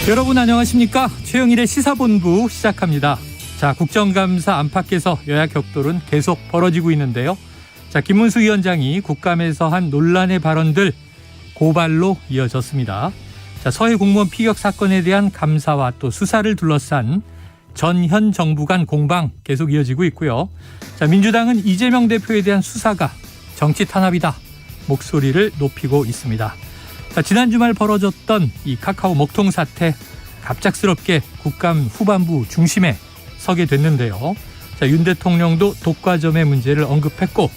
여러분 안녕하십니까? 최영일의 시사본부 시작합니다. 자, 국정감사 안팎에서 여야 격돌은 계속 벌어지고 있는데요. 자, 김문수 위원장이 국감에서 한 논란의 발언들 고발로 이어졌습니다. 자, 서해 공무원 피격 사건에 대한 감사와 또 수사를 둘러싼 전현 정부 간 공방 계속 이어지고 있고요. 자, 민주당은 이재명 대표에 대한 수사가 정치 탄압이다 목소리를 높이고 있습니다. 자, 지난 주말 벌어졌던 이 카카오 먹통 사태 갑작스럽게 국감 후반부 중심에 서게 됐는데요. 자, 윤 대통령도 독과점의 문제를 언급했고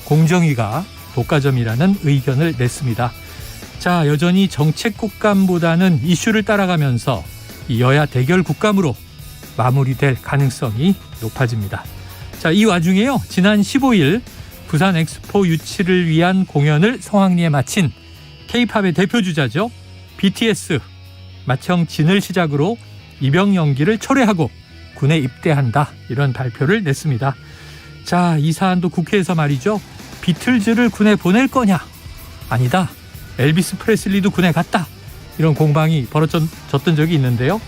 공정위가 독과점이라는 의견을 냈습니다. 자, 여전히 정책 국감보다는 이슈를 따라가면서 이 여야 대결 국감으로 마무리될 가능성이 높아집니다. 자, 이 와중에요. 지난 15일 부산 엑스포 유치를 위한 공연을 성황리에 마친 K-팝의 대표주자죠. BTS 마청진을 시작으로 입영 연기를 철회하고 군에 입대한다 이런 발표를 냈습니다. 자, 이 사안도 국회에서 말이죠. 비틀즈를 군에 보낼 거냐? 아니다. 엘비스 프레슬리도 군에 갔다. 이런 공방이 벌어졌던 적이 있는데요.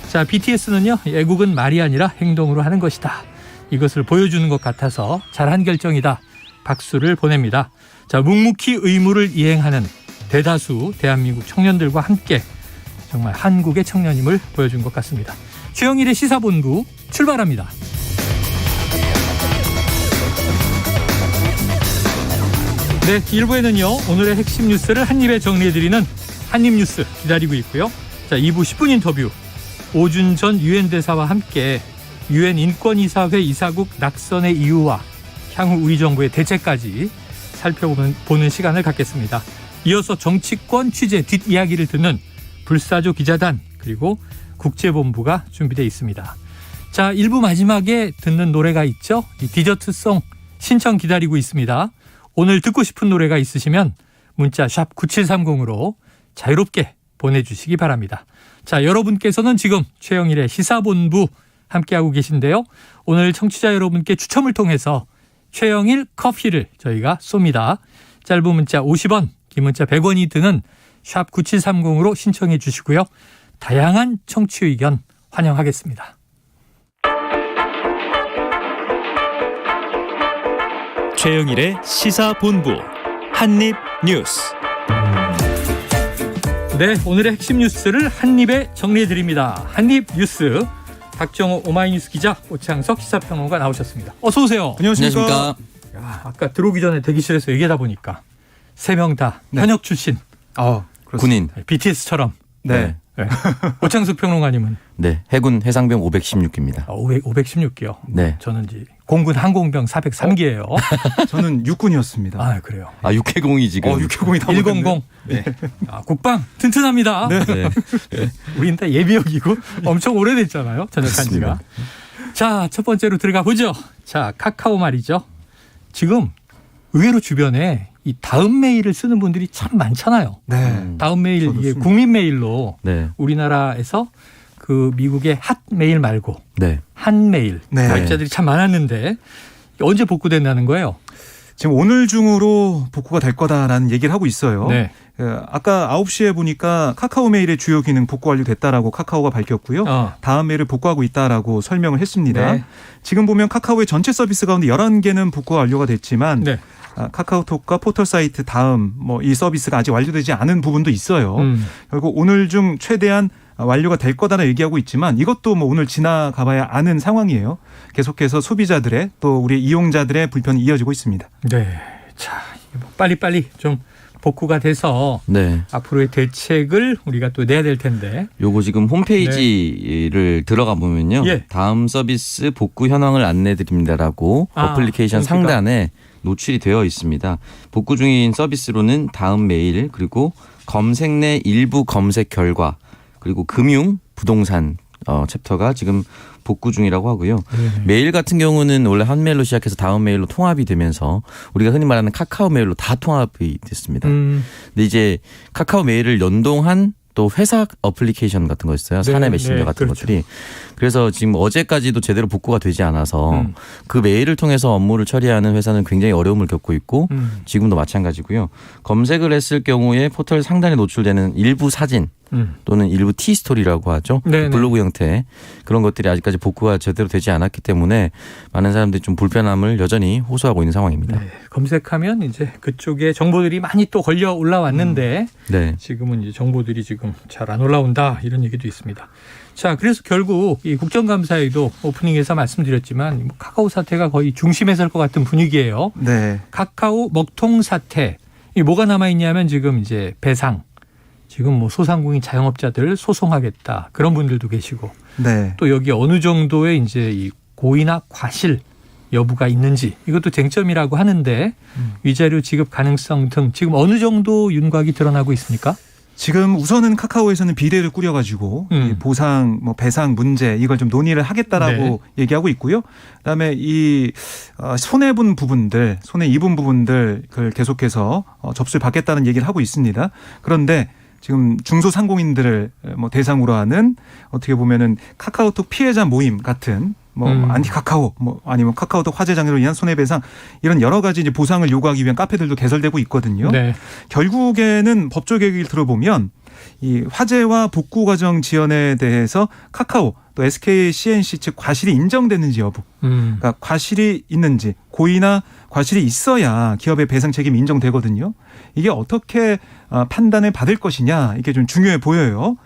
자, BTS는요. 애국은 말이 아니라 행동으로 하는 것이다. 이것을 보여주는 것 같아서 잘한 결정이다. 박수를 보냅니다. 자, 묵묵히 의무를 이행하는 대다수 대한민국 청년들과 함께 정말 한국의 청년임을 보여준 것 같습니다. 최영일의 시사본부 출발합니다. 네, 1부에는요. 오늘의 핵심 뉴스를 한입에 정리해드리는 한입뉴스 기다리고 있고요. 자, 2부 10분 인터뷰 오준 전 유엔 대사와 함께 유엔 인권이사회 이사국 낙선의 이유와 향후 우리 정부의 대책까지 살펴보는 시간을 갖겠습니다. 이어서 정치권 취재 뒷이야기를 듣는 불사조 기자단 그리고 국제본부가 준비되어 있습니다. 자, 1부 마지막에 듣는 노래가 있죠. 이 디저트송 신청 기다리고 있습니다. 오늘 듣고 싶은 노래가 있으시면 문자 샵 9730으로 자유롭게 보내주시기 바랍니다. 자, 여러분께서는 지금 최영일의 시사본부 함께하고 계신데요. 오늘 청취자 여러분께 추첨을 통해서 최영일 커피를 저희가 쏩니다. 짧은 문자 50원, 긴 문자 100원이 드는 샵 9730으로 신청해 주시고요. 다양한 청취 의견 환영하겠습니다. 최영일의 시사본부 한입뉴스. 네, 오늘의 핵심 뉴스를 한입에 정리해드립니다. 한입뉴스 박정호 오마이뉴스 기자, 오창석 시사평론가 나오셨습니다. 어서 오세요. 안녕하십니까. 야, 아까 들어오기 전에 대기실에서 얘기하다 보니까 세 명 다 현역 출신. 군인. BTS처럼. 네. 네. 오창석 평론가님은? 네. 해군 해상병 516기입니다. 516기요? 네. 저는 이제 공군 항공병 403기예요. 저는 육군이었습니다. 아, 그래요. 아, 육해공이 지금. 육해공이 다 100. 네. 아, 국방 튼튼합니다. 네. 우린 다 예비역이고 엄청 오래됐잖아요. 전역한 지가. 자, 첫 번째로 들어가 보죠. 자, 카카오 말이죠. 지금 의외로 주변에 이 다음 메일을 쓰는 분들이 참 많잖아요. 네. 다음 메일 이게 국민 메일로 네. 우리나라에서 그 미국의 핫 메일 말고 네. 한 메일 네. 가입자들이 참 많았는데 언제 복구된다는 거예요? 지금 오늘 중으로 복구가 될 거다라는 얘기를 하고 있어요. 네. 아까 9시에 보니까 카카오 메일의 주요 기능 복구 완료됐다라고 카카오가 밝혔고요. 다음 메일을 복구하고 있다라고 설명을 했습니다. 네. 지금 보면 카카오의 전체 서비스 가운데 11개는 복구가 완료가 됐지만 네. 카카오톡과 포털사이트 다음 이 서비스가 아직 완료되지 않은 부분도 있어요. 결국 오늘 중 최대한 완료가 될 거다라 얘기하고 있지만 이것도 오늘 지나가 봐야 아는 상황이에요. 계속해서 소비자들의 또 우리 이용자들의 불편이 이어지고 있습니다. 네. 자, 빨리빨리 좀 복구가 돼서 네. 앞으로의 대책을 우리가 또 내야 될 텐데. 요거 지금 홈페이지를 들어가 보면요. 예. 다음 서비스 복구 현황을 안내 드립니다라고 어플리케이션 그러니까. 상단에 노출이 되어 있습니다. 복구 중인 서비스로는 다음 메일 그리고 검색 내 일부 검색 결과 그리고 금융, 부동산 챕터가 지금 복구 중이라고 하고요. 메일 같은 경우는 원래 한 메일로 시작해서 다음 메일로 통합이 되면서 우리가 흔히 말하는 카카오 메일로 다 통합이 됐습니다. 근데 이제 카카오 메일을 연동한 또 회사 어플리케이션 같은 거 있어요. 사내 메신저 같은 그렇죠. 것들이. 그래서 지금 어제까지도 제대로 복구가 되지 않아서 그 메일을 통해서 업무를 처리하는 회사는 굉장히 어려움을 겪고 있고 지금도 마찬가지고요. 검색을 했을 경우에 포털 상단에 노출되는 일부 사진 또는 일부 티스토리라고 하죠. 네네. 블로그 형태 그런 것들이 아직까지 복구가 제대로 되지 않았기 때문에 많은 사람들이 좀 불편함을 여전히 호소하고 있는 상황입니다. 네, 검색하면 이제 그쪽에 정보들이 많이 또 걸려 올라왔는데 네. 지금은 이제 정보들이 지금 잘 안 올라온다 이런 얘기도 있습니다. 자, 그래서 결국 이 국정감사에도 오프닝에서 말씀드렸지만 뭐 카카오 사태가 거의 중심에 설 것 같은 분위기예요. 네. 카카오 먹통 사태. 이 뭐가 남아 있냐면 지금 이제 배상. 지금 뭐 소상공인 자영업자들 소송하겠다 그런 분들도 계시고 네. 또 여기 어느 정도의 이제 이 고의나 과실 여부가 있는지 이것도 쟁점이라고 하는데 위자료 지급 가능성 등 지금 어느 정도 윤곽이 드러나고 있습니까? 지금 우선은 카카오에서는 비대를 꾸려가지고 이 보상, 뭐 배상 문제 이걸 좀 논의를 하겠다라고 얘기하고 있고요. 그다음에 이 손해본 부분들, 손해 입은 부분들 그 계속해서 접수를 받겠다는 얘기를 하고 있습니다. 그런데 지금 중소상공인들을 뭐 대상으로 하는 어떻게 보면은 카카오톡 피해자 모임 같은 뭐 안티카카오 뭐 아니면 카카오톡 화재 장애로 인한 손해배상 이런 여러 가지 이제 보상을 요구하기 위한 카페들도 개설되고 있거든요. 네. 결국에는 법조 계획을 들어보면 이 화재와 복구 과정 지연에 대해서 카카오 또 SK CNC 측 과실이 인정되는지 여부, 그러니까 과실이 있는지 고의나 과실이 있어야 기업의 배상 책임이 인정되거든요. 이게 어떻게 판단을 받을 것이냐 이게 좀 중요해 보여요.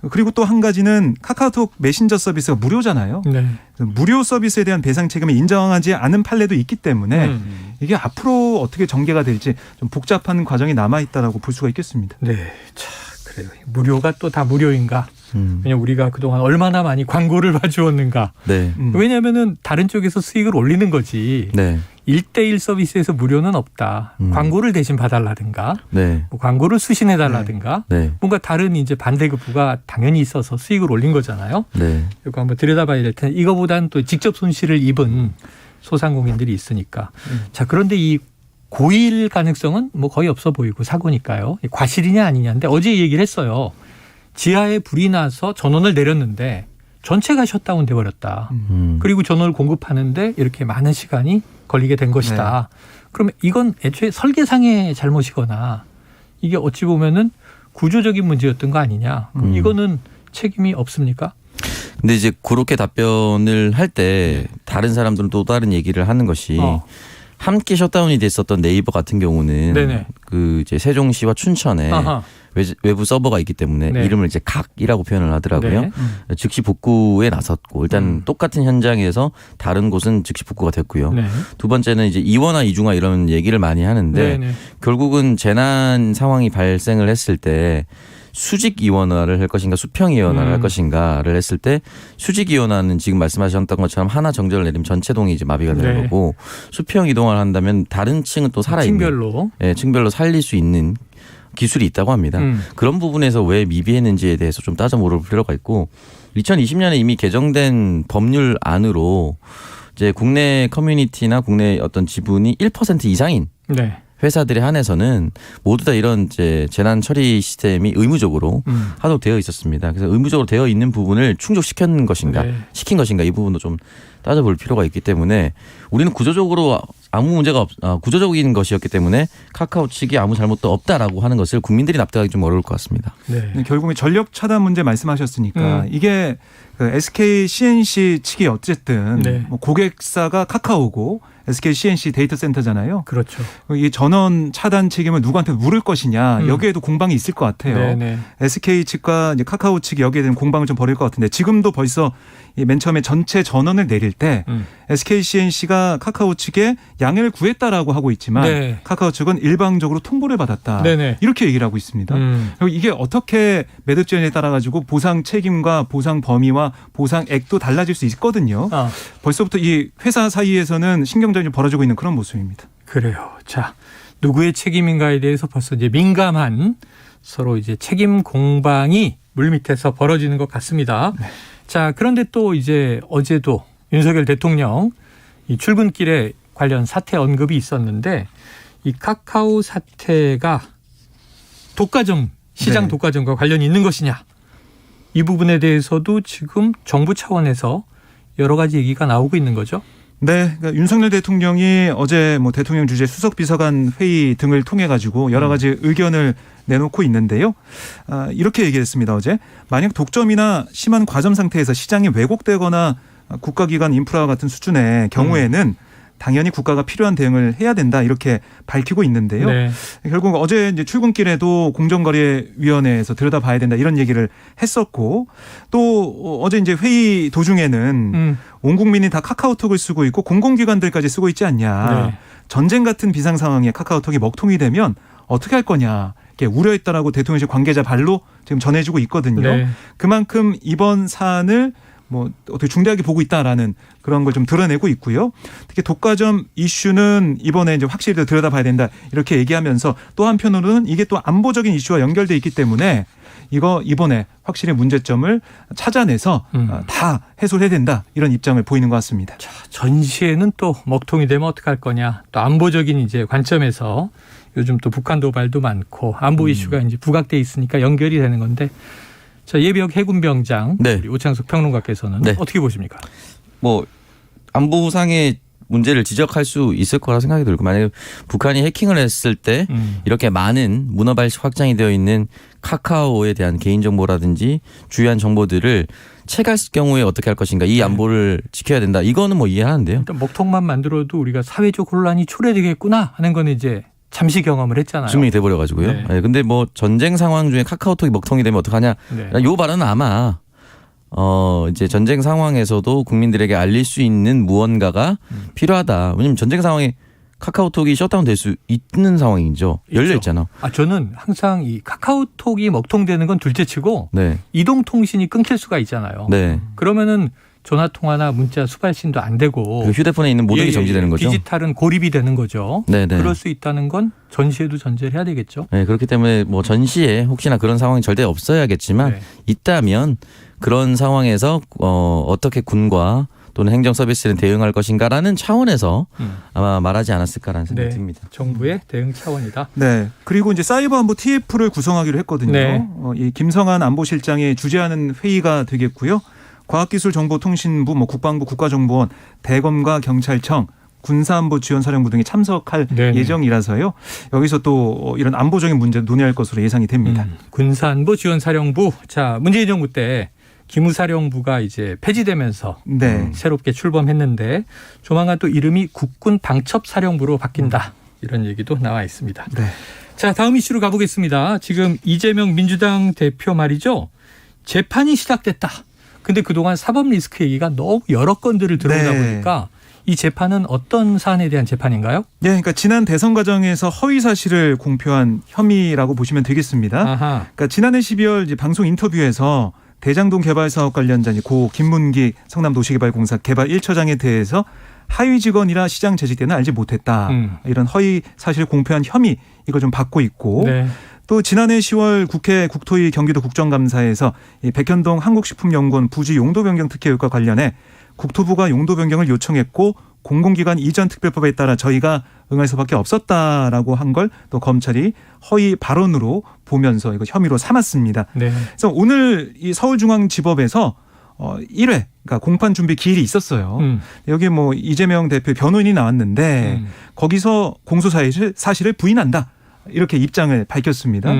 그리고 또 한 가지는 카카오톡 메신저 서비스가 무료잖아요. 네. 무료 서비스에 대한 배상 책임을 인정하지 않은 판례도 있기 때문에 이게 앞으로 어떻게 전개가 될지 좀 복잡한 과정이 남아있다라고 볼 수가 있겠습니다. 네. 자, 그래요. 무료가 또 다 무료인가? 왜냐면 우리가 그동안 얼마나 많이 광고를 봐주었는가. 네. 왜냐하면은 다른 쪽에서 수익을 올리는 거지. 네. 1대1 서비스에서 무료는 없다. 광고를 대신 봐달라든가 네. 뭐 광고를 수신해달라든가 네. 뭔가 다른 이제 반대급부가 당연히 있어서 수익을 올린 거잖아요. 네. 이거 한번 들여다봐야 될 텐데 이거보다는 또 직접 손실을 입은 소상공인들이 있으니까. 자, 그런데 이 고의일 가능성은 뭐 거의 없어 보이고 사고니까요. 과실이냐 아니냐인데 어제 얘기를 했어요. 지하에 불이 나서 전원을 내렸는데 전체가 셧다운 돼 버렸다. 그리고 전원을 공급하는데 이렇게 많은 시간이 걸리게 된 것이다. 그러면 이건 애초에 설계상의 잘못이거나 이게 어찌 보면은 구조적인 문제였던 거 아니냐. 이거는 책임이 없습니까? 근데 이제 그렇게 답변을 할 때 다른 사람들은 또 다른 얘기를 하는 것이 함께 셧다운이 됐었던 네이버 같은 경우는 네네. 그 이제 세종시와 춘천에 아하. 외부 서버가 있기 때문에 네. 이름을 이제 각이라고 표현을 하더라고요. 네. 즉시 복구에 나섰고 일단 똑같은 현장에서 다른 곳은 즉시 복구가 됐고요. 네. 두 번째는 이제 이원화 이중화 이런 얘기를 많이 하는데 네네. 결국은 재난 상황이 발생을 했을 때 수직 이원화를 할 것인가 수평 이원화를 할 것인가를 했을 때 수직 이원화는 지금 말씀하셨던 것처럼 하나 정전을 내리면 전체 동이 이제 마비가 되는 네. 거고 수평 이동을 한다면 다른 층은 또 살아있는 층별로. 네, 층별로 살릴 수 있는 기술이 있다고 합니다. 그런 부분에서 왜 미비했는지에 대해서 좀 따져 물어볼 필요가 있고 2020년에 이미 개정된 법률 안으로 이제 국내 커뮤니티나 국내 어떤 지분이 1% 이상인 네. 회사들에 한해서는 모두 다 이런 이제 재난 처리 시스템이 의무적으로 하도록 되어 있었습니다. 그래서 의무적으로 되어 있는 부분을 충족시킨 것인가, 네. 시킨 것인가 이 부분도 좀 따져볼 필요가 있기 때문에 우리는 구조적으로 아무 문제가 구조적인 것이었기 때문에 카카오 측이 아무 잘못도 없다라고 하는 것을 국민들이 납득하기 좀 어려울 것 같습니다. 네. 결국에 전력 차단 문제 말씀하셨으니까 이게 그 SK CNC 측이 어쨌든 네. 뭐 고객사가 카카오고 SK CNC 데이터 센터잖아요. 그렇죠. 이 전원 차단 책임을 누구한테 물을 것이냐 여기에도 공방이 있을 것 같아요. 네네. SK 측과 이제 카카오 측이 여기에 대한 공방을 좀 벌일 것 같은데 지금도 벌써 맨 처음에 전체 전원을 내릴 때 SK CNC가 카카오 측에 양해를 구했다라고 하고 있지만 네. 카카오 측은 일방적으로 통보를 받았다. 네네. 이렇게 얘기를 하고 있습니다. 그리고 이게 어떻게 매듭 지연에 따라 가지고 보상 책임과 보상 범위와 보상액도 달라질 수 있거든요. 벌써부터 이 회사 사이에서는 신경전이 벌어지고 있는 그런 모습입니다. 그래요. 자, 누구의 책임인가에 대해서 벌써 이제 민감한 서로 이제 책임 공방이 물밑에서 벌어지는 것 같습니다. 네. 자, 그런데 또 이제 어제도 윤석열 대통령 이 출근길에 관련 사태 언급이 있었는데 이 카카오 사태가 독과점, 시장 네. 독과점과 관련이 있는 것이냐. 이 부분에 대해서도 지금 정부 차원에서 여러 가지 얘기가 나오고 있는 거죠. 네, 그러니까 윤석열 대통령이 어제 뭐 대통령 주재 수석 비서관 회의 등을 통해 가지고 여러 가지 의견을 내놓고 있는데요. 이렇게 얘기했습니다. 어제 만약 독점이나 심한 과점 상태에서 시장이 왜곡되거나 국가기관 인프라와 같은 수준의 경우에는 당연히 국가가 필요한 대응을 해야 된다 이렇게 밝히고 있는데요. 네. 결국 어제 이제 출근길에도 공정거래위원회에서 들여다봐야 된다 이런 얘기를 했었고 또 어제 이제 회의 도중에는 온 국민이 다 카카오톡을 쓰고 있고 공공기관들까지 쓰고 있지 않냐. 네. 전쟁 같은 비상 상황에 카카오톡이 먹통이 되면 어떻게 할 거냐. 이렇게 우려했다라고 대통령실 관계자 발로 지금 전해지고 있거든요. 네. 그만큼 이번 사안을 뭐 어떻게 중대하게 보고 있다라는 그런 걸 좀 드러내고 있고요. 특히 독과점 이슈는 이번에 이제 확실히 더 들여다봐야 된다 이렇게 얘기하면서 또 한편으로는 이게 또 안보적인 이슈와 연결돼 있기 때문에 이번에 확실히 문제점을 찾아내서 다 해소해야 된다 이런 입장을 보이는 것 같습니다. 자, 전시에는 또 먹통이 되면 어떡할 거냐. 또 안보적인 이제 관점에서 요즘 또 북한 도발도 많고 안보 이슈가 이제 부각돼 있으니까 연결이 되는 건데. 자, 예비역 해군병장 네. 우리 오창석 평론가께서는 네. 어떻게 보십니까? 뭐 안보상의 문제를 지적할 수 있을 거라 생각이 들고 만약에 북한이 해킹을 했을 때 이렇게 많은 문어발식 확장이 되어 있는 카카오에 대한 개인정보라든지 주요한 정보들을 채갔을 경우에 어떻게 할 것인가 이 안보를 지켜야 된다. 이거는 뭐 이해하는데요. 일단 먹통만 만들어도 우리가 사회적 혼란이 초래되겠구나 하는 건 이제 잠시 경험을 했잖아요. 증명이 돼버려가지고요. 네. 네, 근데 뭐 전쟁 상황 중에 카카오톡이 먹통이 되면 어떡하냐. 네. 요 발언은 아마 이제 전쟁 상황에서도 국민들에게 알릴 수 있는 무언가가 필요하다. 왜냐면 전쟁 상황에 카카오톡이 셧다운 될 수 있는 상황이죠. 열려 있잖아. 저는 항상 이 카카오톡이 먹통되는 건 둘째치고 네. 이동통신이 끊길 수가 있잖아요. 네. 그러면은 전화통화나 문자 수발신도 안 되고 그 휴대폰에 있는 모든 게 정지되는 거죠. 디지털은 고립이 되는 거죠. 네네. 그럴 수 있다는 건 전시에도 전제를 해야 되겠죠. 네, 그렇기 때문에 뭐 전시에 혹시나 그런 상황이 절대 없어야겠지만 네. 있다면 그런 상황에서 어떻게 군과 또는 행정 서비스는 대응할 것인가라는 차원에서 아마 말하지 않았을까라는 생각이 네. 듭니다. 정부의 대응 차원이다. 네. 그리고 이제 사이버 안보 TF를 구성하기로 했거든요. 네. 이 김성한 안보실장이 주재하는 회의가 되겠고요. 과학기술정보통신부, 뭐 국방부, 국가정보원, 대검과 경찰청, 군사안보지원사령부 등이 참석할 네네. 예정이라서요. 여기서 또 이런 안보적인 문제 논의할 것으로 예상이 됩니다. 군사안보지원사령부. 자, 문재인 정부 때 기무사령부가 이제 폐지되면서 네. 새롭게 출범했는데 조만간 또 이름이 국군방첩사령부로 바뀐다. 이런 얘기도 나와 있습니다. 네. 자, 다음 이슈로 가보겠습니다. 지금 이재명 민주당 대표 말이죠. 재판이 시작됐다. 근데 그동안 사법 리스크 얘기가 너무 여러 건들을 들어오다 네. 보니까 이 재판은 어떤 사안에 대한 재판인가요? 네, 그러니까 지난 대선 과정에서 허위 사실을 공표한 혐의라고 보시면 되겠습니다. 아하. 그러니까 지난해 12월 이제 방송 인터뷰에서 대장동 개발 사업 관련자 고 김문기 성남도시개발공사 개발 1처장에 대해서 하위 직원이라 시장 재직 때는 알지 못했다. 이런 허위 사실 공표한 혐의 이걸 좀 받고 있고 네. 또 지난해 10월 국회 국토위 경기도 국정감사에서 이 백현동 한국식품연구원 부지 용도 변경 특혜율과 관련해 국토부가 용도 변경을 요청했고 공공기관 이전 특별법에 따라 저희가 응할 수밖에 없었다라고 한 걸 또 검찰이 허위 발언으로 보면서 이거 혐의로 삼았습니다. 네. 그래서 오늘 이 서울중앙지법에서 1회 그러니까 공판 준비 기일이 있었어요. 여기 뭐 이재명 대표 변호인이 나왔는데 거기서 공소 사실을 부인한다. 이렇게 입장을 밝혔습니다.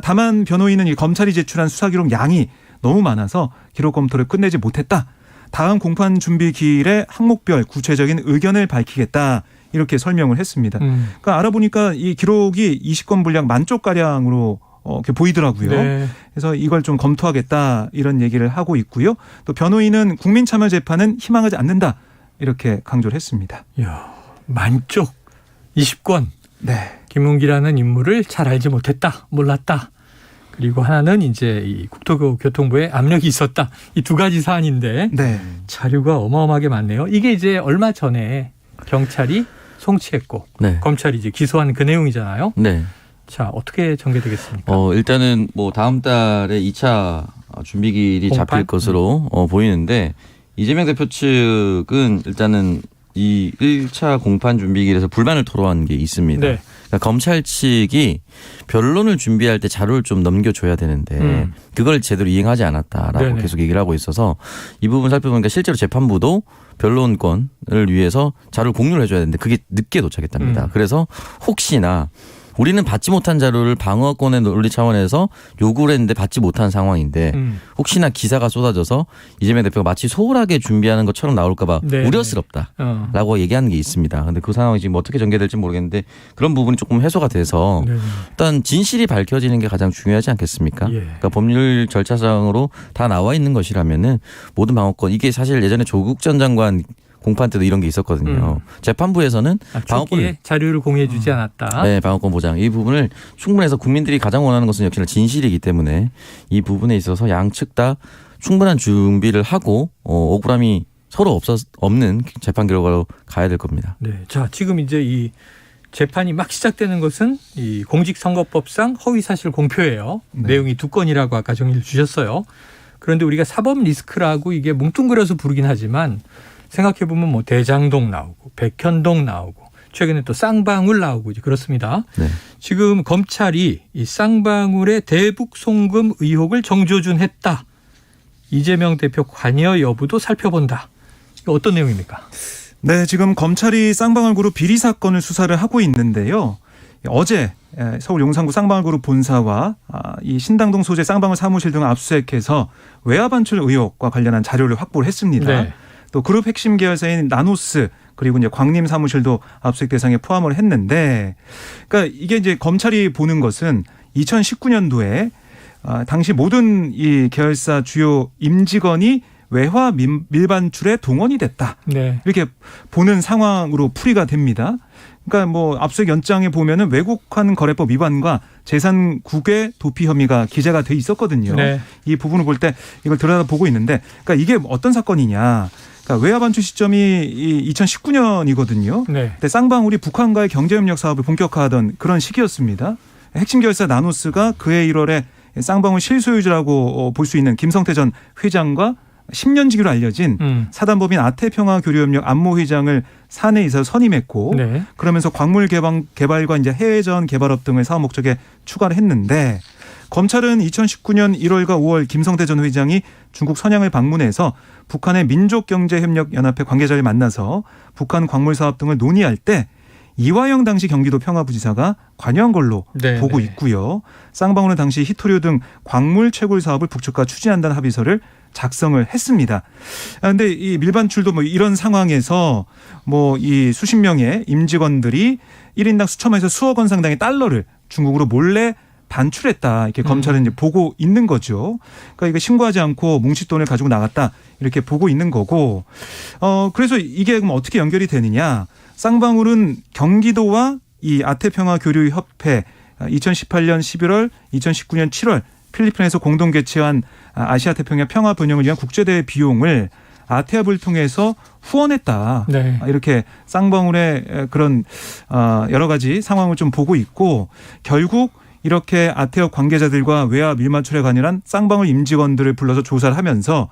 다만 변호인은 이 검찰이 제출한 수사기록 양이 너무 많아서 기록 검토를 끝내지 못했다. 다음 공판 준비 기일에 항목별 구체적인 의견을 밝히겠다. 이렇게 설명을 했습니다. 그러니까 알아보니까 이 기록이 20건 분량 10,000쪽가량으로 이렇게 보이더라고요. 네. 그래서 이걸 좀 검토하겠다 이런 얘기를 하고 있고요. 또 변호인은 국민참여재판은 희망하지 않는다. 이렇게 강조를 했습니다. 이야, 만쪽 20건. 네. 김문기라는 인물을 잘 알지 못했다. 몰랐다. 그리고 하나는 이제 이 국토교통부에 압력이 있었다. 이 두 가지 사안인데 네. 자료가 어마어마하게 많네요. 이게 이제 얼마 전에 경찰이 송치했고 네. 검찰이 이제 기소한 그 내용이잖아요. 네. 자, 어떻게 전개되겠습니까? 일단은 뭐 다음 달에 2차 준비기일이 공판? 잡힐 것으로 보이는데 이재명 대표 측은 일단은 이 1차 공판 준비기일에서 불만을 토로한 게 있습니다. 네. 그러니까 검찰 측이 변론을 준비할 때 자료를 좀 넘겨줘야 되는데 그걸 제대로 이행하지 않았다라고 네네. 계속 얘기를 하고 있어서 이 부분 살펴보니까 실제로 재판부도 변론권을 위해서 자료를 공유를 해줘야 되는데 그게 늦게 도착했답니다. 그래서 혹시나 우리는 받지 못한 자료를 방어권의 논리 차원에서 요구를 했는데 받지 못한 상황인데 혹시나 기사가 쏟아져서 이재명 대표가 마치 소홀하게 준비하는 것처럼 나올까 봐 네. 우려스럽다라고 얘기하는 게 있습니다. 근데 그 상황이 지금 어떻게 전개될지 모르겠는데 그런 부분이 조금 해소가 돼서 네. 일단 진실이 밝혀지는 게 가장 중요하지 않겠습니까? 예. 그러니까 법률 절차상으로 다 나와 있는 것이라면은 모든 방어권 이게 사실 예전에 조국 전 장관 공판 때도 이런 게 있었거든요. 재판부에서는 초기에 자료를 공유해주지 않았다. 네, 방어권 보장 이 부분을 충분해서 국민들이 가장 원하는 것은 역시나 진실이기 때문에 이 부분에 있어서 양측 다 충분한 준비를 하고 억울함이 서로 없는 재판 결과로 가야 될 겁니다. 네, 자 지금 이제 이 재판이 막 시작되는 것은 이 공직선거법상 허위사실 공표예요. 네. 내용이 2건이라고 아까 정리를 주셨어요. 그런데 우리가 사법 리스크라고 이게 뭉뚱그려서 부르긴 하지만 생각해보면 뭐 대장동 나오고 백현동 나오고 최근에 또 쌍방울 나오고 이제 그렇습니다. 네. 지금 검찰이 이 쌍방울의 대북 송금 의혹을 정조준했다. 이재명 대표 관여 여부도 살펴본다. 이거 어떤 내용입니까? 네, 지금 검찰이 쌍방울 그룹 비리 사건을 수사를 하고 있는데요. 어제 서울 용산구 쌍방울 그룹 본사와 이 신당동 소재 쌍방울 사무실 등을 압수수색해서 외화 반출 의혹과 관련한 자료를 확보를 했습니다. 네. 또 그룹 핵심 계열사인 나노스 그리고 이제 광림 사무실도 압수수색 대상에 포함을 했는데, 그러니까 이게 이제 검찰이 보는 것은 2019년도에 당시 모든 이 계열사 주요 임직원이 외화 밀반출에 동원이 됐다. 네. 이렇게 보는 상황으로 풀이가 됩니다. 그러니까 뭐 압수수색 연장에 보면은 외국환 거래법 위반과 재산 국외 도피 혐의가 기재가 돼 있었거든요. 네. 이 부분을 볼 때 이걸 들여다보고 있는데, 그러니까 이게 어떤 사건이냐? 그러니까 외화 반출 시점이 2019년이거든요. 네. 그때 쌍방울이 북한과의 경제협력 사업을 본격화하던 그런 시기였습니다. 핵심 결사 나노스가 그해 1월에 쌍방울 실소유주라고 볼 수 있는 김성태 전 회장과 10년지기로 알려진 사단법인 아태평화교류협력 안모 회장을 사내 이사로 선임했고, 네. 그러면서 광물 개발과 이제 해외전 개발업 등을 사업 목적에 추가를 했는데, 검찰은 2019년 1월과 5월 김성태 전 회장이 중국 선양을 방문해서 북한의 민족경제협력연합회 관계자를 만나서 북한 광물 사업 등을 논의할 때 이화영 당시 경기도 평화부지사가 관여한 걸로 네, 보고 네. 있고요. 쌍방울은 당시 히토류 등 광물 채굴 사업을 북측과 추진한다는 합의서를 작성을 했습니다. 그런데 이 밀반출도 뭐 이런 상황에서 뭐 이 수십 명의 임직원들이 1인당 수천만에서 수억 원 상당의 달러를 중국으로 몰래 반출했다. 이렇게 검찰은 이제 보고 있는 거죠. 그러니까 이거 신고하지 않고 뭉칫돈을 가지고 나갔다. 이렇게 보고 있는 거고. 그래서 이게 그럼 어떻게 연결이 되느냐. 쌍방울은 경기도와 이 아태평화교류협회 2018년 11월, 2019년 7월 필리핀에서 공동 개최한 아시아 태평양 평화 번영을 위한 국제대회 비용을 아태합을 통해서 후원했다. 네. 이렇게 쌍방울의 그런 여러 가지 상황을 좀 보고 있고, 결국 이렇게 아태업 관계자들과 외화 밀반출에 관련한 쌍방울 임직원들을 불러서 조사를 하면서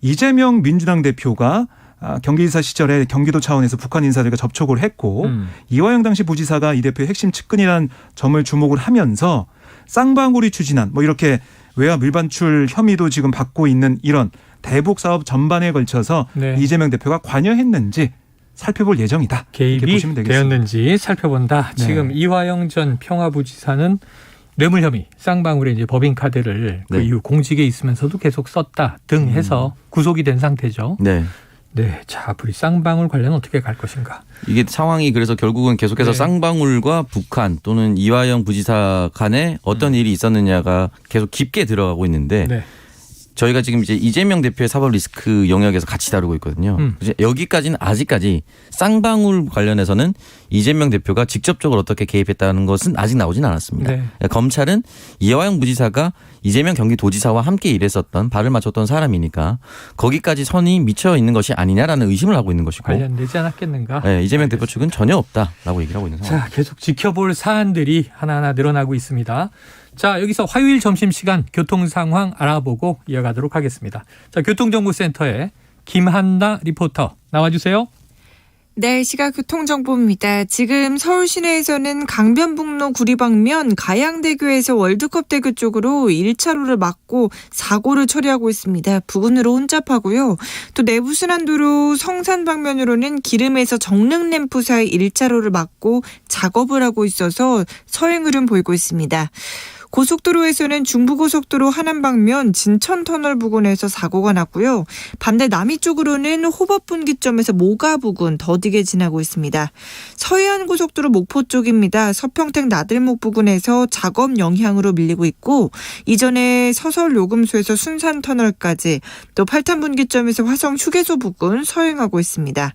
이재명 민주당 대표가 경기지사 시절에 경기도 차원에서 북한 인사들과 접촉을 했고, 이화영 당시 부지사가 이 대표의 핵심 측근이라는 점을 주목을 하면서 쌍방울이 추진한 뭐 이렇게 외화 밀반출 혐의도 지금 받고 있는 이런 대북 사업 전반에 걸쳐서 네. 이재명 대표가 관여했는지 살펴볼 예정이다. 이렇게 개입이 보시면 되겠습니다. 되었는지 살펴본다. 네. 지금 이화영 전 평화부지사는 뇌물 혐의, 쌍방울의 이제 법인카드를 그 네. 이후 공직에 있으면서도 계속 썼다 등 해서 구속이 된 상태죠. 네. 네, 자, 앞으로 이 쌍방울 관련 어떻게 갈 것인가? 이게 상황이 그래서 결국은 계속해서 네. 쌍방울과 북한 또는 이화영 부지사 간에 어떤 일이 있었느냐가 계속 깊게 들어가고 있는데 네. 저희가 지금 이제 이재명 대표의 사법 리스크 영역에서 같이 다루고 있거든요. 이제 여기까지는 아직까지 쌍방울 관련해서는 이재명 대표가 직접적으로 어떻게 개입했다는 것은 아직 나오진 않았습니다. 네. 검찰은 이화영 부지사가 이재명 경기도지사와 함께 일했었던 발을 맞췄던 사람이니까 거기까지 선이 미쳐 있는 것이 아니냐라는 의심을 하고 있는 것이고, 관련되지 않았겠는가? 네, 이재명 대표 측은 전혀 없다라고 얘기를 하고 있는 상황입니다. 자, 계속 지켜볼 사안들이 하나하나 늘어나고 있습니다. 자, 여기서 화요일 점심시간 교통 상황 알아보고 이어가도록 하겠습니다. 자, 교통정보센터에 김한나 리포터 나와주세요. 날씨가 교통정보입니다. 지금 서울 시내에서는 강변북로 구리방면 가양대교에서 월드컵대교 쪽으로 1차로를 막고 사고를 처리하고 있습니다. 부근으로 혼잡하고요. 또 내부순환도로 성산 방면으로는 기름에서 정릉램프 사이 1차로를 막고 작업을 하고 있어서 서행 흐름 보이고 있습니다. 고속도로에서는 중부고속도로 하남 방면 진천터널 부근에서 사고가 났고요. 반대 남이 쪽으로는 호법분기점에서 모가 부근 더디게 지나고 있습니다. 서해안고속도로 목포 쪽입니다. 서평택 나들목 부근에서 작업 영향으로 밀리고 있고 이전에 서설 요금소에서 순산터널까지 또 팔탄분기점에서 화성 휴게소 부근 서행하고 있습니다.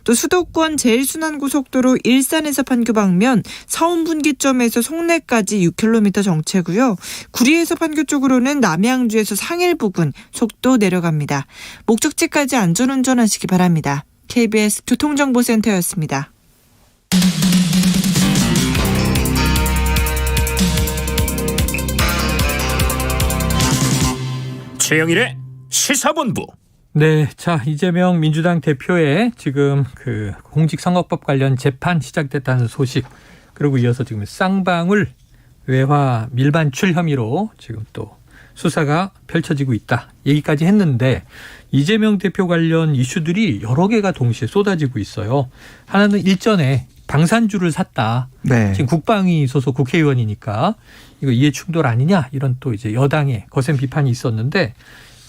또 수도권 제일순환고속도로 일산에서 판교 방면 서운분기점에서 송내까지 6km 정체 고요. 구리에서 판교 쪽으로는 남양주에서 상일 부근 속도 내려갑니다. 목적지까지 안전운전하시기 바랍니다. KBS 교통정보센터였습니다. 최영일의 시사본부. 네, 자 이재명 민주당 대표의 지금 그 공직선거법 관련 재판 시작됐다는 소식, 그리고 이어서 지금 쌍방울 외화 밀반출 혐의로 지금 또 수사가 펼쳐지고 있다 얘기까지 했는데, 이재명 대표 관련 이슈들이 여러 개가 동시에 쏟아지고 있어요. 하나는 일전에 방산주를 샀다. 네. 지금 국방위 소속 국회의원이니까 이거 이해충돌 아니냐, 이런 또 이제 여당의 거센 비판이 있었는데,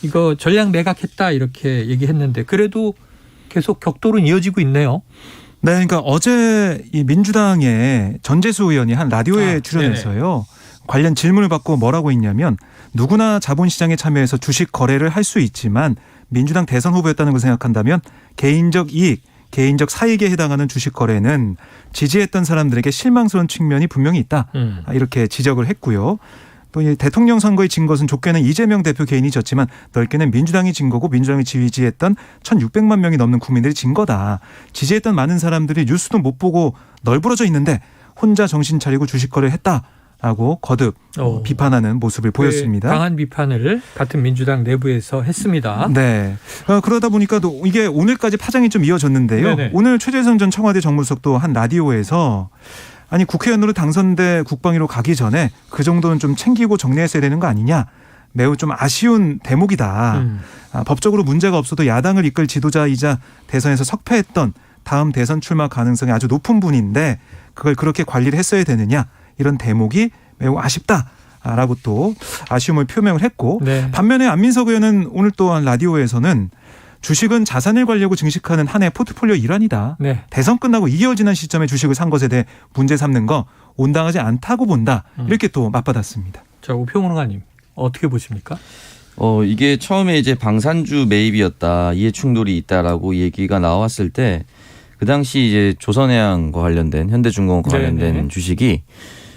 이거 전략 매각했다 이렇게 얘기했는데 그래도 계속 격돌은 이어지고 있네요. 네, 그러니까 어제 이 민주당의 전재수 의원이 한 라디오에 출연해서요. 관련 질문을 받고 뭐라고 했냐면, 누구나 자본시장에 참여해서 주식 거래를 할 수 있지만 민주당 대선 후보였다는 걸 생각한다면 개인적 이익, 개인적 사익에 해당하는 주식 거래는 지지했던 사람들에게 실망스러운 측면이 분명히 있다. 이렇게 지적을 했고요. 또 이 대통령 선거에 진 것은 좁게는 이재명 대표 개인이 졌지만 넓게는 민주당이 진 거고 민주당이 지지했던 1,600만 명이 넘는 국민들이 진 거다. 지지했던 많은 사람들이 뉴스도 못 보고 널브러져 있는데 혼자 정신 차리고 주식 거래를 했다라고 거듭 비판하는 모습을 보였습니다. 강한 비판을 같은 민주당 내부에서 했습니다. 네. 그러다 보니까 또 이게 오늘까지 파장이 좀 이어졌는데요. 네네. 오늘 최재성 전 청와대 정무수석도 한 라디오에서 아니 국회의원으로 당선돼 국방위로 가기 전에 그 정도는 좀 챙기고 정리했어야 되는 거 아니냐. 매우 좀 아쉬운 대목이다. 법적으로 문제가 없어도 야당을 이끌 지도자이자 대선에서 석패했던 다음 대선 출마 가능성이 아주 높은 분인데 그걸 그렇게 관리를 했어야 되느냐. 이런 대목이 매우 아쉽다라고 또 아쉬움을 표명을 했고 네. 반면에 안민석 의원은 오늘 또한 라디오에서는 주식은 자산을 관리하고 증식하는 한 해 포트폴리오 일환이다. 네. 대선 끝나고 2개월 지난 시점에 주식을 산 것에 대해 문제 삼는 거 온당하지 않다고 본다. 이렇게 또 맞받았습니다. 자, 우평론가님 어떻게 보십니까? 이게 처음에 이제 방산주 매입이었다, 이해 충돌이 있다라고 얘기가 나왔을 때 그 당시 이제 조선해양과 관련된 현대중공업과 관련된 네네. 주식이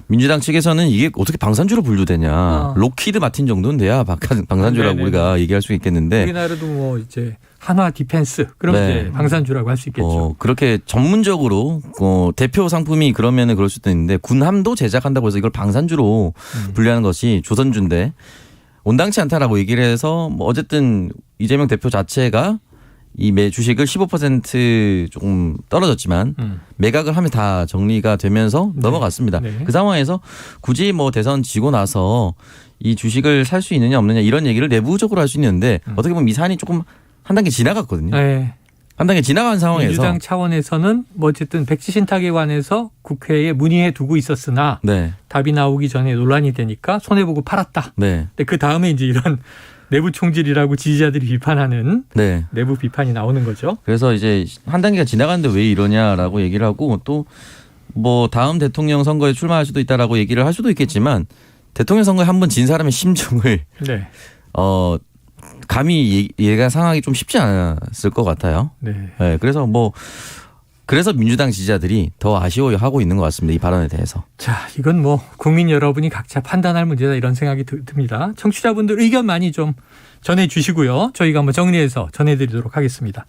민주당 측에서는 이게 어떻게 방산주로 분류되냐. 로키드 마틴 정도는 돼야 방산주라고 네네네. 우리가 얘기할 수 있겠는데. 우리나라도 뭐 이제 한화 디펜스 그러면 네. 이제 방산주라고 할 수 있겠죠. 그렇게 전문적으로 대표 상품이 그러면은 그럴 수도 있는데 군함도 제작한다고 해서 이걸 방산주로 분류하는 것이 조선주인데 온당치 않다라고 얘기를 해서 뭐 어쨌든 이재명 대표 자체가 이 매 주식을 15% 조금 떨어졌지만 매각을 하면 다 정리가 되면서 넘어갔습니다. 네. 그 상황에서 굳이 뭐 대선 지고 나서 이 주식을 살 수 있느냐 없느냐 이런 얘기를 내부적으로 할 수 있는데 어떻게 보면 이 사안이 조금 한 단계 지나갔거든요. 네. 한 단계 지나간 상황에서 민주당 차원에서는 뭐 어쨌든 백지 신탁에 관해서 국회에 문의해 두고 있었으나 네. 답이 나오기 전에 논란이 되니까 손해보고 팔았다. 네. 근데 그 다음에 이제 이런 내부 총질이라고 지지자들이 비판하는 네. 내부 비판이 나오는 거죠. 그래서 이제 한 단계가 지나갔는데 왜 이러냐라고 얘기를 하고 또 뭐 다음 대통령 선거에 출마할 수도 있다라고 얘기를 할 수도 있겠지만 대통령 선거에 한 번 진 사람의 심정을 네. 감히 예상하기 좀 쉽지 않았을 것 같아요. 네. 네, 그래서 민주당 지지자들이 더 아쉬워하고 있는 것 같습니다. 이 발언에 대해서. 자, 이건 뭐 국민 여러분이 각자 판단할 문제다 이런 생각이 듭니다. 청취자분들 의견 많이 좀 전해주시고요. 저희가 한번 정리해서 전해드리도록 하겠습니다.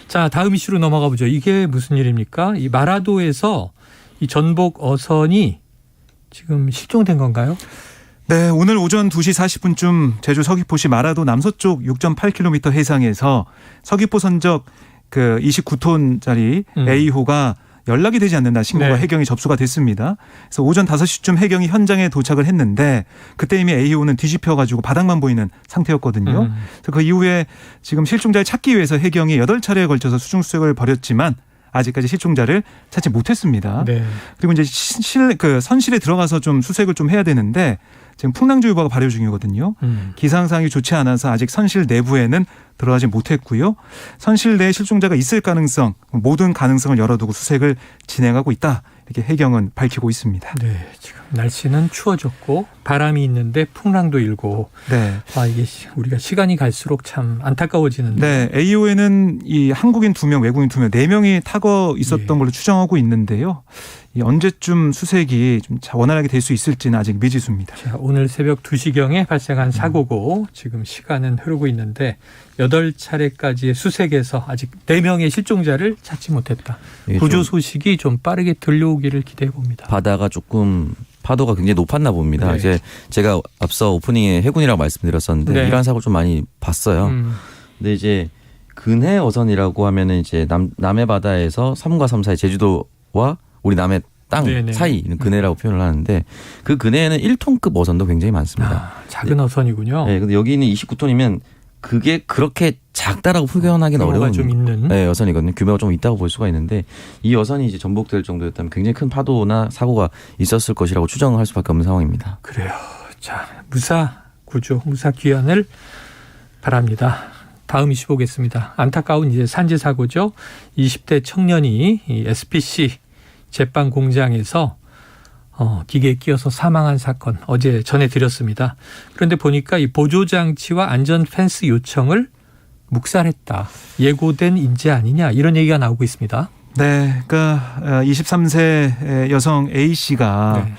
자, 다음 이슈로 넘어가 보죠. 이게 무슨 일입니까? 이 마라도에서 이 전복 어선이 지금 실종된 건가요? 네, 오늘 오전 2시 40분쯤 제주 서귀포시 마라도 남서쪽 6.8km 해상에서 서귀포 선적 그 29톤짜리 A호가 연락이 되지 않는다 신고가 네. 해경에 접수가 됐습니다. 그래서 오전 5시쯤 해경이 현장에 도착을 했는데 그때 이미 A호는 뒤집혀가지고 바닥만 보이는 상태였거든요. 그래서 그 이후에 지금 실종자를 찾기 위해서 해경이 8차례에 걸쳐서 수중수색을 벌였지만 아직까지 실종자를 찾지 못했습니다. 네. 그리고 이제 그 선실에 들어가서 좀 수색을 좀 해야 되는데 지금 풍랑주의보가 발효 중이거든요. 기상상이 좋지 않아서 아직 선실 내부에는 들어가지 못했고요. 선실 내에 실종자가 있을 가능성, 모든 가능성을 열어두고 수색을 진행하고 있다. 이렇게 해경은 밝히고 있습니다. 네, 지금 날씨는 추워졌고 바람이 있는데 풍랑도 일고. 네. 이게 우리가 시간이 갈수록 참 안타까워지는데. 네, AO에는 이 한국인 2명, 외국인 2명, 4명이 타거 있었던 예. 걸로 추정하고 있는데요. 이 언제쯤 수색이 좀 원활하게 될 수 있을지는 아직 미지수입니다. 자, 오늘 새벽 2시경에 발생한 사고고 지금 시간은 흐르고 있는데 8차례까지의 수색에서 아직 4명의 실종자를 찾지 못했다. 이게 구조 좀 소식이 좀 빠르게 들려오기를 기대해 봅니다. 바다가 조금 파도가 굉장히 높았나 봅니다. 네. 이제 제가 앞서 오프닝에 해군이라고 말씀드렸었는데 네. 이러한 사고 좀 많이 봤어요. 근데 이제 근해 어선이라고 하면은 이제 남해 바다에서 3과 3 사이 제주도와 우리 남해 땅 네네. 사이 있는 근해라고 표현을 하는데 그 근해에는 1톤급 어선도 굉장히 많습니다. 작은 어선이군요. 네, 근데 여기는 29톤이면 그게 그렇게 작다라고 표현하기는 규모가 어려운 좀 있는. 네, 여선이거든요. 규모가 좀 있다고 볼 수가 있는데 이 여선이 이제 전복될 정도였다면 굉장히 큰 파도나 사고가 있었을 것이라고 추정할 수밖에 없는 상황입니다. 그래요. 자, 무사 구조, 무사 귀환을 바랍니다. 다음 이슈 보겠습니다. 안타까운 이제 산재 사고죠. 20대 청년이 이 SPC 제빵 공장에서 기계에 끼어서 사망한 사건 어제 전해드렸습니다. 그런데 보니까 이 보조장치와 안전 펜스 요청을 묵살했다. 예고된 인재 아니냐 이런 얘기가 나오고 있습니다. 네, 그러니까 23세 여성 A 씨가 네.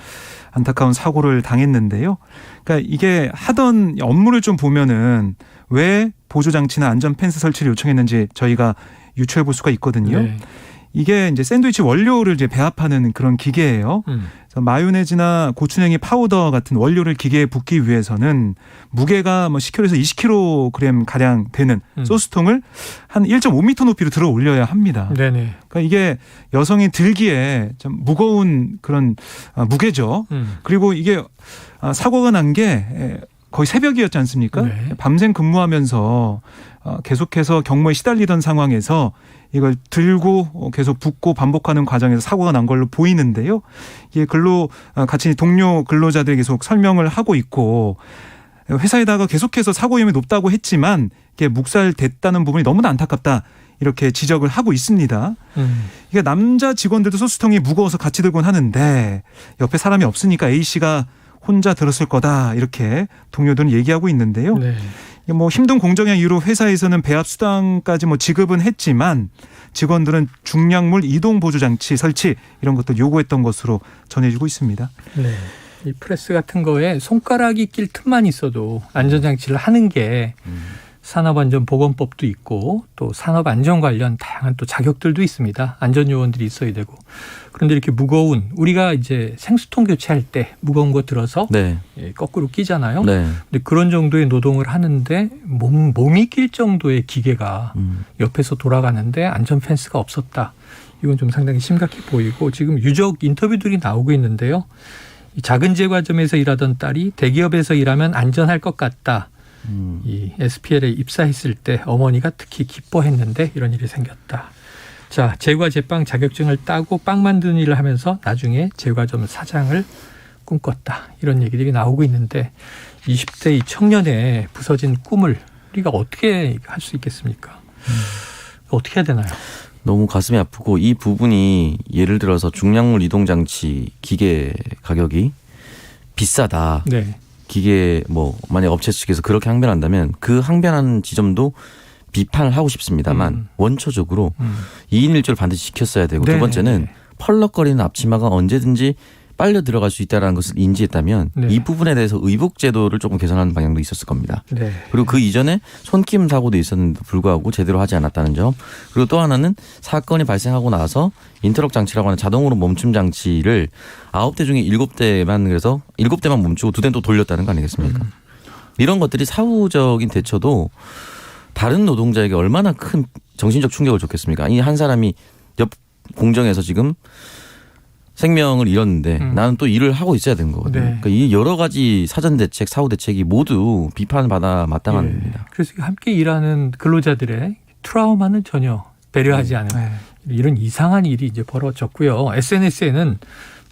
안타까운 사고를 당했는데요. 그러니까 이게 하던 업무를 좀 보면은 왜 보조장치나 안전 펜스 설치를 요청했는지 저희가 유추해 볼 수가 있거든요. 네. 이게 이제 샌드위치 원료를 이제 배합하는 그런 기계예요. 그래서 마요네즈나 고추냉이 파우더 같은 원료를 기계에 붓기 위해서는 무게가 뭐 10kg에서 20kg 가량 되는 소스통을 한 1.5m 높이로 들어 올려야 합니다. 네네. 그러니까 이게 여성이 들기에 좀 무거운 그런 무게죠. 그리고 이게 사고가 난 게 거의 새벽이었지 않습니까? 네. 밤샘 근무하면서 계속해서 경무에 시달리던 상황에서 이걸 들고 계속 붓고 반복하는 과정에서 사고가 난 걸로 보이는데요. 이게 같이 동료 근로자들이 계속 설명을 하고 있고 회사에다가 계속해서 사고 위험이 높다고 했지만 이게 묵살됐다는 부분이 너무나 안타깝다. 이렇게 지적을 하고 있습니다. 이게 남자 직원들도 소스통이 무거워서 같이 들곤 하는데 옆에 사람이 없으니까 A 씨가 혼자 들었을 거다 이렇게 동료들은 얘기하고 있는데요. 네. 뭐 힘든 공정의 이유로 회사에서는 배합 수당까지 뭐 지급은 했지만 직원들은 중량물 이동 보조 장치 설치 이런 것도 요구했던 것으로 전해지고 있습니다. 네. 이 프레스 같은 거에 손가락이 낄 틈만 있어도 안전장치를 하는 게 산업안전보건법도 있고 또 산업안전 관련 다양한 또 자격들도 있습니다. 안전요원들이 있어야 되고. 그런데 이렇게 무거운 우리가 이제 생수통 교체할 때 무거운 거 들어서 네. 거꾸로 끼잖아요. 네. 근데 그런 정도의 노동을 하는데 몸이 낄 정도의 기계가 옆에서 돌아가는데 안전 펜스가 없었다. 이건 좀 상당히 심각해 보이고 지금 유족 인터뷰들이 나오고 있는데요. 이 작은 제과점에서 일하던 딸이 대기업에서 일하면 안전할 것 같다. 이 SPL에 입사했을 때 어머니가 특히 기뻐했는데 이런 일이 생겼다. 자, 제과 제빵 자격증을 따고 빵 만드는 일을 하면서 나중에 제과점 사장을 꿈꿨다. 이런 얘기들이 나오고 있는데 20대 이 청년의 부서진 꿈을 우리가 어떻게 할 수 있겠습니까? 어떻게 해야 되나요? 너무 가슴이 아프고 이 부분이 예를 들어서 중량물 이동 장치 기계 가격이 비싸다. 네. 기계 만약 업체 측에서 그렇게 항변한다면 그 항변하는 지점도 비판을 하고 싶습니다만 원초적으로 2인 1조를 반드시 지켰어야 되고 네. 두 번째는 펄럭거리는 앞치마가 언제든지 빨려 들어갈 수 있다는 것을 인지했다면 네. 이 부분에 대해서 의복 제도를 조금 개선하는 방향도 있었을 겁니다. 네. 그리고 그 이전에 손김 사고도 있었는데도 불구하고 제대로 하지 않았다는 점. 그리고 또 하나는 사건이 발생하고 나서 인터럭 장치라고 하는 자동으로 멈춤 장치를 9대 중에 7대만 그래서 7대만 멈추고 2대는 또 돌렸다는 거 아니겠습니까? 이런 것들이 사후적인 대처도 다른 노동자에게 얼마나 큰 정신적 충격을 줬겠습니까? 이 한 사람이 옆 공정에서 지금 생명을 잃었는데 나는 또 일을 하고 있어야 되는 거거든요. 네. 그러니까 이 여러 가지 사전 대책, 사후 대책이 모두 비판받아 마땅한 예. 겁니다. 그래서 함께 일하는 근로자들의 트라우마는 전혀 배려하지 않은 네. 이런 이상한 일이 이제 벌어졌고요. SNS에는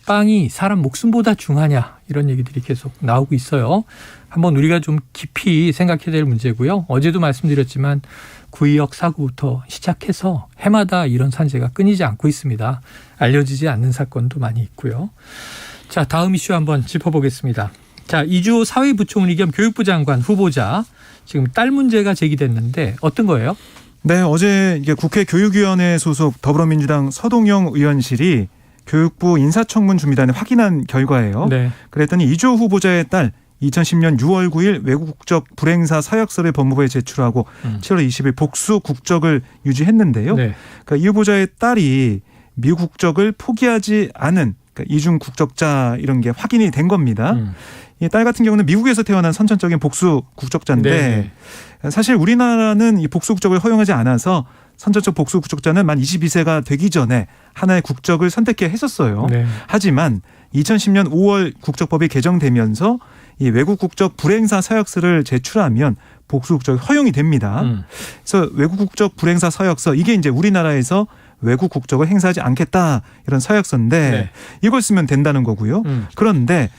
빵이 사람 목숨보다 중하냐 이런 얘기들이 계속 나오고 있어요. 한번 우리가 좀 깊이 생각해야 될 문제고요. 어제도 말씀드렸지만 구의역 사고부터 시작해서 해마다 이런 산재가 끊이지 않고 있습니다. 알려지지 않는 사건도 많이 있고요. 자, 다음 이슈 한번 짚어보겠습니다. 자, 이주호 사회부총리 겸 교육부 장관 후보자 지금 딸 문제가 제기됐는데 어떤 거예요? 네, 어제 이게 국회 교육위원회 소속 더불어민주당 서동영 의원실이 교육부 인사청문 준비단에 확인한 결과예요. 네. 그랬더니 이주호 후보자의 딸 2010년 6월 9일 외국 국적 불행사 서약서를 법무부에 제출하고 7월 20일 복수 국적을 유지했는데요. 네. 그러니까 이 후보자의 딸이 미국 국적을 포기하지 않은 그러니까 이중 국적자 이런 게 확인이 된 겁니다. 이 딸 같은 경우는 미국에서 태어난 선천적인 복수 국적자인데 사실 우리나라는 이 복수 국적을 허용하지 않아서 선천적 복수 국적자는 만 22세가 되기 전에 하나의 국적을 선택해야 했었어요. 네. 하지만 2010년 5월 국적법이 개정되면서 이 외국 국적 불행사 서약서를 제출하면 복수 국적이 허용이 됩니다. 그래서 외국 국적 불행사 서약서 이게 이제 우리나라에서 외국 국적을 행사하지 않겠다 이런 서약서인데 네. 이걸 쓰면 된다는 거고요. 그런데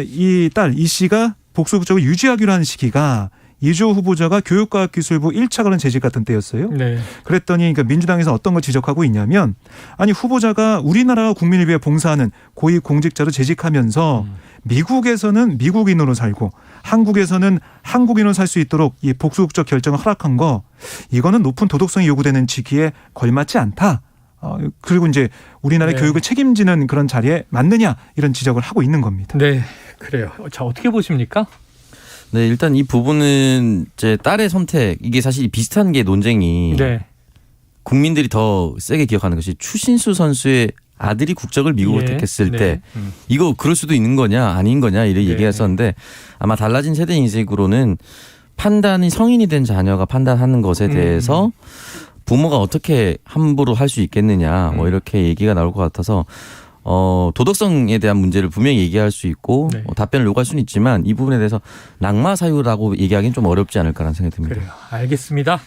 이 딸 이 씨가 복수 국적을 유지하기로 한 시기가 이주호 후보자가 교육과학기술부 1차 관련 재직 같은 때였어요. 네. 그랬더니 그러니까 민주당에서 어떤 걸 지적하고 있냐면 아니 후보자가 우리나라 국민을 위해 봉사하는 고위 공직자로 재직하면서 미국에서는 미국인으로 살고 한국에서는 한국인으로 살 수 있도록 이 복수국적 결정을 허락한 거 이거는 높은 도덕성이 요구되는 직위에 걸맞지 않다. 그리고 이제 우리나라의 네. 교육을 책임지는 그런 자리에 맞느냐 이런 지적을 하고 있는 겁니다. 네, 그래요. 자, 어떻게 보십니까? 네, 일단 이 부분은 제 딸의 선택 이게 사실 비슷한 게 논쟁이 네. 국민들이 더 세게 기억하는 것이 추신수 선수의 아들이 국적을 미국으로 예. 택했을 네. 때 이거 그럴 수도 있는 거냐 아닌 거냐 이렇게 네. 얘기했었는데 아마 달라진 세대 인식으로는 판단이 성인이 된 자녀가 판단하는 것에 대해서 부모가 어떻게 함부로 할 수 있겠느냐 뭐 이렇게 얘기가 나올 것 같아서 도덕성에 대한 문제를 분명히 얘기할 수 있고 네. 답변을 요구할 수는 있지만 이 부분에 대해서 낙마 사유라고 얘기하기는 좀 어렵지 않을까라는 생각이 듭니다. 그래요. 알겠습니다.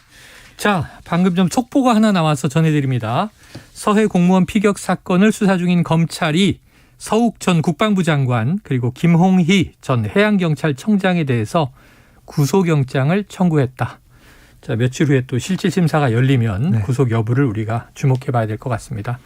자, 방금 좀 속보가 하나 나와서 전해드립니다. 서해 공무원 피격 사건을 수사 중인 검찰이 서욱 전 국방부 장관 그리고 김홍희 전 해양경찰청장에 대해서 구속영장을 청구했다. 자, 며칠 후에 또 실질 심사가 열리면 네. 구속 여부를 우리가 주목해 봐야 될 것 같습니다.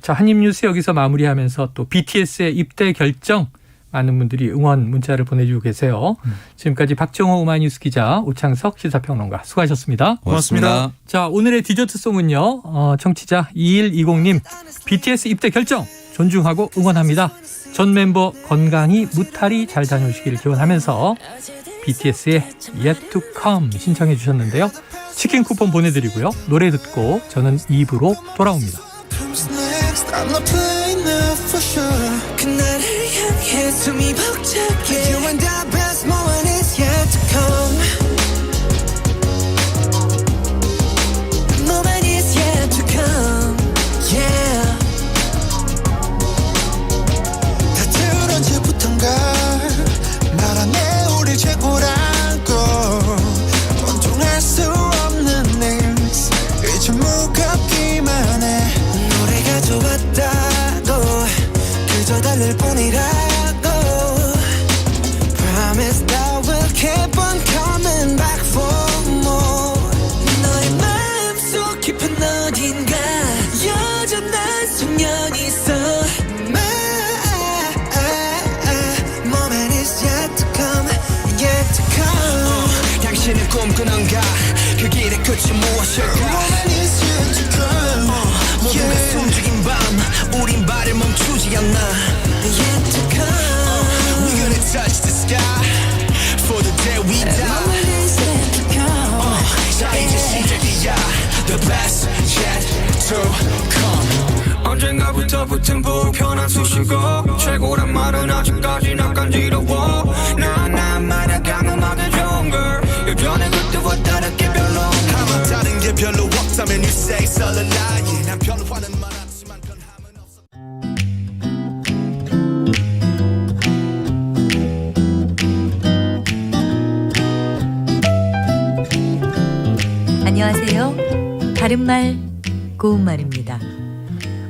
자, 한입뉴스 여기서 마무리하면서 또 BTS의 입대 결정 많은 분들이 응원 문자를 보내주고 계세요. 지금까지 박정호 오마이뉴스 기자 오창석 시사평론가 수고하셨습니다. 고맙습니다. 자, 오늘의 디저트송은요. 청취자 2120님 BTS 입대 결정 존중하고 응원합니다. 전 멤버 건강히 무탈히 잘 다녀오시길 기원하면서 BTS의 Yet to Come 신청해 주셨는데요. 치킨 쿠폰 보내드리고요. 노래 듣고 저는 2부로 돌아옵니다. Who's next? I'm not playing now for sure. 그날을 향해 숨이 벅차게. You and I best moment is yet to come. Moment is yet to come. Yeah. 다들 언제부턴가 말하네 우리 최고라고. 원통할 수 없는 names 이제 무겁기만 해. 노래가 좋았다고 그저 달랠 뿐이라고 Promise that we'll keep on coming back for more 너의 마음속 깊은 어딘가 여전한 소년이 있어 My moment is yet to come Yet to come 당신은 꿈꾸는가 그 길의 끝이 무엇일까 Moment is yet to come 모두가 숨죽인 밤 우린 발을 멈추지 않나 Yet to come We're gonna touch the sky For the day we die Moment is yet to come 자 이제 시작이야 The best yet to come 언젠가부터 붙은 불편한 수식어 최고란 말은 아직까지 난 간지러워 난 말야 강음하게 좋은 걸 예전에 그때와 다르게 별로 썰어놔 난 변화는 많았지만 변함은 없어. 안녕하세요. 바른말 고운말입니다.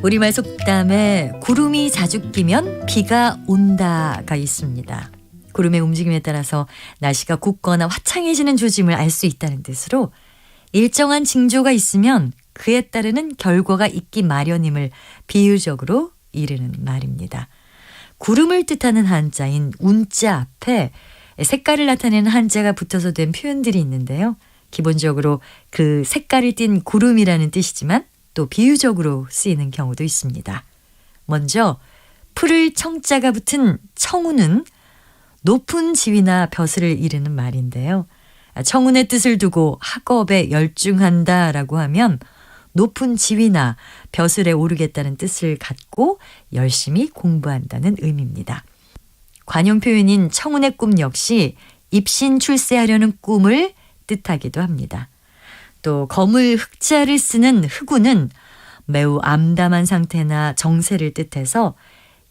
우리말 속담에 구름이 자주 끼면 비가 온다가 있습니다. 구름의 움직임에 따라서 날씨가 굳거나 화창해지는 조짐을 알 수 있다는 뜻으로 일정한 징조가 있으면 그에 따르는 결과가 있기 마련임을 비유적으로 이르는 말입니다. 구름을 뜻하는 한자인 운자 앞에 색깔을 나타내는 한자가 붙어서 된 표현들이 있는데요. 기본적으로 그 색깔을 띤 구름이라는 뜻이지만 또 비유적으로 쓰이는 경우도 있습니다. 먼저 풀을 청자가 붙은 청운은 높은 지위나 벼슬을 이르는 말인데요. 청운의 뜻을 두고 학업에 열중한다라고 하면 높은 지위나 벼슬에 오르겠다는 뜻을 갖고 열심히 공부한다는 의미입니다. 관용 표현인 청운의 꿈 역시 입신 출세하려는 꿈을 뜻하기도 합니다. 또 거물 흑자를 쓰는 흑운은 매우 암담한 상태나 정세를 뜻해서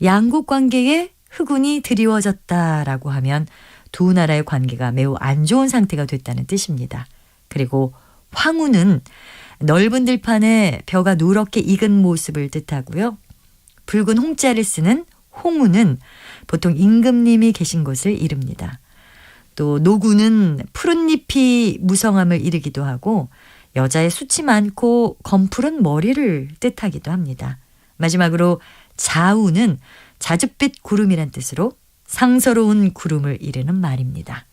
양국 관계에 흑운이 드리워졌다라고 하면 두 나라의 관계가 매우 안 좋은 상태가 됐다는 뜻입니다. 그리고 황운은 넓은 들판에 벼가 누렇게 익은 모습을 뜻하고요. 붉은 홍자를 쓰는 홍운은 보통 임금님이 계신 곳을 이릅니다. 또 노구는 푸른 잎이 무성함을 이르기도 하고 여자의 숱이 많고 검푸른 머리를 뜻하기도 합니다. 마지막으로 자우는 자줏빛 구름이란 뜻으로 상서로운 구름을 이르는 말입니다.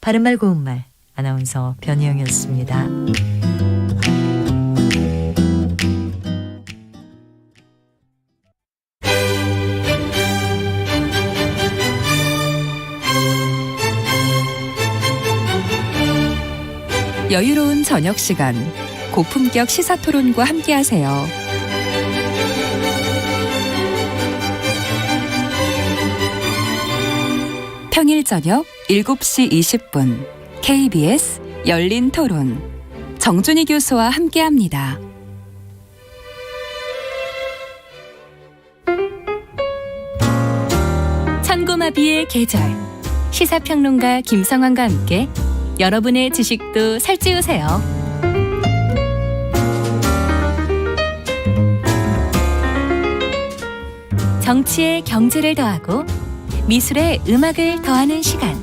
바른말 고운말 아나운서 변희영이었습니다. 여유로운 저녁 시간, 고품격 시사토론과 함께하세요. 평일 저녁 7시 20분 KBS 열린 토론 정준희 교수와 함께합니다. 천고마비의 계절 시사평론가 김성환과 함께 여러분의 지식도 살찌우세요. 정치에 경제를 더하고 미술에 음악을 더하는 시간.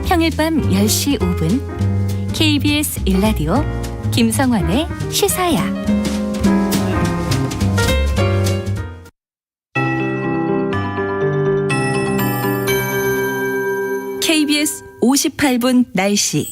평일 밤 10시 5분 KBS 1라디오 김성환의 시사야. KBS 58분 날씨.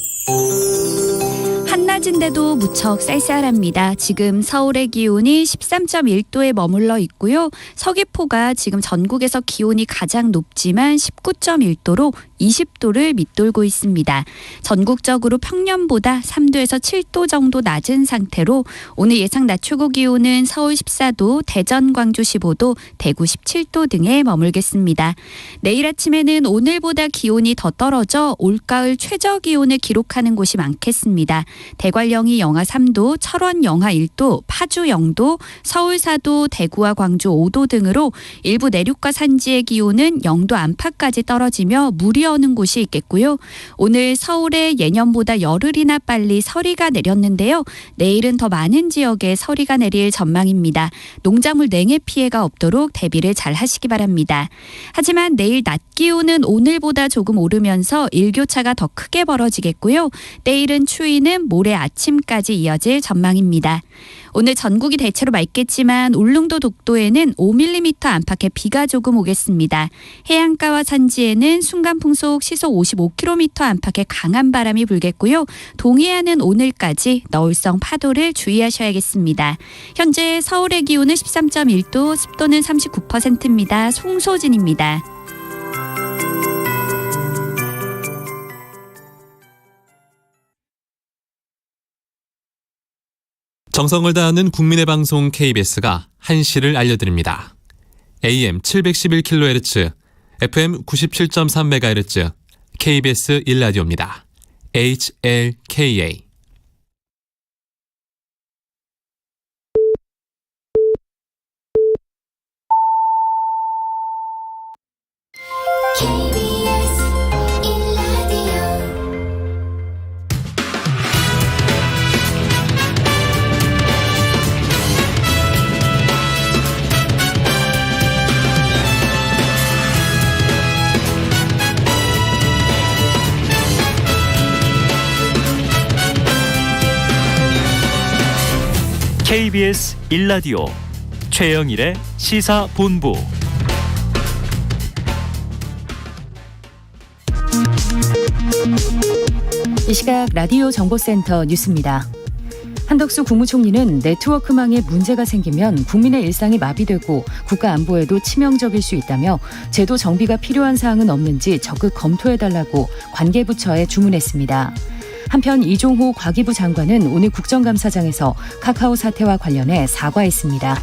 한낮인데도 무척 쌀쌀합니다. 지금 서울의 기온이 13.1도에 머물러 있고요. 서귀포가 지금 전국에서 기온이 가장 높지만 19.1도로 20도를 밑돌고 있습니다. 전국적으로 평년보다 3도에서 7도 정도 낮은 상태로 오늘 예상 낮 최고 기온은 서울 14도, 대전, 광주 15도, 대구 17도 등에 머물겠습니다. 내일 아침에는 오늘보다 기온이 더 떨어져 올가을 최저 기온을 기록하는 곳이 많겠습니다. 대관령이 영하 3도, 철원 영하 1도, 파주 0도, 서울 4도, 대구와 광주 5도 등으로 일부 내륙과 산지의 기온은 0도 안팎까지 떨어지며 물이 오는 곳이 있겠고요. 오늘 서울에 예년보다 열흘이나 빨리 서리가 내렸는데요. 내일은 더 많은 지역에 서리가 내릴 전망입니다. 농작물 냉해 피해가 없도록 대비를 잘 하시기 바랍니다. 하지만 내일 낮 기온은 오늘보다 조금 오르면서 일교차가 더 크게 벌어지겠고요. 내일은 추위는 모레 아침까지 이어질 전망입니다. 오늘 전국이 대체로 맑겠지만 울릉도 독도에는 5mm 안팎의 비가 조금 오겠습니다. 해안가와 산지에는 순간풍속 시속 55km 안팎의 강한 바람이 불겠고요. 동해안은 오늘까지 너울성 파도를 주의하셔야겠습니다. 현재 서울의 기온은 13.1도, 습도는 39%입니다. 송소진입니다. 정성을 다하는 국민의 방송 KBS가 한시를 알려드립니다. AM 711kHz, FM 97.3MHz, KBS 1라디오입니다. HLKA KBS 1라디오 최영일의 시사본부. 이 시각 라디오 정보센터 뉴스입니다. 한덕수 국무총리는 네트워크망에 문제가 생기면 국민의 일상이 마비되고 국가 안보에도 치명적일 수 있다며 제도 정비가 필요한 사항은 없는지 적극 검토해달라고 관계부처에 주문했습니다. 한편 이종호 과기부 장관은 오늘 국정감사장에서 카카오 사태와 관련해 사과했습니다.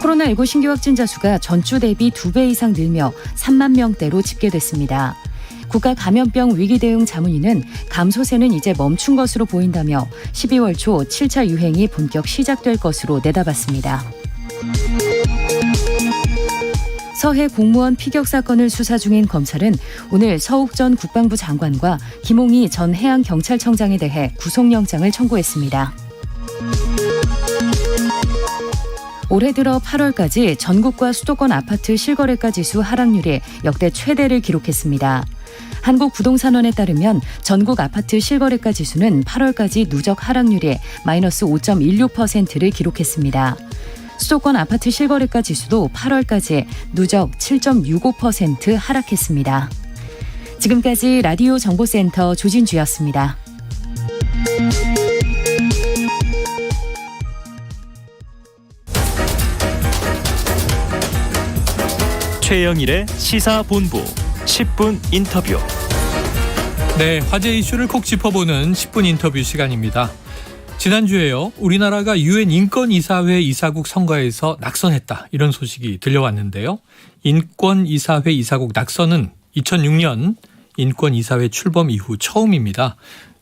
코로나19 신규 확진자 수가 전주 대비 2배 이상 늘며 3만 명대로 집계됐습니다. 국가감염병 위기대응 자문위는 감소세는 이제 멈춘 것으로 보인다며 12월 초 7차 유행이 본격 시작될 것으로 내다봤습니다. 서해 공무원 피격 사건을 수사 중인 검찰은 오늘 서욱 전 국방부 장관과 김홍희 전 해양경찰청장에 대해 구속영장을 청구했습니다. 올해 들어 8월까지 전국과 수도권 아파트 실거래가 지수 하락률이 역대 최대를 기록했습니다. 한국부동산원에 따르면 전국 아파트 실거래가 지수는 8월까지 누적 하락률이 마이너스 5.16%를 기록했습니다. 수도권 아파트 실거래가 지수도 8월까지 누적 7.65% 하락했습니다. 지금까지 라디오 정보센터 조진주였습니다. 최영일의 시사본부 10분 인터뷰. 네, 화제 이슈를 콕 짚어보는 10분 인터뷰 시간입니다. 지난주에요, 우리나라가 유엔 인권이사회 이사국 선거에서 낙선했다, 이런 소식이 들려왔는데요. 인권이사회 이사국 낙선은 2006년 인권이사회 출범 이후 처음입니다.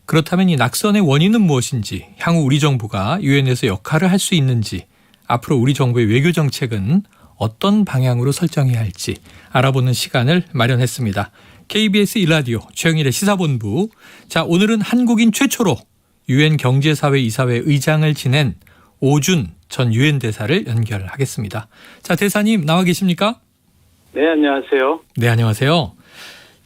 그렇다면 이 낙선의 원인은 무엇인지, 향후 우리 정부가 유엔에서 역할을 할 수 있는지, 앞으로 우리 정부의 외교 정책은 어떤 방향으로 설정해야 할지 알아보는 시간을 마련했습니다. KBS 1라디오 최영일의 시사본부. 자, 오늘은 한국인 최초로 유엔 경제사회 이사회 의장을 지낸 오준 전 유엔 대사를 연결하겠습니다. 자, 대사님 나와 계십니까? 네, 안녕하세요. 네, 안녕하세요.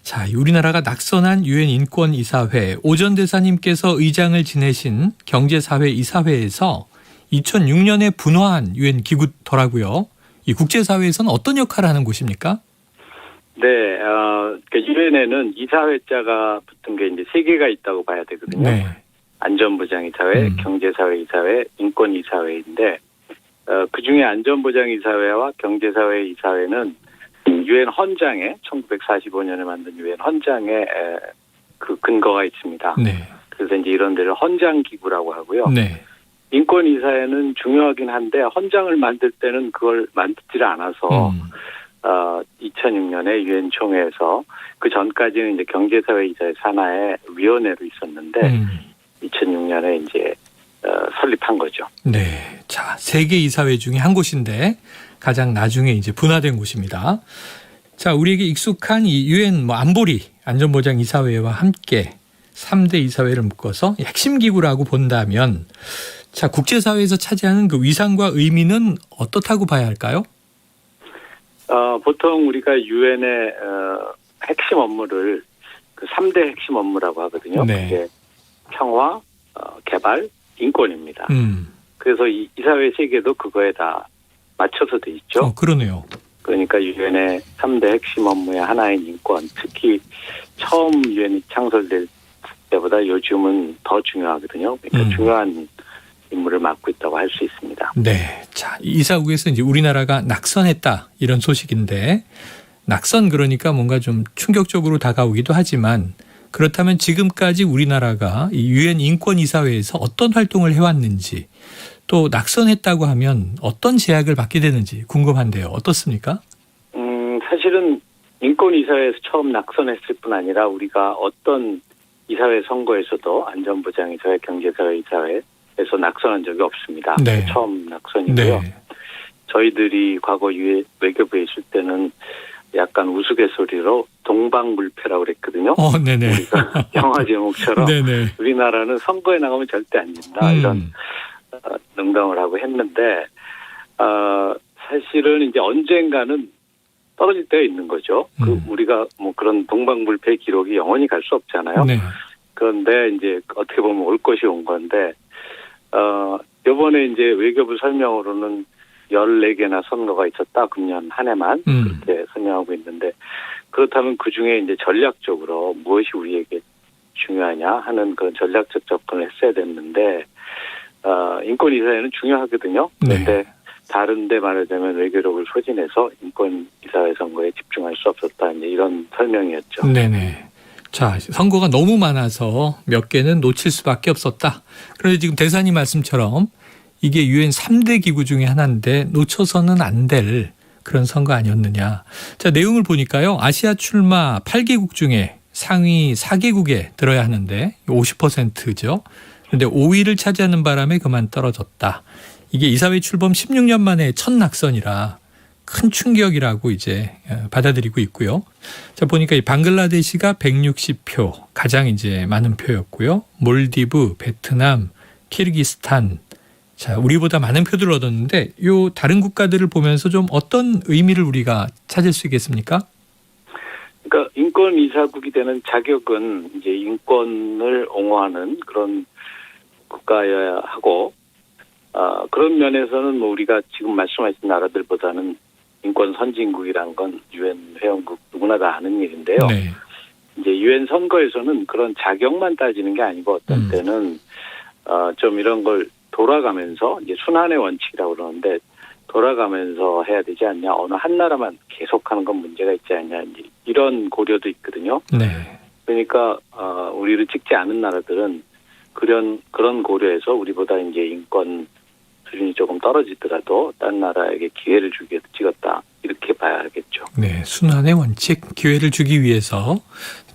자, 우리나라가 낙선한 유엔 인권이사회, 오 전 대사님께서 의장을 지내신 경제사회 이사회에서 2006년에 분화한 유엔 기구더라고요. 이 국제사회에서는 어떤 역할을 하는 곳입니까? 네, 유엔에는 이사회자가 붙은 게 이제 3개가 있다고 봐야 되거든요. 네. 안전보장이사회, 경제사회이사회, 인권이사회인데, 그 중에 안전보장이사회와 경제사회이사회는 유엔 헌장에 1945년에 만든 유엔 헌장에 그 근거가 있습니다. 네. 그래서 이제 이런 데를 헌장기구라고 하고요. 네. 인권이사회는 중요하긴 한데 헌장을 만들 때는 그걸 만들지 않아서 2006년에 유엔 총회에서 그 전까지는 이제 경제사회이사회 산하의 위원회로 있었는데 2006년에 이제 설립한 거죠. 네, 자, 세계 이사회 중에 한 곳인데 가장 나중에 이제 분화된 곳입니다. 자, 우리에게 익숙한 이 유엔 안보리 안전보장이사회와 함께 3대 이사회를 묶어서 핵심 기구라고 본다면, 자, 국제사회에서 차지하는 그 위상과 의미는 어떻다고 봐야 할까요? 보통 우리가 유엔의 핵심 업무를 그 3대 핵심 업무라고 하거든요. 네. 그게 평화, 개발, 인권입니다. 그래서 이 이사회 세계도 그거에 다 맞춰서 돼 있죠. 그러네요. 그러니까 유엔의 3대 핵심 업무의 하나인 인권, 특히 처음 유엔이 창설될 때보다 요즘은 더 중요하거든요. 그러니까 중요한 임무를 맡고 있다고 할 수 있습니다. 네, 자, 이사국에서 이제 우리나라가 낙선했다, 이런 소식인데, 낙선 그러니까 뭔가 좀 충격적으로 다가오기도 하지만, 그렇다면 지금까지 우리나라가 이 유엔 인권이사회에서 어떤 활동을 해왔는지, 또 낙선했다고 하면 어떤 제약을 받게 되는지 궁금한데요. 어떻습니까? 사실은 인권이사회에서 처음 낙선했을 뿐 아니라 우리가 어떤 이사회 선거에서도 안전보장이사회, 경제사회이사회에서 낙선한 적이 없습니다. 네. 처음 낙선이고요. 네. 저희들이 과거 외교부에 있을 때는 약간 우스갯소리로 동방불패라고 그랬거든요. 네네. 우리가 영화 제목처럼 네네. 우리나라는 선거에 나가면 절대 안 된다, 이런 농담을 하고 했는데, 사실은 이제 언젠가는 떨어질 때가 있는 거죠. 우리가 뭐 그런 동방불패 기록이 영원히 갈 수 없잖아요. 네. 그런데 이제 어떻게 보면 올 것이 온 건데, 요번에 이제 외교부 설명으로는 14개나 선거가 있었다. 금년 한 해만 그렇게 설명하고 있는데, 그렇다면 그 중에 이제 전략적으로 무엇이 우리에게 중요하냐 하는 그런 전략적 접근을 했어야 됐는데, 인권 이사회는 중요하거든요. 그런데 다른데 말하자면 외교력을 소진해서 인권 이사회 선거에 집중할 수 없었다. 이제 이런 설명이었죠. 네네. 자, 선거가 너무 많아서 몇 개는 놓칠 수밖에 없었다. 그런데 지금 대사님 말씀처럼 이게 유엔 3대 기구 중에 하나인데 놓쳐서는 안 될 그런 선거 아니었느냐. 자, 내용을 보니까요. 아시아 출마 8개국 중에 상위 4개국에 들어야 하는데 50%죠. 그런데 5위를 차지하는 바람에 그만 떨어졌다. 이게 이사회 출범 16년 만에 첫 낙선이라 큰 충격이라고 이제 받아들이고 있고요. 자, 보니까 이 방글라데시가 160표, 가장 이제 많은 표였고요. 몰디브, 베트남, 키르기스탄. 자, 우리보다 많은 표들을 얻었는데 요 다른 국가들을 보면서 좀 어떤 의미를 우리가 찾을 수 있겠습니까? 그러니까 인권 이사국이 되는 자격은 이제 인권을 옹호하는 그런 국가여야 하고, 그런 면에서는 뭐 우리가 지금 말씀하신 나라들보다는 인권 선진국이란 건 유엔 회원국 누구나 다 아는 일인데요. 네. 이제 유엔 선거에서는 그런 자격만 따지는 게 아니고 어떤 때는 좀 이런 걸 돌아가면서 이제 순환의 원칙이라고 그러는데 돌아가면서 해야 되지 않냐. 어느 한 나라만 계속하는 건 문제가 있지 않냐. 이제 이런 고려도 있거든요. 네. 그러니까 우리를 찍지 않은 나라들은 그런 고려에서 우리보다 이제 인권 수준이 조금 떨어지더라도 다른 나라에게 기회를 주기 위해서 찍었다. 이렇게 봐야겠죠. 네, 순환의 원칙, 기회를 주기 위해서.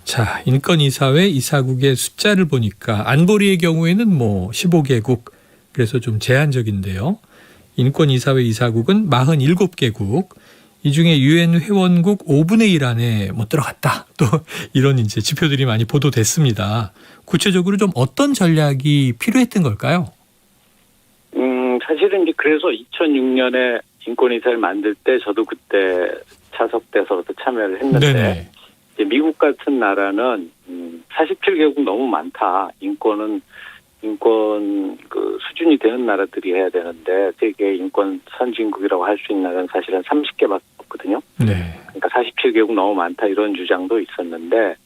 자, 인권이사회 이사국의 숫자를 보니까 안보리의 경우에는 뭐 15개국, 그래서 좀 제한적인데요. 인권이사회 이사국은 47개국, 이 중에 유엔 회원국 5분의 1 안에 뭐 들어갔다. 또 이런 이제 지표들이 많이 보도됐습니다. 구체적으로 좀 어떤 전략이 필요했던 걸까요? 사실은 이제 그래서 2006년에 인권이사를 만들 때 저도 그때 차석돼서부터 참여를 했는데, 이제 미국 같은 나라는 47개국 너무 많다. 인권 그 수준이 되는 나라들이 해야 되는데 세계 인권 선진국이라고 할 수 있는 나라는 사실은 30개밖에 없거든요. 네. 그러니까 47개국 너무 많다 이런 주장도 있었는데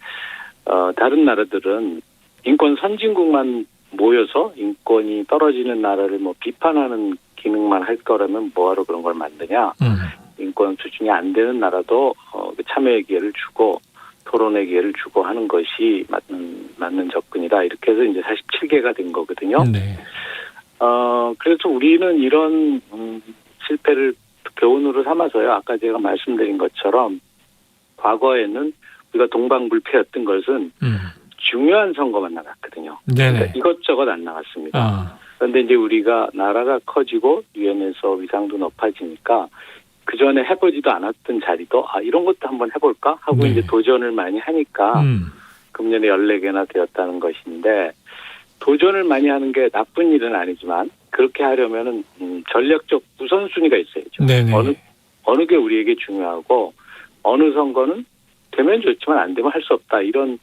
다른 나라들은 인권 선진국만 모여서 인권이 떨어지는 나라를 뭐 비판하는 기능만 할 거라면 뭐하러 그런 걸 만드냐. 인권 수준이 안 되는 나라도 참여의 기회를 주고 토론의 기회를 주고 하는 것이 맞는 접근이다. 이렇게 해서 이제 47개가 된 거거든요. 네. 그래서 우리는 이런 실패를 교훈으로 삼아서요. 아까 제가 말씀드린 것처럼 과거에는 우리가 동방불패였던 것은 중요한 선거만 나갔거든요. 그러니까 이것저것 안 나갔습니다. 그런데 이제 우리가 나라가 커지고 유엔에서 위상도 높아지니까 그 전에 해보지도 않았던 자리도 이런 것도 한번 해볼까 하고 이제 도전을 많이 하니까 금년에 14개나 되었다는 것인데, 도전을 많이 하는 게 나쁜 일은 아니지만 그렇게 하려면은 전략적 우선순위가 있어야죠. 어느 게 우리에게 중요하고 어느 선거는 되면 좋지만 안 되면 할 수 없다. 이런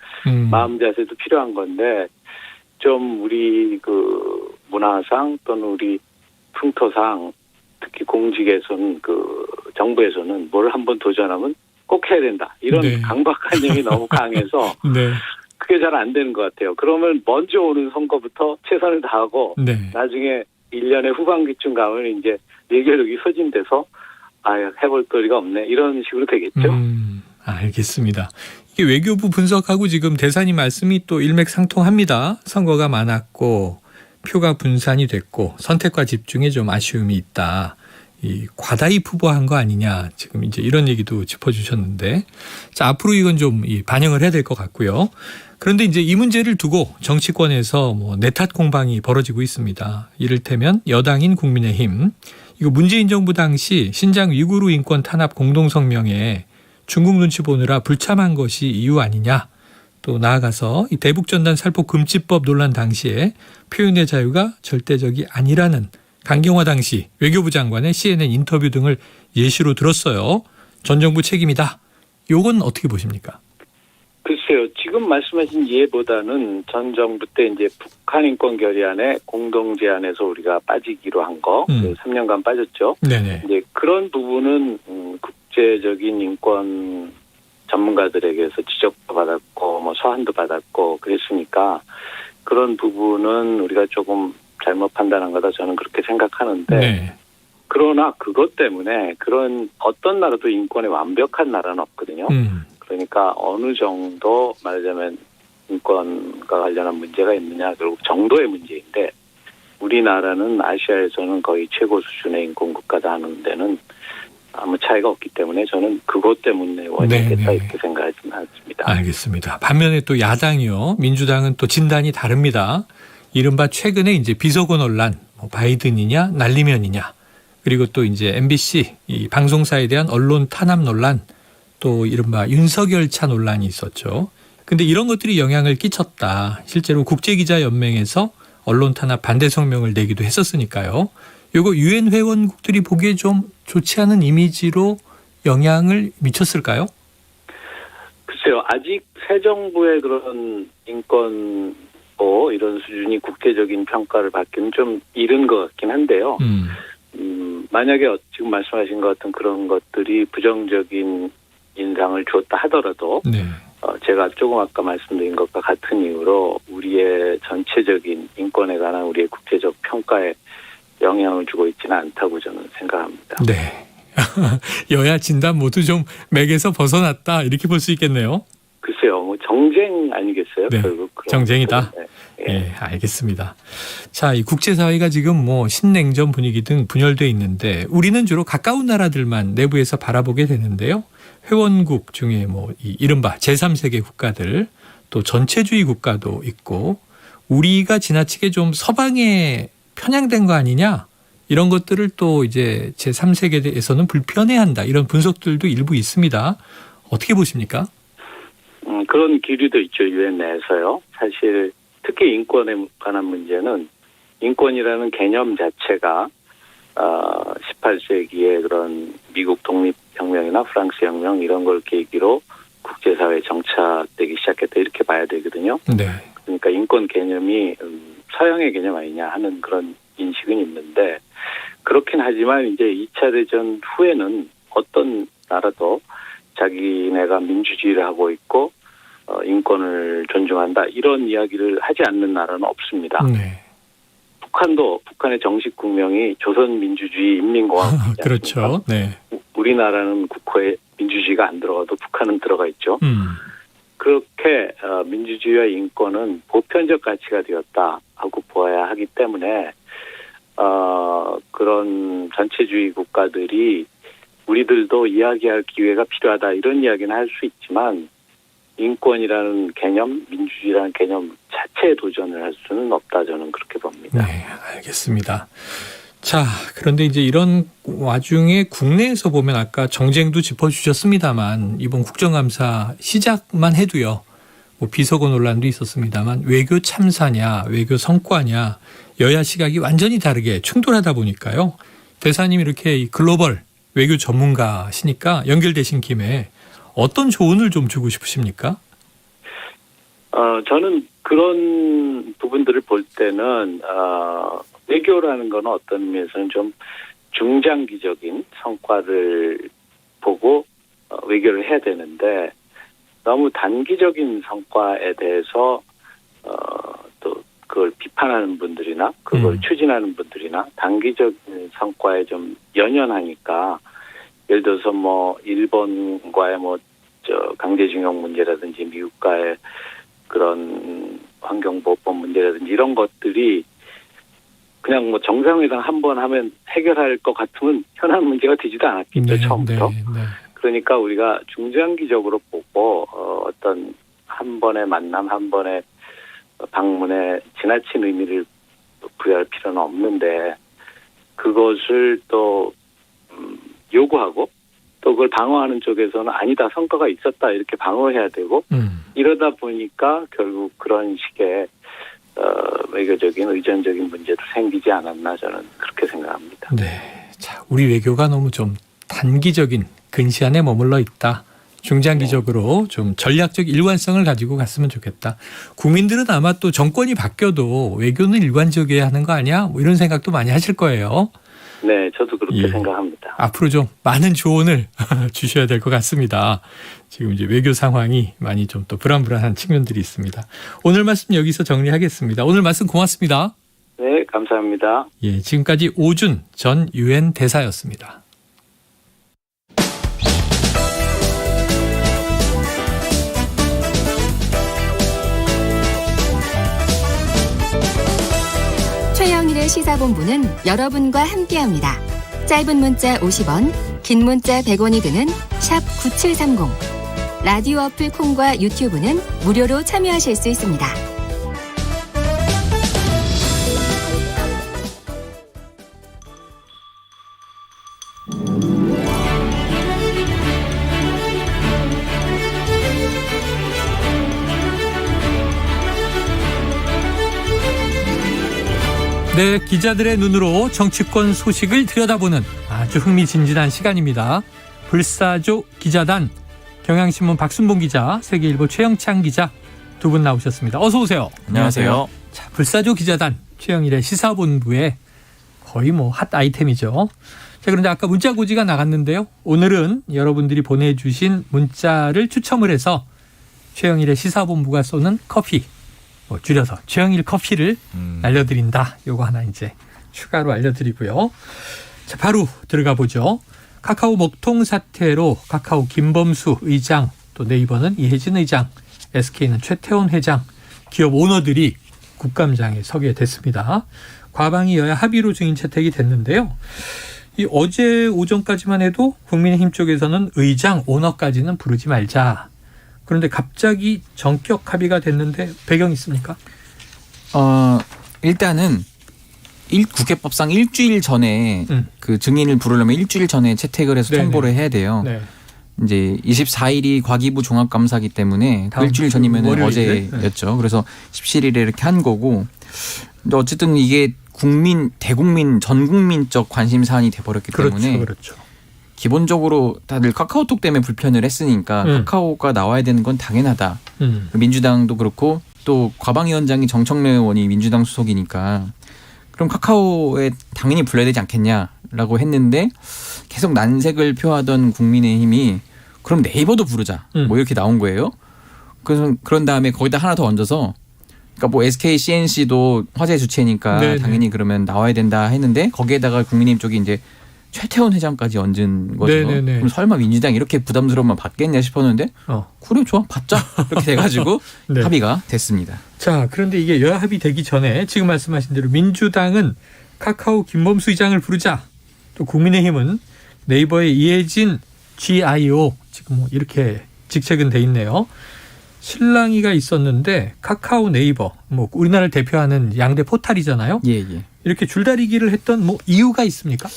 마음 자세도 필요한 건데, 좀 우리 그 문화상 또는 우리 풍토상 특히 공직에서는 그 정부에서는 뭘 한번 도전하면 꼭 해야 된다. 이런 강박관념이 너무 강해서 그게 잘 안 되는 것 같아요. 그러면 먼저 오는 선거부터 최선을 다하고 나중에 1년의 후반기쯤 가면 이제 외교력이 소진돼서 해볼 거리가 없네. 이런 식으로 되겠죠. 알겠습니다. 이게 외교부 분석하고 지금 대사님 말씀이 또 일맥상통합니다. 선거가 많았고 표가 분산이 됐고 선택과 집중에 좀 아쉬움이 있다. 이 과다히 푸보한 거 아니냐. 지금 이제 이런 얘기도 짚어주셨는데, 자, 앞으로 이건 좀 반영을 해야 될 것 같고요. 그런데 이제 이 문제를 두고 정치권에서 뭐 내탓 공방이 벌어지고 있습니다. 이를테면 여당인 국민의힘, 이거 문재인 정부 당시 신장 위구르 인권 탄압 공동성명에 중국 눈치 보느라 불참한 것이 이유 아니냐. 또 나아가서 이 대북전단 살포 금지법 논란 당시에 표현의 자유가 절대적이 아니라는 강경화 당시 외교부 장관의 CNN 인터뷰 등을 예시로 들었어요. 전 정부 책임이다. 요건 어떻게 보십니까? 글쎄요. 지금 말씀하신 예보다는 전 정부 때 이제 북한 인권 결의안에 공동 제안에서 우리가 빠지기로 한 거, 3년간 빠졌죠. 네네. 이제 그런 부분은 국제적인 인권 전문가들에게서 지적도 받았고, 뭐 서한도 받았고 그랬으니까 그런 부분은 우리가 조금 잘못 판단한 거다 저는 그렇게 생각하는데. 네. 그러나 그것 때문에 그런 어떤 나라도 인권에 완벽한 나라는 없거든요. 그러니까 어느 정도 말하자면 인권과 관련한 문제가 있느냐, 결국 정도의 문제인데 우리나라는 아시아에서는 거의 최고 수준의 인권 국가다 하는 데는 아무 차이가 없기 때문에 저는 그것 때문에 원인이겠다 이렇게 생각하지는 않습니다. 알겠습니다. 반면에 또 야당이요. 민주당은 또 진단이 다릅니다. 이른바 최근에 이제 비속어 논란, 뭐 바이든이냐 날리면이냐, 그리고 또 이제 MBC 이 방송사에 대한 언론 탄압 논란, 또 이른바 윤석열 차 논란이 있었죠. 근데 이런 것들이 영향을 끼쳤다. 실제로 국제기자연맹에서 언론 탄압 반대 성명을 내기도 했었으니까요. 요거 유엔 회원국들이 보기에 좀 좋지 않은 이미지로 영향을 미쳤을까요? 글쎄요. 아직 새 정부의 그런 인권 이런 수준이 국제적인 평가를 받기는 좀 이른 것 같긴 한데요. 만약에 지금 말씀하신 것 같은 그런 것들이 부정적인 인상을 줬다 하더라도 네. 제가 조금 아까 말씀드린 것과 같은 이유로 우리의 전체적인 인권에 관한 우리의 국제적 평가에 영향을 주고 있지는 않다고 저는 생각합니다. 네. 여야 진단 모두 좀 맥에서 벗어났다 이렇게 볼 수 있겠네요. 글쎄요. 뭐 정쟁 아니겠어요? 네. 결국 정쟁이다. 네, 알겠습니다. 자, 이 국제사회가 지금 뭐 신냉전 분위기 등 분열돼 있는데 우리는 주로 가까운 나라들만 내부에서 바라보게 되는데요. 회원국 중에 뭐 이 이른바 제3세계 국가들, 또 전체주의 국가도 있고 우리가 지나치게 좀 서방에 편향된 거 아니냐, 이런 것들을 또 이제 제3세계에서는 불편해한다, 이런 분석들도 일부 있습니다. 어떻게 보십니까? 그런 기류도 있죠. 유엔 내에서요. 사실 특히 인권에 관한 문제는 인권이라는 개념 자체가 18세기의 그런 미국 독립혁명이나 프랑스 혁명 이런 걸 계기로 국제사회에 정착되기 시작했다 이렇게 봐야 되거든요. 네. 그러니까 인권 개념이 서양의 개념 아니냐 하는 그런 인식은 있는데, 그렇긴 하지만 이제 2차 대전 후에는 어떤 나라도 자기네가 민주주의를 하고 있고 인권을 존중한다 이런 이야기를 하지 않는 나라는 없습니다. 네. 북한의 정식 국명이 조선민주주의 인민공화국이지 그렇죠. 네. 우리나라는 국호에 민주주의가 안 들어가도 북한은 들어가 있죠. 그렇게 민주주의와 인권은 보편적 가치가 되었다 하고 보아야 하기 때문에 그런 전체주의 국가들이 우리들도 이야기할 기회가 필요하다 이런 이야기는 할 수 있지만 인권이라는 개념, 민주주의라는 개념 자체에 도전을 할 수는 없다, 저는 그렇게 봅니다. 네, 알겠습니다. 자, 그런데 이제 이런 와중에 국내에서 보면 아까 정쟁도 짚어주셨습니다만 이번 국정감사 시작만 해도요, 뭐 비속어 논란도 있었습니다만 외교 참사냐, 외교 성과냐, 여야 시각이 완전히 다르게 충돌하다 보니까요. 대사님 이렇게 이 글로벌 외교 전문가시니까 연결되신 김에 어떤 조언을 좀 주고 싶으십니까? 저는 그런 부분들을 볼 때는 외교라는 건 어떤 의미에서는 좀 중장기적인 성과를 보고 외교를 해야 되는데, 너무 단기적인 성과에 대해서 또 그걸 비판하는 분들이나 그걸 추진하는 분들이나 단기적인 성과에 좀 연연하니까, 예를 들어서 뭐 일본과의 강제징용 문제라든지 미국과의 그런 환경보호법 문제라든지 이런 것들이 그냥 뭐 정상회담 한 번 하면 해결할 것 같으면 현안 문제가 되지도 않았겠죠. 네, 처음부터. 네. 그러니까 우리가 중장기적으로 보고 어떤 한 번의 만남, 한 번의 방문에 지나친 의미를 부여할 필요는 없는데, 그것을 또 요구하고 또 그걸 방어하는 쪽에서는 아니다, 성과가 있었다 이렇게 방어해야 되고, 이러다 보니까 결국 그런 식의 외교적인 의존적인 문제도 생기지 않았나, 저는 그렇게 생각합니다. 네, 자, 우리 외교가 너무 좀 단기적인 근시 안에 머물러 있다, 중장기적으로 좀 전략적 일관성을 가지고 갔으면 좋겠다. 국민들은 아마 또 정권이 바뀌어도 외교는 일관적이어야 하는 거 아니야? 뭐 이런 생각도 많이 하실 거예요. 네, 저도 그렇게 예. 생각합니다. 앞으로 좀 많은 조언을 주셔야 될 것 같습니다. 지금 이제 외교 상황이 많이 좀 또 불안불안한 측면들이 있습니다. 오늘 말씀 여기서 정리하겠습니다. 오늘 말씀 고맙습니다. 네, 감사합니다. 예, 지금까지 오준 전 유엔 대사였습니다. 최영일의 시사본부는 여러분과 함께합니다. 짧은 문자 50원, 긴 문자 100원이 드는 샵 9730. 라디오 어플 콩과 유튜브는 무료로 참여하실 수 있습니다. 네, 기자들의 눈으로 정치권 소식을 들여다보는 아주 흥미진진한 시간입니다. 불사조 기자단, 경향신문 박순봉 기자, 세계일보 최영창 기자 두 분 나오셨습니다. 어서 오세요. 안녕하세요. 자, 불사조 기자단, 최영일의 시사본부에 거의 뭐 핫 아이템이죠. 자, 그런데 아까 문자 고지가 나갔는데요. 오늘은 여러분들이 보내주신 문자를 추첨을 해서 최영일의 시사본부가 쏘는 커피, 뭐 줄여서 최영일 커피를 알려드린다. 요거 하나 이제 추가로 알려드리고요. 자, 바로 들어가 보죠. 카카오 먹통 사태로 카카오 김범수 의장, 또 네이버는 이혜진 의장, SK는 최태원 회장, 기업 오너들이 국감장에 서게 됐습니다. 과방위 여야 합의로 증인 채택이 됐는데요. 이 어제 오전까지만 해도 국민의힘 쪽에서는 의장, 오너까지는 부르지 말자. 그런데 갑자기 전격 합의가 됐는데 배경이 있습니까? 일단은 국회법상 일주일 전에 그 증인을 부르려면 일주일 전에 채택을 해서 네네. 통보를 해야 돼요. 네. 이제 24일이 과기부 종합감사기 때문에 그 일주일 전이면 어제였죠. 그래서 17일에 이렇게 한 거고, 근데 어쨌든 이게 대국민, 전국민적 관심 사안이 돼버렸기 때문에 그렇죠. 기본적으로 다들 카카오톡 때문에 불편을 했으니까 카카오가 나와야 되는 건 당연하다. 민주당도 그렇고 또 과방위원장이 정청래 의원이 민주당 소속이니까 그럼 카카오에 당연히 불러야 되지 않겠냐라고 했는데 계속 난색을 표하던 국민의힘이 그럼 네이버도 부르자 뭐 이렇게 나온 거예요. 그래서 그런 다음에 거기다 하나 더 얹어서 그러니까 뭐 SK CNC도 화재 주체니까 네네. 당연히 그러면 나와야 된다 했는데 거기에다가 국민의힘 쪽이 이제 최태원 회장까지 얹은 거죠. 네네네. 그럼 설마 민주당 이렇게 부담스러우면 받겠냐 싶었는데 그래 좋아 받자 이렇게 돼가지고 네. 합의가 됐습니다. 자, 그런데 이게 여야 합의되기 전에 지금 말씀하신 대로 민주당은 카카오 김범수 의장을 부르자. 또 국민의힘은 네이버의 이혜진 GIO 지금 뭐 이렇게 직책은 돼 있네요. 실랑이가 있었는데 카카오 네이버 뭐 우리나라를 대표하는 양대 포탈이잖아요. 예. 이렇게 줄다리기를 했던 뭐 이유가 있습니까?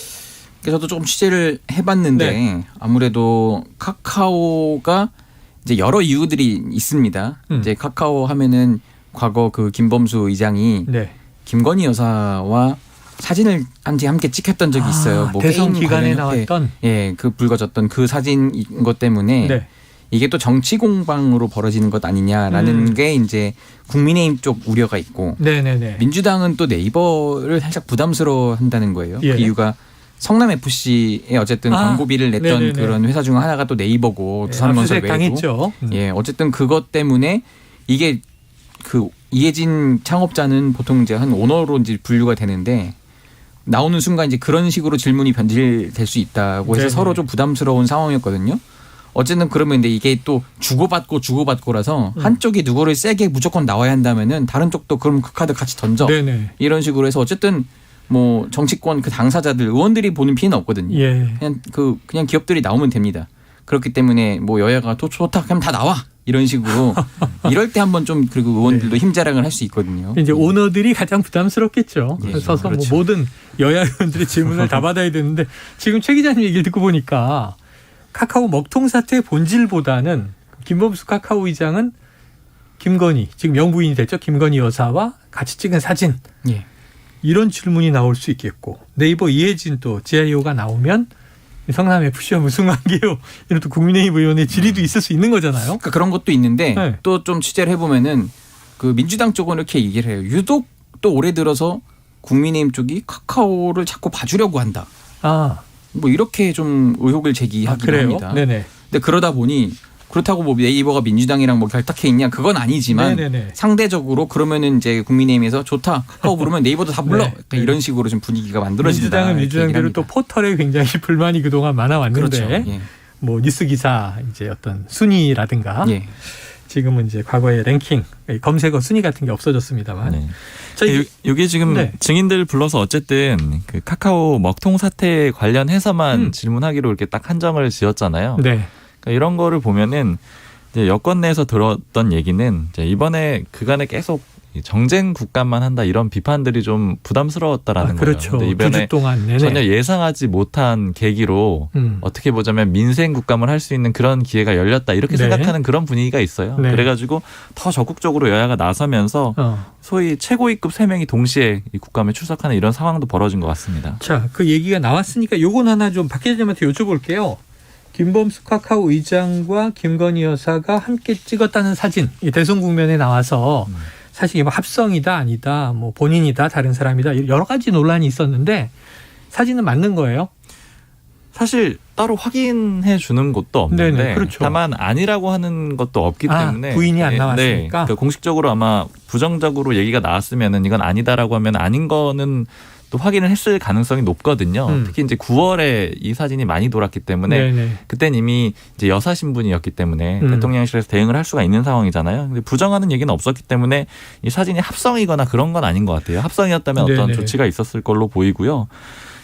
저도 조금 취재를 해봤는데 네. 아무래도 카카오가 이제 여러 이유들이 있습니다. 이제 카카오 하면은 과거 그 김범수 의장이 김건희 여사와 사진을 함께 찍혔던 적이 있어요. 뭐 대선 게임 기간에 관련 나왔던 그 불거졌던 그 사진인 것 때문에 이게 또 정치 공방으로 벌어지는 것 아니냐라는 게 이제 국민의힘 쪽 우려가 있고 민주당은 또 네이버를 살짝 부담스러워한다는 거예요. 그 이유가 성남 FC에 어쨌든 광고비를 냈던 그런 회사 중 하나가 또 네이버고 두산건설 외에도 어쨌든 그것 때문에 이게 그 이혜진 창업자는 보통 이제 한 오너로 이제 분류가 되는데 나오는 순간 이제 그런 식으로 질문이 변질될 수 있다고 해서 서로 좀 부담스러운 상황이었거든요. 어쨌든 그러면 근데 이게 또 주고받고라서 한쪽이 누구를 세게 무조건 나와야 한다면은 다른 쪽도 그럼 그 카드 같이 던져 이런 식으로 해서 어쨌든 뭐 정치권 그 당사자들 의원들이 보는 피해는 없거든요. 그냥 기업들이 나오면 됩니다. 그렇기 때문에 뭐 여야가 또 좋다 그럼 다 나와 이런 식으로 이럴 때 한번 좀 그리고 의원들도 힘자랑을 할 수 있거든요. 이제 오너들이 가장 부담스럽겠죠. 서서 그렇죠. 뭐 모든 여야 의원들의 질문을 다 받아야 되는데 지금 최 기자님 얘기를 듣고 보니까 카카오 먹통 사태의 본질보다는 김범수 카카오 의장은 김건희 지금 영부인이 됐죠. 김건희 여사와 같이 찍은 사진. 이런 질문이 나올 수 있겠고 네이버 이혜진 또 GIO가 나오면 성남 FC와 무슨 관계요? 이런 또 국민의힘 의원의 질의도 있을 수 있는 거잖아요. 그러니까 그런 것도 있는데 네. 또 좀 취재를 해보면은 그 민주당 쪽은 이렇게 얘기를 해요. 유독 또 올해 들어서 국민의힘 쪽이 카카오를 자꾸 봐주려고 한다. 뭐 이렇게 좀 의혹을 제기하기도 합니다. 네네. 근데 그러다 보니 그렇다고 뭐 네이버가 민주당이랑 뭐 결탁해 있냐 그건 아니지만 네네네. 상대적으로 그러면은 이제 국민의힘에서 좋다 카카오 부르면 네이버도 다 불러 네. 그러니까 이런 식으로 좀 분위기가 만들어진다. 민주당은 민주당대로 또 포털에 굉장히 불만이 그동안 많아왔는데 그렇죠. 예. 뭐 뉴스 기사 이제 어떤 순위라든가 예. 지금은 이제 과거의 랭킹 검색어 순위 같은 게 없어졌습니다만. 네. 이게 지금 네. 증인들 불러서 어쨌든 그 카카오 먹통 사태 관련해서만 질문하기로 이렇게 딱 한정을 지었잖아요. 네. 그러니까 이런 거를 보면은 이제 여권 내에서 들었던 얘기는 이제 이번에 그간에 계속 정쟁 국감만 한다 이런 비판들이 좀 부담스러웠다라는 그렇죠. 거예요. 근데 이번에 2주 동안 내내. 전혀 예상하지 못한 계기로 어떻게 보자면 민생 국감을 할 수 있는 그런 기회가 열렸다 이렇게 네. 생각하는 그런 분위기가 있어요. 네. 그래가지고 더 적극적으로 여야가 나서면서 소위 최고위급 3명이 동시에 이 국감에 출석하는 이런 상황도 벌어진 것 같습니다. 자, 그 얘기가 나왔으니까 요건 하나 좀 박 기자님한테 여쭤볼게요. 김범수 카카오 의장과 김건희 여사가 함께 찍었다는 사진 이 대선 국면에 나와서 사실 이게 뭐 합성이다 아니다 뭐 본인이다 다른 사람이다 여러 가지 논란이 있었는데 사진은 맞는 거예요? 사실 따로 확인해 주는 것도 없는데 네네, 그렇죠. 다만 아니라고 하는 것도 없기 때문에 부인이 안 네, 나왔으니까 그 공식적으로 아마 부정적으로 얘기가 나왔으면은 이건 아니다라고 하면 아닌 거는 또 확인을 했을 가능성이 높거든요. 특히 이제 9월에 이 사진이 많이 돌았기 때문에 네네. 그땐 이미 이제 여사 신분이었기 때문에 대통령실에서 대응을 할 수가 있는 상황이잖아요. 근데 부정하는 얘기는 없었기 때문에 이 사진이 합성이거나 그런 건 아닌 것 같아요. 합성이었다면 어떤 네네. 조치가 있었을 걸로 보이고요.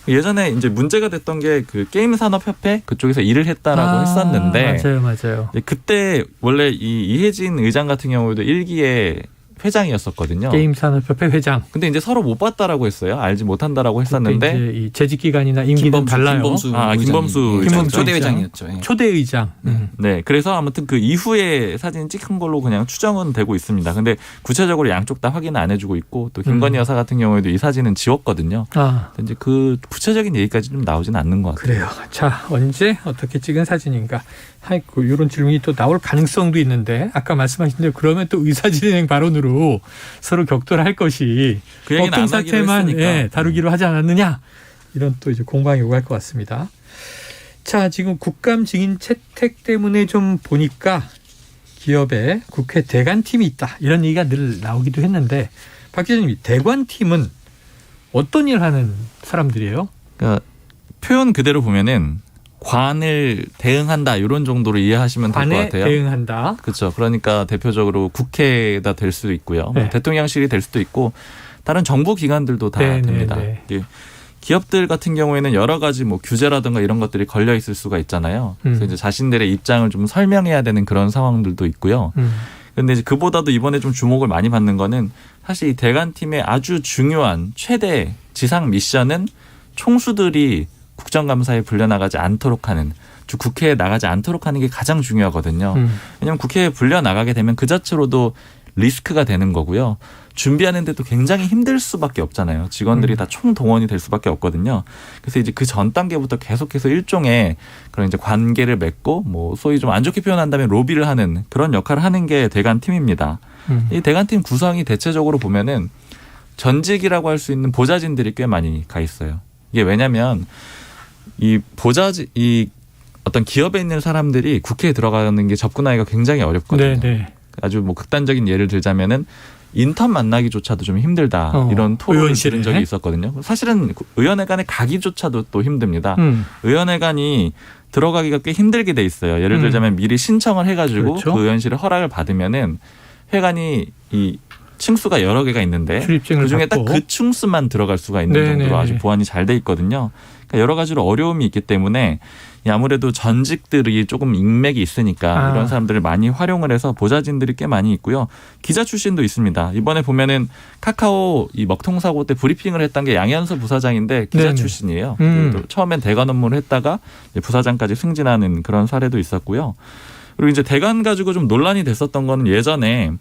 예전에 이제 문제가 됐던 게 그 게임 산업협회 그쪽에서 일을 했다라고 했었는데 맞아요. 그때 원래 이 이혜진 의장 같은 경우도 1기에 회장이었었거든요. 게임산업협회 회장. 근데 이제 서로 못 봤다라고 했어요. 알지 못한다라고 했었는데 이제 이 재직 기간이나 임기는 달라요. 김범수 초대 회장이었죠. 예. 초대 의장. 네, 그래서 아무튼 그 이후에 사진 찍힌 걸로 그냥 추정은 되고 있습니다. 근데 구체적으로 양쪽 다 확인은 안 해주고 있고 또 김건희 여사 같은 경우에도 이 사진은 지웠거든요. 이제 그 구체적인 얘기까지 좀 나오지는 않는 것 같아요. 그래요. 자, 언제 어떻게 찍은 사진인가? 하고 이런 질문이 또 나올 가능성도 있는데 아까 말씀하신 대로 그러면 또 의사진행 발언으로 서로 격돌할 것이 그 얘기는 먹통 안 하기로 사태만 했으니까. 다루기로 하지 않았느냐? 이런 또 이제 공방이 오갈 것 같습니다. 자, 지금 국감 증인 채택 때문에 좀 보니까 기업에 국회 대관팀이 있다. 이런 얘기가 늘 나오기도 했는데 박 기자님, 대관팀은 어떤 일을 하는 사람들이에요? 그러니까 표현 그대로 보면은 관을 대응한다 이런 정도로 이해하시면 될 것 관에 같아요. 대응한다. 그렇죠. 그러니까 대표적으로 국회가 될 수도 있고요. 네. 뭐 대통령실이 될 수도 있고 다른 정부 기관들도 다 네, 됩니다. 네, 네. 예. 기업들 같은 경우에는 여러 가지 뭐 규제라든가 이런 것들이 걸려 있을 수가 있잖아요. 그래서 이제 자신들의 입장을 좀 설명해야 되는 그런 상황들도 있고요. 그런데 이제 그보다도 이번에 좀 주목을 많이 받는 거는 사실 이 대관팀의 아주 중요한 최대 지상 미션은 총수들이 국정감사에 불려나가지 않도록 하는, 즉 국회에 나가지 않도록 하는 게 가장 중요하거든요. 왜냐하면 국회에 불려나가게 되면 그 자체로도 리스크가 되는 거고요. 준비하는데도 굉장히 힘들 수밖에 없잖아요. 직원들이 다 총동원이 될 수밖에 없거든요. 그래서 이제 그 전 단계부터 계속해서 일종의 그런 이제 관계를 맺고 뭐 소위 좀 안 좋게 표현한다면 로비를 하는 그런 역할을 하는 게 대관팀입니다. 이 대관팀 구성이 대체적으로 보면은 전직이라고 할 수 있는 보좌진들이 꽤 많이 가 있어요. 이게 왜냐하면 이 어떤 기업에 있는 사람들이 국회에 들어가는 게 접근하기가 굉장히 어렵거든요. 네. 아주 뭐 극단적인 예를 들자면은 인턴 만나기조차도 좀 힘들다 이런 토론을 들은 적이 있었거든요. 사실은 의원회관에 가기조차도 또 힘듭니다. 의원회관이 들어가기가 꽤 힘들게 돼 있어요. 예를 들자면 미리 신청을 해가지고 그렇죠. 그 의원실에 허락을 받으면은 회관이 이 층수가 여러 개가 있는데 출입증을 그중에 딱 받고. 그 층수만 들어갈 수가 있는 네네네. 정도로 아주 보안이 잘 돼 있거든요. 그러니까 여러 가지로 어려움이 있기 때문에 아무래도 전직들이 조금 인맥이 있으니까 이런 사람들을 많이 활용을 해서 보좌진들이 꽤 많이 있고요. 기자 출신도 있습니다. 이번에 보면은 카카오 이 먹통 사고 때 브리핑을 했던 게 양현서 부사장인데 기자 네네. 출신이에요. 또 처음엔 대관 업무를 했다가 이제 부사장까지 승진하는 그런 사례도 있었고요. 그리고 이제 대관 가지고 좀 논란이 됐었던 거는 예전에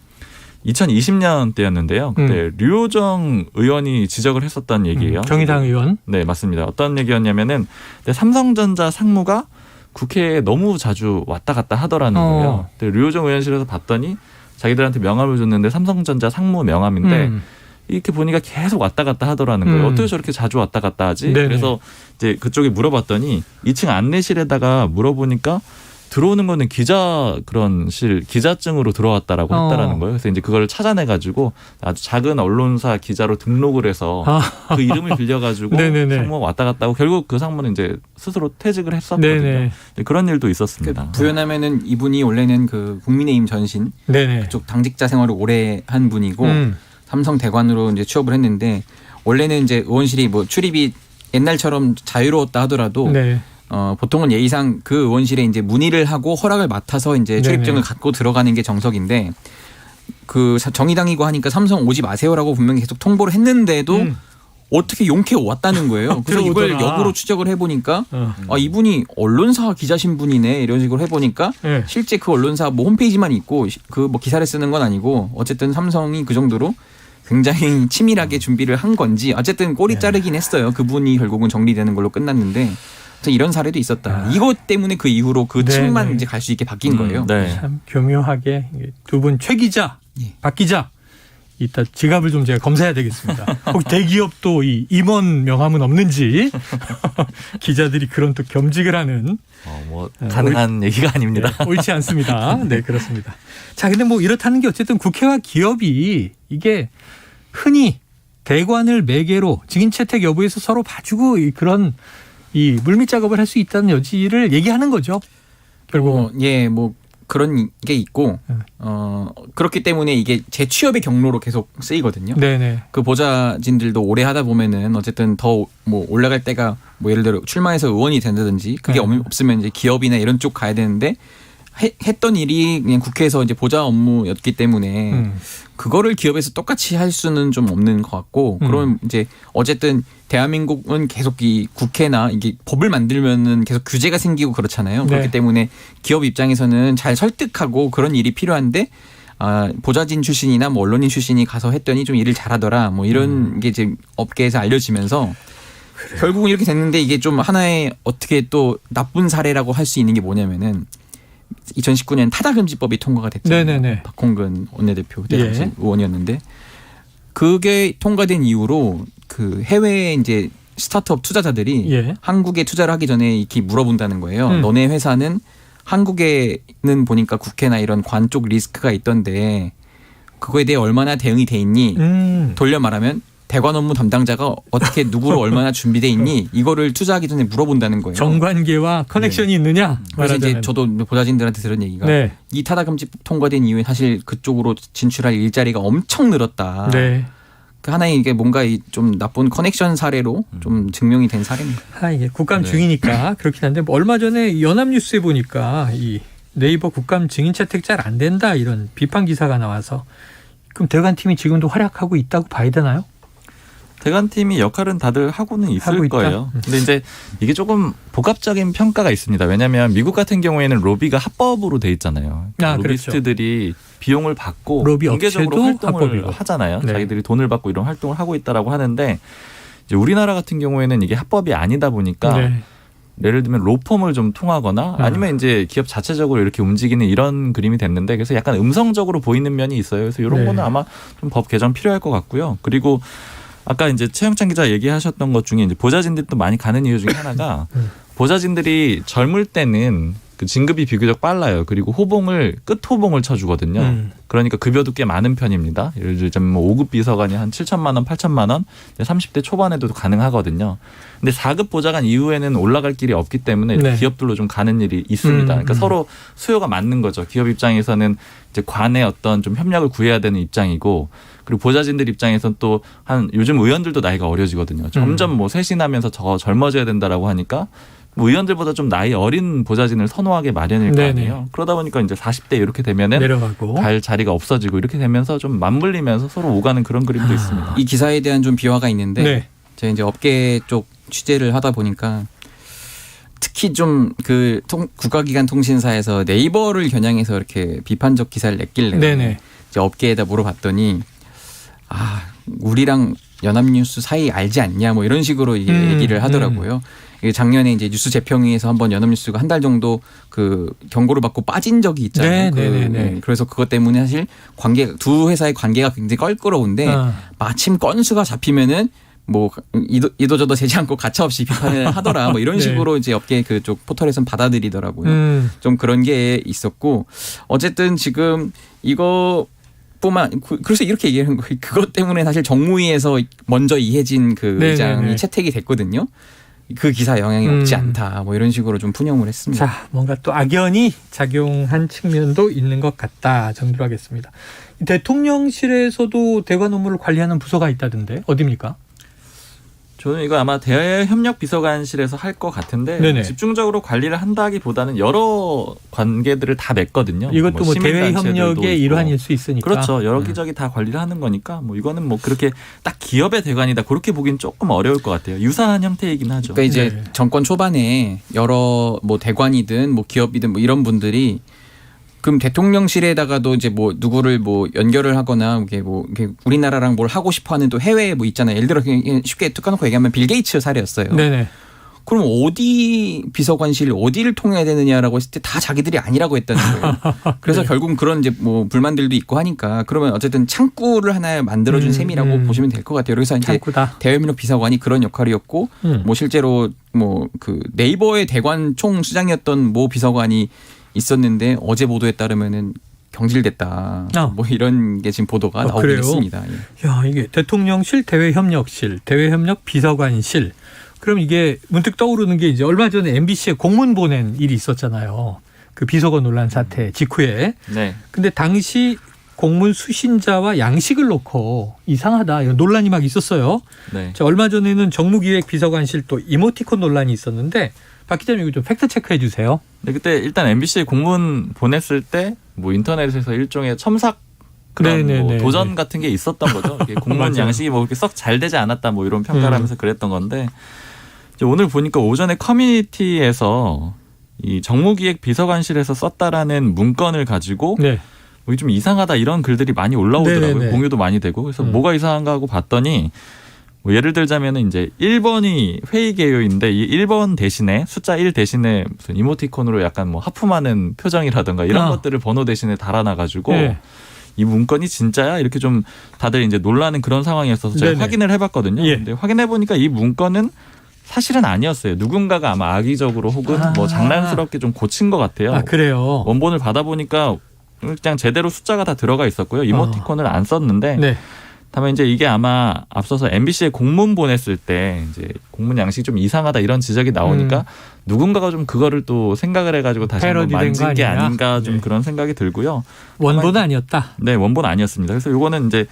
2020년 때였는데요. 그때 류호정 의원이 지적을 했었던 얘기예요. 정의당 의원. 네, 맞습니다. 어떤 얘기였냐면은 삼성전자 상무가 국회에 너무 자주 왔다 갔다 하더라는 거예요. 류호정 의원실에서 봤더니 자기들한테 명함을 줬는데 삼성전자 상무 명함인데 이렇게 보니까 계속 왔다 갔다 하더라는 거예요. 어떻게 저렇게 자주 왔다 갔다 하지? 네네. 그래서 이제 그쪽에 물어봤더니 2층 안내실에다가 물어보니까 들어오는 거는 기자증으로 들어왔다라고 했다라는 거예요. 그래서 이제 그걸 찾아내가지고 아주 작은 언론사 기자로 등록을 해서 그 이름을 빌려가지고 상무가 왔다 갔다 하고 결국 그 상무는 이제 스스로 퇴직을 했었거든요. 그런 일도 있었습니다. 부연하면은 이분이 원래는 그 국민의힘 전신 그쪽 당직자 생활을 오래 한 분이고 삼성 대관으로 이제 취업을 했는데 원래는 이제 의원실이 뭐 출입이 옛날처럼 자유로웠다 하더라도 보통은 예의상 그 의원실에 이제 문의를 하고 허락을 맡아서 이제 출입증을 갖고 들어가는 게 정석인데 그 정의당이고 하니까 삼성 오지 마세요라고 분명히 계속 통보를 했는데도 어떻게 용케 왔다는 거예요. 그래서 이걸 역으로 추적을 해보니까 이분이 언론사 기자 신분이네 이런 식으로 해보니까 실제 그 언론사 뭐 홈페이지만 있고 그 뭐 기사를 쓰는 건 아니고 어쨌든 삼성이 그 정도로 굉장히 치밀하게 준비를 한 건지 어쨌든 꼬리 자르긴 했어요. 그분이 결국은 정리되는 걸로 끝났는데 이런 사례도 있었다. 이것 때문에 그 이후로 그 층만 이제 갈 수 있게 바뀐 거예요. 참 교묘하게 두 분 최 기자, 박 기자 이따 지갑을 좀 제가 검사해야 되겠습니다. 혹시 대기업도 이 임원 명함은 없는지 기자들이 그런 또 겸직을 하는 가능한 얘기가 아닙니다. 옳지 않습니다. 네, 그렇습니다. 자, 근데 뭐 이렇다는 게 어쨌든 국회와 기업이 이게 흔히 대관을 매개로 증인 채택 여부에서 서로 봐주고 그런 이 물밑 작업을 할 수 있다는 여지를 얘기하는 거죠. 결국 뭐 그런 게 있고 그렇기 때문에 이게 재취업의 경로로 계속 쓰이거든요. 네네. 그 보좌진들도 오래 하다 보면은 어쨌든 더 뭐 올라갈 때가 뭐 예를 들어 출마해서 의원이 된다든지 그게 없으면 이제 기업이나 이런 쪽 가야 되는데 했던 일이 그냥 국회에서 이제 보좌 업무였기 때문에 그거를 기업에서 똑같이 할 수는 좀 없는 것 같고 그럼 이제 어쨌든 대한민국은 계속 이 국회나 이게 법을 만들면은 계속 규제가 생기고 그렇잖아요. 그렇기 때문에 기업 입장에서는 잘 설득하고 그런 일이 필요한데 보좌진 출신이나 뭐 언론인 출신이 가서 했더니 좀 일을 잘하더라 뭐 이런 게 이제 업계에서 알려지면서 결국은 이렇게 됐는데 이게 좀 하나의 어떻게 또 나쁜 사례라고 할 수 있는 게 뭐냐면은 2019년 타다금지법이 통과가 됐잖아요. 네네네. 박홍근 원내대표 그때 당시 의원이었는데 그게 통과된 이후로 그 해외 이제 스타트업 투자자들이 한국에 투자를 하기 전에 이렇게 물어본다는 거예요. 너네 회사는 한국에는 보니까 국회나 이런 관 쪽 리스크가 있던데 그거에 대해 얼마나 대응이 돼 있니? 돌려 말하면 대관 업무 담당자가 어떻게 누구로 얼마나 준비돼 있니? 이거를 투자하기 전에 물어본다는 거예요. 정관계와 커넥션이 있느냐? 그래서 이제 저도 보좌진들한테 들은 얘기가 이 타다금지법 통과된 이후에 사실 그쪽으로 진출할 일자리가 엄청 늘었다. 그 하나의 이게 뭔가 좀 나쁜 커넥션 사례로 좀 증명이 된 사례입니다. 이게 국감 중이니까 그렇긴 한데 뭐 얼마 전에 연합뉴스에 보니까 이 네이버 국감 증인 채택 잘 안 된다 이런 비판 기사가 나와서 그럼 대관팀이 지금도 활약하고 있다고 봐야 되나요? 대관팀이 역할은 다들 하고는 있을 거예요. 근데 이제 이게 조금 복합적인 평가가 있습니다. 왜냐하면 미국 같은 경우에는 로비가 합법으로 돼 있잖아요. 로비스트들이 비용을 받고 로비 공개적으로 활동을 합법이고. 하잖아요. 자기들이 돈을 받고 이런 활동을 하고 있다라고 하는데 이제 우리나라 같은 경우에는 이게 합법이 아니다 보니까 예를 들면 로펌을 좀 통하거나 아니면 이제 기업 자체적으로 이렇게 움직이는 이런 그림이 됐는데 그래서 약간 음성적으로 보이는 면이 있어요. 그래서 이런 거는 아마 좀 법 개정 필요할 것 같고요. 그리고 아까 이제 최영찬 기자 얘기하셨던 것 중에 이제 보좌진들도 많이 가는 이유 중에 하나가 보좌진들이 젊을 때는 그 진급이 비교적 빨라요. 그리고 끝 호봉을 쳐주거든요. 그러니까 급여도 꽤 많은 편입니다. 예를 들자면 뭐 5급 비서관이 한 7천만 원, 8천만 원, 30대 초반에도 가능하거든요. 근데 4급 보좌관 이후에는 올라갈 길이 없기 때문에 기업들로 좀 가는 일이 있습니다. 그러니까 서로 수요가 맞는 거죠. 기업 입장에서는 이제 관의 어떤 좀 협력을 구해야 되는 입장이고 그리고 보좌진들 입장에서는 또 요즘 의원들도 나이가 어려지거든요. 점점 뭐 쇄신하면서 젊어져야 된다라고 하니까 뭐 의원들보다 좀 나이 어린 보좌진을 선호하게 마련일 거 아니에요. 그러다 보니까 이제 40대 이렇게 되면은 내려가고 갈 자리가 없어지고 이렇게 되면서 좀 맞물리면서 서로 오가는 그런 그림도 있습니다. 이 기사에 대한 좀 비화가 있는데 제가 이제 업계 쪽 취재를 하다 보니까 특히 좀 그 국가기관 통신사에서 네이버를 겨냥해서 이렇게 비판적 기사를 냈길래 이제 업계에다 물어봤더니 우리랑 연합뉴스 사이 알지 않냐 뭐 이런 식으로 얘기를 하더라고요. 작년에 이제 뉴스 재평회에서 한번 연합뉴스가 한 달 정도 그 경고를 받고 빠진 적이 있잖아요. 그래서 그것 때문에 사실 두 회사의 관계가 굉장히 껄끄러운데 마침 건수가 잡히면은 뭐 이도저도 세지 않고 가차없이 비판을 하더라 뭐 이런 식으로 이제 업계 그쪽 포털에서는 받아들이더라고요. 좀 그런 게 있었고 어쨌든 지금 그래서 이렇게 얘기하는 거예요. 그것 때문에 사실 정무위에서 먼저 이해진 그 의장이 채택이 됐거든요. 그 기사 영향이 없지 않다. 뭐 이런 식으로 좀 푸념을 했습니다. 자, 뭔가 또 악연이 작용한 측면도 있는 것 같다 정도로 하겠습니다. 대통령실에서도 대관 업무를 관리하는 부서가 있다던데 어디입니까? 저는 이거 아마 대외협력비서관실에서 할 것 같은데 집중적으로 관리를 한다기보다는 여러 관계들을 다 맺거든요. 이것도 뭐 대외협력의 일환일 수 있으니까. 그렇죠. 여기저기 다 관리를 하는 거니까 뭐 이거는 뭐 그렇게 딱 기업의 대관이다 그렇게 보기는 조금 어려울 것 같아요. 유사한 형태이긴 하죠. 그러니까 이제 정권 초반에 여러 뭐 대관이든 뭐 기업이든 뭐 이런 분들이 그럼 대통령실에다가도 이제 뭐 누구를 뭐 연결을 하거나 이게 우리나라랑 뭘 하고 싶어하는 또 해외에 뭐 있잖아요. 예를 들어 쉽게 툭 까놓고 얘기하면 빌 게이츠 사례였어요. 그럼 어디 비서관실 어디를 통해야 되느냐라고 했을 때 다 자기들이 아니라고 했다는 거예요. 그래서 결국 그런 이제 뭐 불만들도 있고 하니까 그러면 어쨌든 창구를 하나 만들어준 셈이라고 보시면 될 것 같아요. 그래서 이제 대외협력 비서관이 그런 역할이었고 뭐 실제로 뭐 그 네이버의 대관 총 수장이었던 모 비서관이 있었는데 어제 보도에 따르면은 경질됐다. 뭐 이런 게 지금 보도가 나오고 있습니다. 야, 이게 대통령실, 대외협력실, 대외협력 비서관실. 그럼 이게 문득 떠오르는 게 이제 얼마 전에 MBC에 공문 보낸 일이 있었잖아요. 그 비서관 논란 사태 직후에. 근데 당시 공문 수신자와 양식을 놓고 이상하다 이런 논란이 막 있었어요. 자, 얼마 전에는 정무기획비서관실 또 이모티콘 논란이 있었는데 박 기자님 이거 좀 팩트 체크해 주세요. 네, 그때 일단 MBC에 공문 보냈을 때 뭐 인터넷에서 일종의 첨삭 그런 뭐 도전 같은 게 있었던 거죠. 공문 양식이 뭐 그렇게 썩 잘 되지 않았다 뭐 이런 평가를 하면서 그랬던 건데 이제 오늘 보니까 오전에 커뮤니티에서 이 정무기획 비서관실에서 썼다라는 문건을 가지고 뭐 좀 이상하다 이런 글들이 많이 올라오더라고요. 공유도 많이 되고 그래서 뭐가 이상한가 하고 봤더니 뭐 예를 들자면은 이제 1번이 회의 개요인데 이 1번 대신에 숫자 1 대신에 무슨 이모티콘으로 약간 뭐 하품하는 표정이라든가 이런 것들을 번호 대신에 달아놔가지고 이 문건이 진짜야? 이렇게 좀 다들 이제 놀라는 그런 상황이었어서 제가 확인을 해봤거든요. 근데 확인해보니까 이 문건은 사실은 아니었어요. 누군가가 아마 악의적으로 혹은 뭐 장난스럽게 좀 고친 것 같아요. 그래요? 원본을 받아보니까 그냥 제대로 숫자가 다 들어가 있었고요. 이모티콘을 안 썼는데 다만 이제 이게 아마 앞서서 MBC에 공문 보냈을 때 이제 공문 양식이 좀 이상하다 이런 지적이 나오니까 누군가가 좀 그거를 또 생각을 해가지고 다시 한번 만진 게 아닌가 좀 그런 생각이 들고요. 원본은 아니었다. 네, 원본 아니었습니다. 그래서 이거는 이제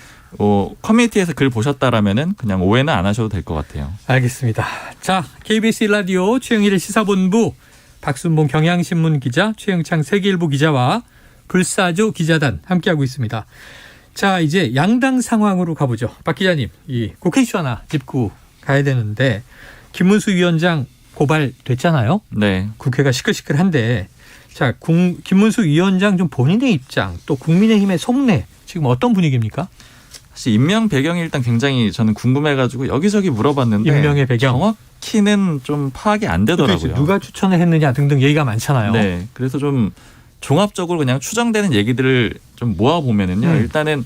커뮤니티에서 글 보셨다라면은 그냥 오해는 안 하셔도 될 것 같아요. 알겠습니다. 자, KBS 라디오 최영일의 시사본부 박순봉 경향신문 기자, 최영창 세계일보 기자와 불사조 기자단 함께하고 있습니다. 자, 이제 양당 상황으로 가보죠. 박 기자님, 이 국회 이슈 하나 짚고 가야 되는데 김문수 위원장 고발됐잖아요. 국회가 시끌시끌한데 자, 김문수 위원장 좀 본인의 입장 또 국민의힘의 속내 지금 어떤 분위기입니까? 사실 임명 배경이 일단 굉장히 저는 궁금해가지고 여기저기 물어봤는데 임명의 배경 정확히는 좀 파악이 안 되더라고요. 누가 추천을 했느냐 등등 얘기가 많잖아요. 네, 그래서 좀 종합적으로 그냥 추정되는 얘기들을 좀 모아보면은요. 일단은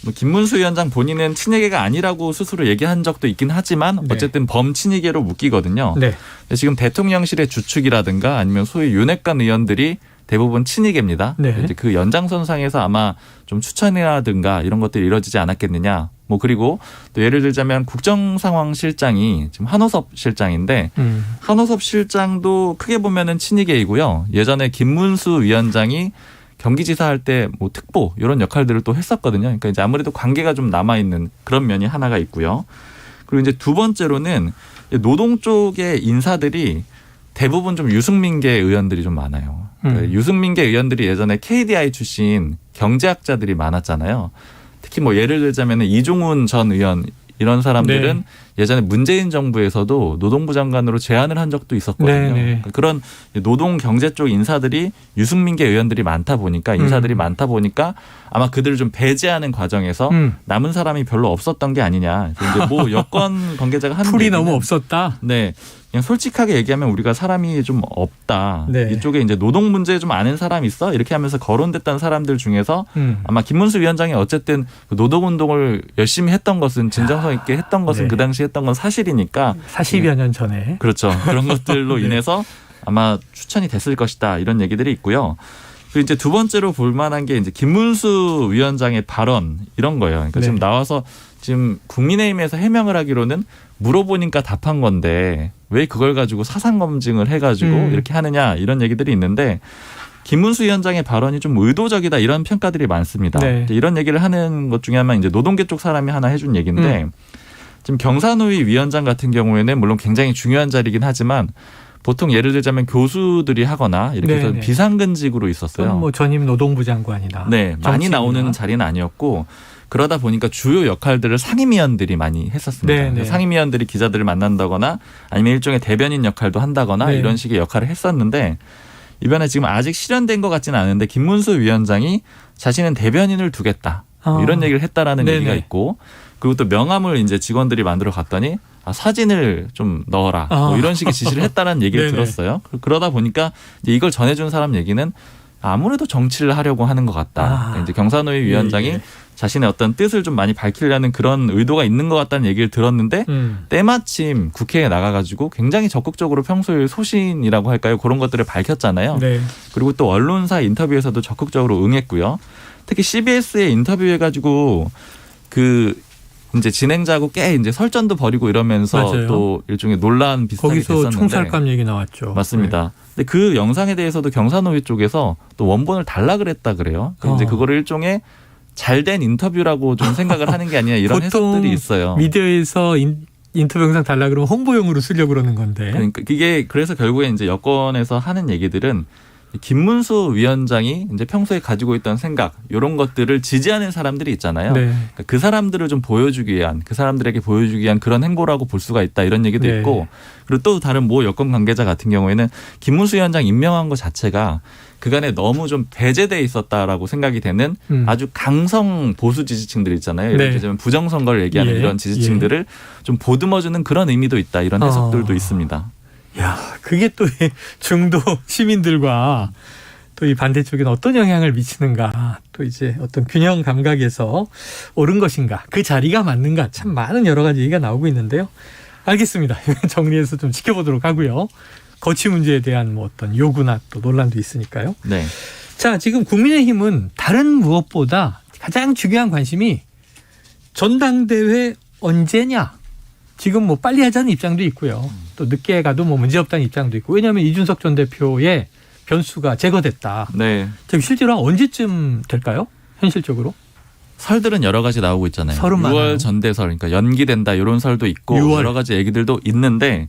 뭐 김문수 위원장 본인은 친이계가 아니라고 스스로 얘기한 적도 있긴 하지만 어쨌든 범친이계로 묶이거든요. 근데 지금 대통령실의 주축이라든가 아니면 소위 윤핵관 의원들이 대부분 친이계입니다. 이제 그 연장선상에서 아마 좀 추천이라든가 이런 것들이 이루어지지 않았겠느냐. 뭐 그리고 또 예를 들자면 국정상황실장이 지금 한호섭 실장인데 한호섭 실장도 크게 보면은 친이계이고요. 예전에 김문수 위원장이 경기지사 할 때 뭐 특보 이런 역할들을 또 했었거든요. 그러니까 이제 아무래도 관계가 좀 남아 있는 그런 면이 하나가 있고요. 그리고 이제 두 번째로는 노동 쪽의 인사들이 대부분 좀 유승민계 의원들이 좀 많아요. 그러니까 유승민계 의원들이 예전에 KDI 출신 경제학자들이 많았잖아요. 특히 뭐 예를 들자면 이종훈 전 의원 이런 사람들은 네. 예전에 문재인 정부에서도 노동부 장관으로 제안을 한 적도 있었거든요. 네. 그런 노동 경제 쪽 인사들이 유승민계 의원들이 많다 보니까 인사들이 많다 보니까 아마 그들을 좀 배제하는 과정에서 남은 사람이 별로 없었던 게 아니냐. 이제 뭐 여권 관계자가 하는 풀이 얘기는 너무 없었다. 네. 그냥 솔직하게 얘기하면 우리가 사람이 좀 없다. 네. 이쪽에 이제 노동 문제 좀 아는 사람 있어? 이렇게 하면서 거론됐던 사람들 중에서 아마 김문수 위원장이 어쨌든 노동운동을 열심히 했던 것은 진정성 있게 했던 것은 네. 그 당시 했던 건 사실이니까 40여 년 전에. 그렇죠. 그런 것들로 네. 인해서 아마 추천이 됐을 것이다. 이런 얘기들이 있고요. 그리고 이제 두 번째로 볼 만한 게 이제 김문수 위원장의 발언 이런 거예요. 그러니까 네. 지금 나와서 지금 국민의힘에서 해명을 하기로는 물어보니까 답한 건데 왜 그걸 가지고 사상 검증을 해가지고 이렇게 하느냐 이런 얘기들이 있는데 김문수 위원장의 발언이 좀 의도적이다 이런 평가들이 많습니다. 네. 이런 얘기를 하는 것 중에 하나 이제 노동계 쪽 사람이 하나 해준 얘기인데 지금 경사노위 위원장 같은 경우에는 물론 굉장히 중요한 자리이긴 하지만 보통 예를 들자면 교수들이 하거나 이렇게 해서 네네. 비상근직으로 있었어요. 뭐 전임 노동부 장관이나. 네, 많이 정치인이나. 나오는 자리는 아니었고 그러다 보니까 주요 역할들을 상임위원들이 많이 했었습니다. 네네. 상임위원들이 기자들을 만난다거나 아니면 일종의 대변인 역할도 한다거나 네. 이런 식의 역할을 했었는데 이번에 지금 아직 실현된 것 같지는 않은데 김문수 위원장이 자신은 대변인을 두겠다. 뭐 이런 얘기를 했다라는 네네. 얘기가 있고 그리고 또 명함을 이제 직원들이 만들어 갔더니 사진을 좀 넣어라. 뭐 이런 식의 지시를 했다라는 얘기를 네네. 들었어요. 그러다 보니까 이제 이걸 전해준 사람 얘기는 아무래도 정치를 하려고 하는 것 같다. 그러니까 이제 경사노위 위원장이 예. 자신의 어떤 뜻을 좀 많이 밝히려는 그런 의도가 있는 것 같다는 얘기를 들었는데 때마침 국회에 나가가지고 굉장히 적극적으로 평소에 소신이라고 할까요? 그런 것들을 밝혔잖아요. 네. 그리고 또 언론사 인터뷰에서도 적극적으로 응했고요. 특히 CBS에 인터뷰해가지고 그 이제 진행자하고 꽤 이제 설전도 벌이고 이러면서 맞아요. 또 일종의 논란 비슷하게 거기서 됐었는데 총살감 얘기 나왔죠. 맞습니다. 근데 그 영상에 대해서도 경사노위 쪽에서 또 원본을 달라 그랬다 그래요. 이제 그거를 일종의 잘된 인터뷰라고 좀 생각을 하는 게 아니냐 이런 해석들이 있어요. 미디어에서 인터뷰 영상 달라 그러면 홍보용으로 쓰려고 그러는 건데. 그러니까 이게 그래서 결국에 이제 여권에서 하는 얘기들은 김문수 위원장이 이제 평소에 가지고 있던 생각 이런 것들을 지지하는 사람들이 있잖아요. 네. 그러니까 그 사람들을 좀 보여주기 위한 그 사람들에게 보여주기 위한 그런 행보라고 볼 수가 있다 이런 얘기도 네. 있고 그리고 또 다른 모 여권 관계자 같은 경우에는 김문수 위원장 임명한 것 자체가 그간에 너무 좀 배제돼 있었다라고 생각이 되는 아주 강성 보수 지지층들 있잖아요. 예를 네. 들자면 부정선거를 얘기하는 예. 이런 지지층들을 좀 보듬어주는 그런 의미도 있다 이런 해석들도 있습니다. 야, 그게 또 이 중도 시민들과 또 이 반대쪽에는 어떤 영향을 미치는가, 또 이제 어떤 균형 감각에서 옳은 것인가, 그 자리가 맞는가, 참 많은 여러 가지 얘기가 나오고 있는데요. 알겠습니다. 정리해서 좀 지켜보도록 하고요. 거취 문제에 대한 뭐 어떤 요구나 또 논란도 있으니까요. 네. 자, 지금 국민의힘은 다른 무엇보다 가장 중요한 관심이 전당대회 언제냐. 지금 뭐 빨리 하자는 입장도 있고요. 또 늦게 가도 뭐 문제없다는 입장도 있고. 왜냐하면 이준석 전 대표의 변수가 제거됐다. 네. 지금 실제로 언제쯤 될까요? 현실적으로? 설들은 여러 가지 나오고 있잖아요. 설은 6월 많아요. 전대설, 그러니까 연기된다 이런 설도 있고 6월. 여러 가지 얘기들도 있는데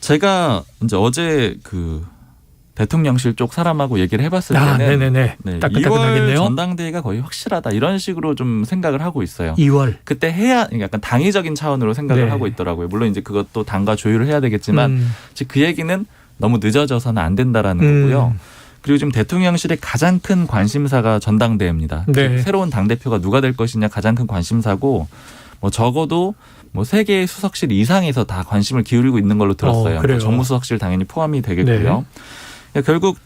제가 이제 어제 그 대통령실 쪽 사람하고 얘기를 해봤을 때는 네네네. 네, 따끈따끈하겠네요. 2월 전당대회가 거의 확실하다 이런 식으로 좀 생각을 하고 있어요. 2월. 그때 해야 약간 당위적인 차원으로 생각을 네. 하고 있더라고요. 물론 이제 그것도 당과 조율을 해야 되겠지만 즉 그 얘기는 너무 늦어져서는 안 된다라는 거고요. 그리고 지금 대통령실의 가장 큰 관심사가 전당대회입니다. 네. 새로운 당대표가 누가 될 것이냐 가장 큰 관심사고 뭐 적어도 뭐 3개의 수석실 이상에서 다 관심을 기울이고 있는 걸로 들었어요. 그래요. 정무수석실 당연히 포함이 되겠고요. 네. 결국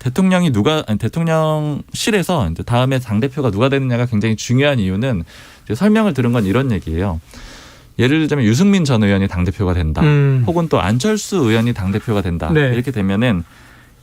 대통령실에서 이제 다음에 당대표가 누가 되느냐가 굉장히 중요한 이유는 이제 설명을 들은 건 이런 얘기예요. 예를 들자면 유승민 전 의원이 당대표가 된다. 혹은 또 안철수 의원이 당대표가 된다. 네. 이렇게 되면은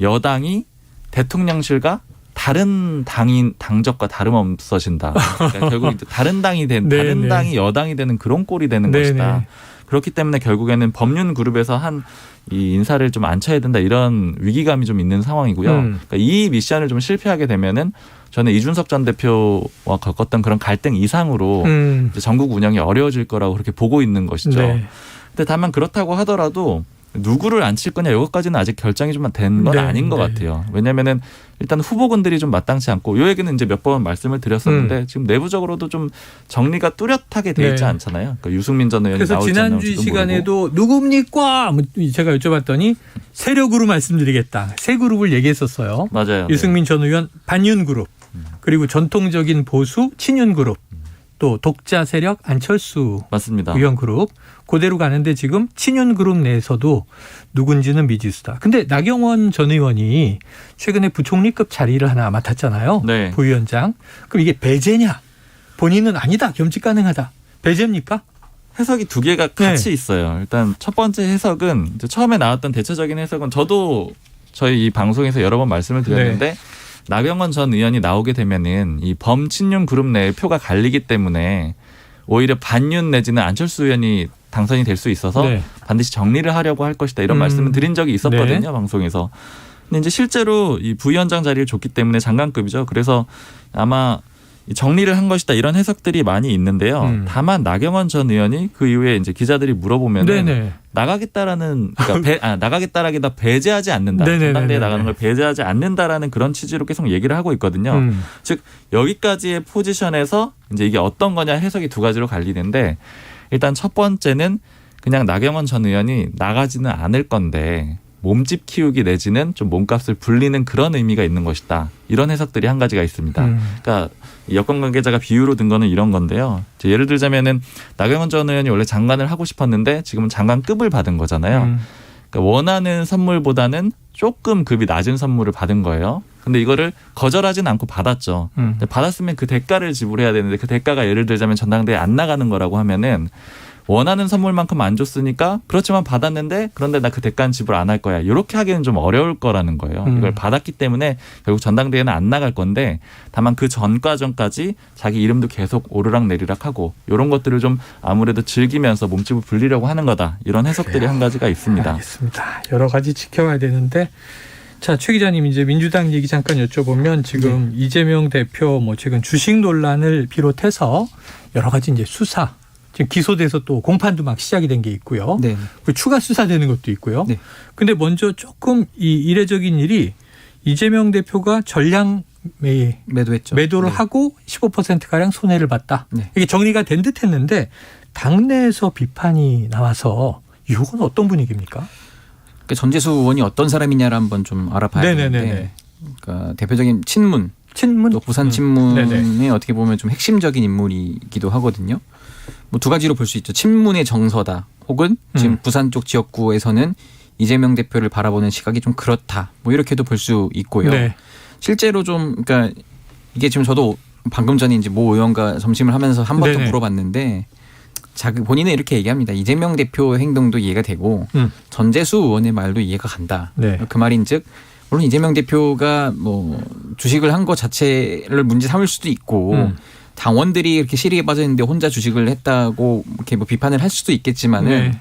여당이 대통령실과 다른 당적과 다름없어진다. 그러니까 결국 이제 다른 당이 다른 당이 여당이 되는 그런 꼴이 되는 것이다. 그렇기 때문에 결국에는 법륜 그룹에서 한 이 인사를 좀 앉혀야 된다 이런 위기감이 좀 있는 상황이고요. 그러니까 이 미션을 좀 실패하게 되면은 저는 이준석 전 대표와 겪었던 그런 갈등 이상으로 이제 전국 운영이 어려워질 거라고 그렇게 보고 있는 것이죠. 네. 근데 다만 그렇다고 하더라도 누구를 앉힐 거냐 이것까지는 아직 결정이 좀 된 건 아닌 것 같아요. 왜냐면은 일단 후보군들이 좀 마땅치 않고 요 얘기는 이제 몇 번 말씀을 드렸었는데 지금 내부적으로도 좀 정리가 뚜렷하게 돼 있지 않잖아요. 그러니까 유승민 전 의원이 그래서 나올지 지난주 시간에도 누굽니까? 제가 여쭤봤더니 세 그룹 말씀드리겠다. 세 그룹을 얘기했었어요. 맞아요. 유승민 전 의원 반윤 그룹, 그리고 전통적인 보수 친윤 그룹, 또 독자 세력 안철수 맞습니다. 의원 그룹, 그대로 가는데 지금 친윤 그룹 내에서도 누군지는 미지수다. 근데 나경원 전 의원이 최근에 부총리급 자리를 하나 맡았잖아요. 네. 부위원장. 그럼 이게 배제냐? 본인은 아니다. 겸직 가능하다. 배제입니까? 해석이 두 개가 같이 있어요. 일단 첫 번째 해석은 이제 처음에 나왔던 대체적인 해석은 저도 저희 이 방송에서 여러 번 말씀을 드렸는데 나경원 전 의원이 나오게 되면은 이 범친윤 그룹 내에 표가 갈리기 때문에 오히려 반윤 내지는 안철수 의원이 당선이 될 수 있어서 반드시 정리를 하려고 할 것이다. 이런 말씀을 드린 적이 있었거든요. 방송에서. 근데 이제 실제로 이 부위원장 자리를 줬기 때문에 장관급이죠. 그래서 아마 정리를 한 것이다. 이런 해석들이 많이 있는데요. 다만 나경원 전 의원이 그 이후에 이제 기자들이 물어보면 나가겠다라는 그러니까 나가겠다라기보다 배제하지 않는다. 전당대회 나가는 걸 배제하지 않는다라는 그런 취지로 계속 얘기를 하고 있거든요. 즉 여기까지의 포지션에서 이제 이게 어떤 거냐 해석이 두 가지로 갈리는데 일단 첫 번째는 그냥 나경원 전 의원이 나가지는 않을 건데 몸집 키우기 내지는 좀 몸값을 불리는 그런 의미가 있는 것이다. 이런 해석들이 한 가지가 있습니다. 그러니까 여권 관계자가 비유로 든 거는 이런 건데요. 예를 들자면은 나경원 전 의원이 원래 장관을 하고 싶었는데 지금은 장관급을 받은 거잖아요. 그러니까 원하는 선물보다는 조금 급이 낮은 선물을 받은 거예요. 근데 이거를 거절하진 않고 받았죠. 받았으면 그 대가를 지불해야 되는데 그 대가가 예를 들자면 전당대회에 안 나가는 거라고 하면은 원하는 선물만큼 안 줬으니까 그렇지만 받았는데 그런데 나 그 대가는 지불 안 할 거야. 이렇게 하기는 좀 어려울 거라는 거예요. 이걸 받았기 때문에 결국 전당대회는 안 나갈 건데 다만 그 전 과정까지 자기 이름도 계속 오르락 내리락 하고 이런 것들을 좀 아무래도 즐기면서 몸집을 불리려고 하는 거다. 이런 해석들이 한 가지가 있습니다. 알겠습니다. 여러 가지 지켜봐야 되는데 자, 최 기자님 이제 민주당 얘기 잠깐 여쭤보면 지금 이재명 대표 뭐 최근 주식 논란을 비롯해서 여러 가지 이제 수사 지금 기소돼서 또 공판도 막 시작이 된 게 있고요. 그리고 추가 수사되는 것도 있고요. 근데 먼저 조금 이 이례적인 일이 이재명 대표가 전량 매도를 하고 15%가량 손해를 봤다. 이게 정리가 된 듯 했는데 당내에서 비판이 나와서 이건 어떤 분위기입니까? 그러니까 전재수 의원이 어떤 사람이냐를 한번 좀 알아봐야 되는데 그러니까 대표적인 친문 또 부산 친문의 어떻게 보면 좀 핵심적인 인물이기도 하거든요. 뭐 두 가지로 볼 수 있죠. 친문의 정서다. 혹은 지금 부산 쪽 지역구에서는 이재명 대표를 바라보는 시각이 좀 그렇다. 뭐 이렇게도 볼 수 있고요. 실제로 좀 그러니까 이게 지금 저도 방금 전에 이제 모 의원과 점심을 하면서 한 번 더 물어봤는데 본인은 이렇게 얘기합니다. 이재명 대표 행동도 이해가 되고 전재수 의원의 말도 이해가 간다. 그 말인즉 물론 이재명 대표가 뭐 주식을 한 것 자체를 문제 삼을 수도 있고 당원들이 이렇게 시리에 빠져 있는데 혼자 주식을 했다고 이렇게 뭐 비판을 할 수도 있겠지만은